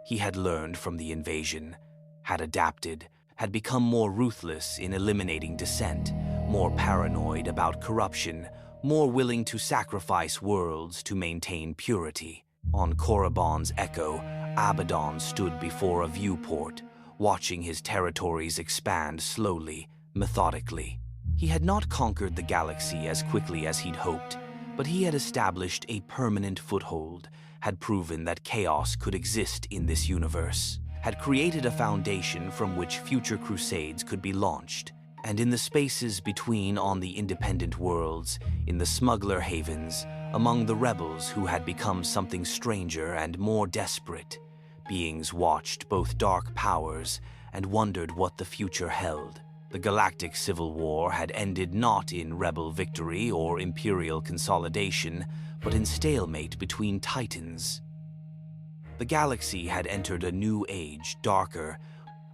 He had learned from the invasion, had adapted, had become more ruthless in eliminating dissent, more paranoid about corruption, more willing to sacrifice worlds to maintain purity. On Korriban's Echo, Abaddon stood before a viewport, watching his territories expand slowly, methodically. He had not conquered the galaxy as quickly as he'd hoped, but he had established a permanent foothold, had proven that chaos could exist in this universe, had created a foundation from which future crusades could be launched. And in the spaces between on the independent worlds, in the smuggler havens, among the rebels who had become something stranger and more desperate, beings watched both dark powers and wondered what the future held. The galactic civil war had ended not in rebel victory or imperial consolidation, but in stalemate between titans. The galaxy had entered a new age, darker,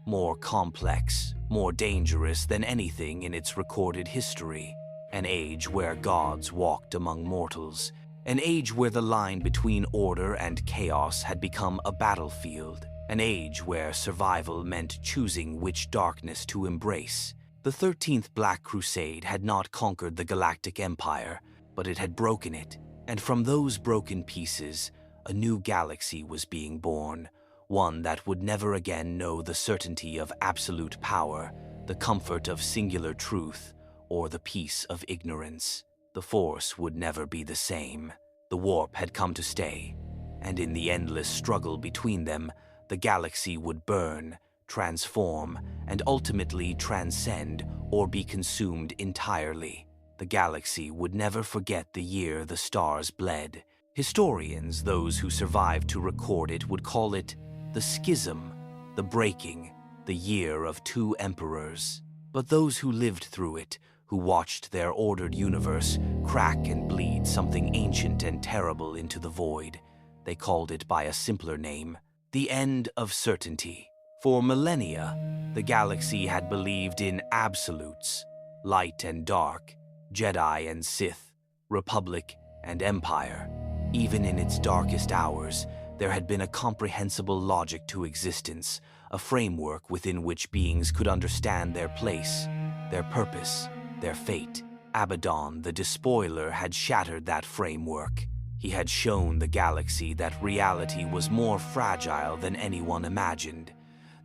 more complex, more dangerous than anything in its recorded history. An age where gods walked among mortals. An age where the line between order and chaos had become a battlefield. An age where survival meant choosing which darkness to embrace. The 13th Black Crusade had not conquered the Galactic Empire, but it had broken it. And from those broken pieces, a new galaxy was being born. One that would never again know the certainty of absolute power, the comfort of singular truth, or the peace of ignorance. The Force would never be the same. The warp had come to stay, and in the endless struggle between them, the galaxy would burn, transform, and ultimately transcend or be consumed entirely. The galaxy would never forget the year the stars bled. Historians, those who survived to record it, would call it the schism, the breaking, the year of two emperors. But those who lived through it, who watched their ordered universe crack and bleed something ancient and terrible into the void, they called it by a simpler name, the end of certainty. For millennia, the galaxy had believed in absolutes, light and dark, Jedi and Sith, Republic and Empire. Even in its darkest hours, there had been a comprehensible logic to existence, a framework within which beings could understand their place, their purpose, their fate. Abaddon the Despoiler had shattered that framework. He had shown the galaxy that reality was more fragile than anyone imagined,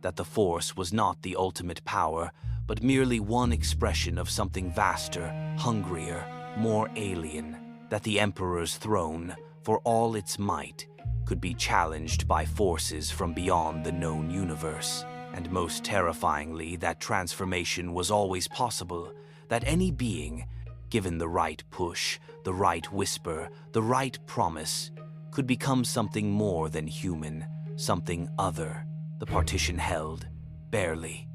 that the Force was not the ultimate power, but merely one expression of something vaster, hungrier, more alien, that the Emperor's throne, for all its might, could be challenged by forces from beyond the known universe. And most terrifyingly, that transformation was always possible, that any being, given the right push, the right whisper, the right promise, could become something more than human, something other. The partition held, barely.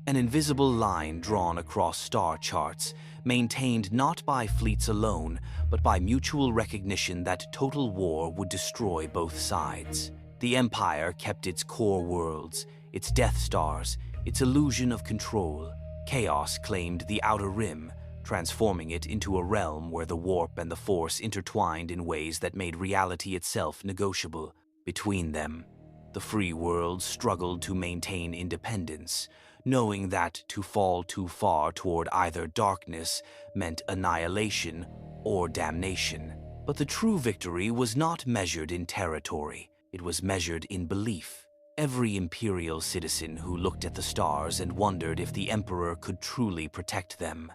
An invisible line drawn across star charts, maintained not by fleets alone, but by mutual recognition that total war would destroy both sides. The Empire kept its core worlds, its Death Stars, its illusion of control. Chaos claimed the Outer Rim, transforming it into a realm where the warp and the Force intertwined in ways that made reality itself negotiable. Between them, the free world struggled to maintain independence, knowing that to fall too far toward either darkness meant annihilation or damnation. But the true victory was not measured in territory, it was measured in belief. Every Imperial citizen who looked at the stars and wondered if the Emperor could truly protect them.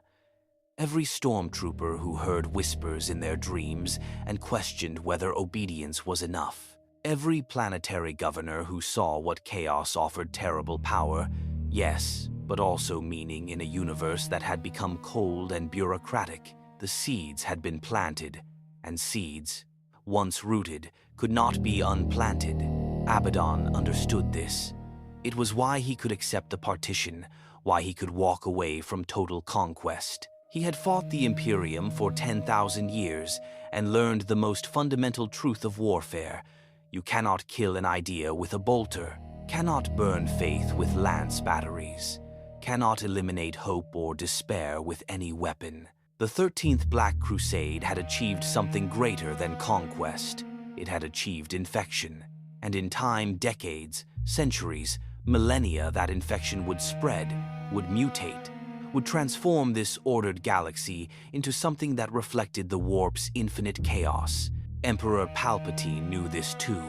Every stormtrooper who heard whispers in their dreams and questioned whether obedience was enough. Every planetary governor who saw what chaos offered terrible power, yes, but also meaning in a universe that had become cold and bureaucratic. The seeds had been planted, and seeds, once rooted, could not be unplanted. Abaddon understood this. It was why he could accept the partition, why he could walk away from total conquest. He had fought the Imperium for 10,000 years and learned the most fundamental truth of warfare. You cannot kill an idea with a bolter, cannot burn faith with lance batteries, cannot eliminate hope or despair with any weapon. The 13th Black Crusade had achieved something greater than conquest. It had achieved infection, and in time, decades, centuries, millennia, that infection would spread, would mutate, would transform this ordered galaxy into something that reflected the warp's infinite chaos. Emperor Palpatine knew this too.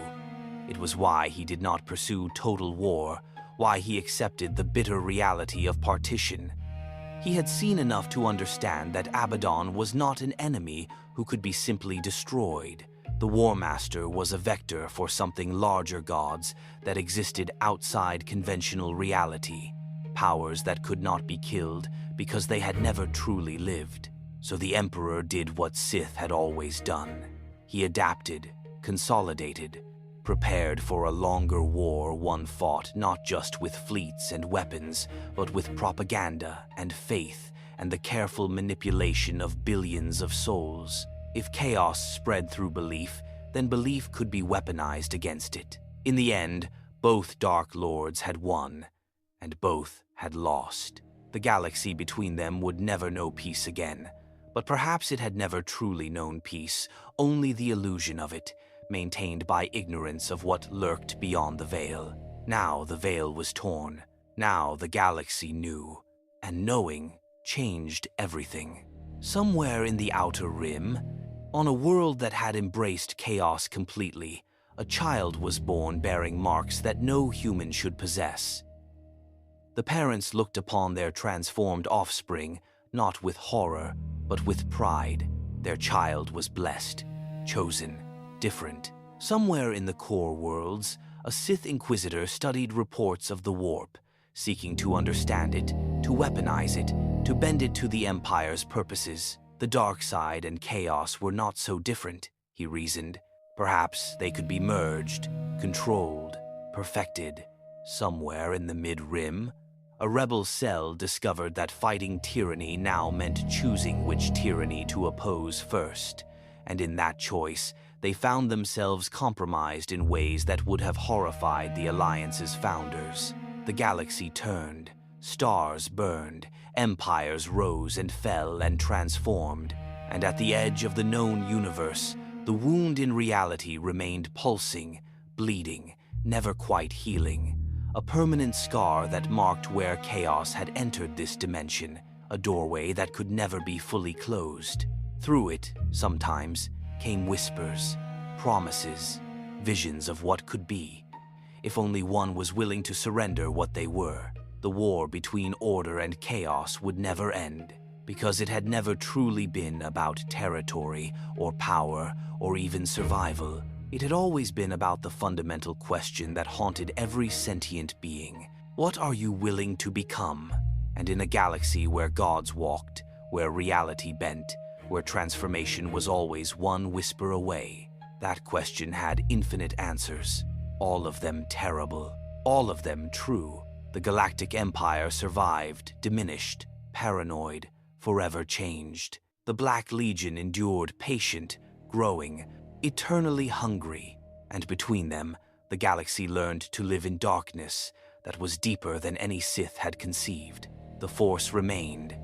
It was why he did not pursue total war, why he accepted the bitter reality of partition. He had seen enough to understand that Abaddon was not an enemy who could be simply destroyed. The War Master was a vector for something larger, gods that existed outside conventional reality, powers that could not be killed because they had never truly lived. So the Emperor did what Sith had always done. He adapted, consolidated, prepared for a longer war, one fought not just with fleets and weapons, but with propaganda and faith and the careful manipulation of billions of souls. If chaos spread through belief, then belief could be weaponized against it. In the end, both Dark Lords had won, and both had lost. The galaxy between them would never know peace again, but perhaps it had never truly known peace, only the illusion of it, maintained by ignorance of what lurked beyond the veil. Now the veil was torn. Now the galaxy knew, and knowing changed everything. Somewhere in the outer rim, on a world that had embraced chaos completely, a child was born bearing marks that no human should possess. The parents looked upon their transformed offspring not with horror, but with pride. Their child was blessed, chosen, different. Somewhere in the core worlds, a Sith Inquisitor studied reports of the warp, seeking to understand it, to weaponize it, to bend it to the Empire's purposes. The dark side and chaos were not so different, he reasoned. Perhaps they could be merged, controlled, perfected. Somewhere in the mid-rim, a rebel cell discovered that fighting tyranny now meant choosing which tyranny to oppose first, and in that choice, they found themselves compromised in ways that would have horrified the Alliance's founders. The galaxy turned, stars burned, empires rose and fell and transformed, and at the edge of the known universe, the wound in reality remained pulsing, bleeding, never quite healing. A permanent scar that marked where chaos had entered this dimension, a doorway that could never be fully closed. Through it, sometimes, came whispers, promises, visions of what could be, if only one was willing to surrender what they were. The war between order and chaos would never end, because it had never truly been about territory or power or even survival. It had always been about the fundamental question that haunted every sentient being. What are you willing to become? And in a galaxy where gods walked, where reality bent, where transformation was always one whisper away, that question had infinite answers, all of them terrible, all of them true. The Galactic Empire survived, diminished, paranoid, forever changed. The Black Legion endured, patient, growing, eternally hungry, and between them, the galaxy learned to live in darkness that was deeper than any Sith had conceived. The Force remained,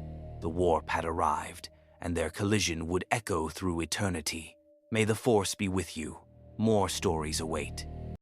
the warp had arrived, and their collision would echo through eternity. May the Force be with you. More stories await.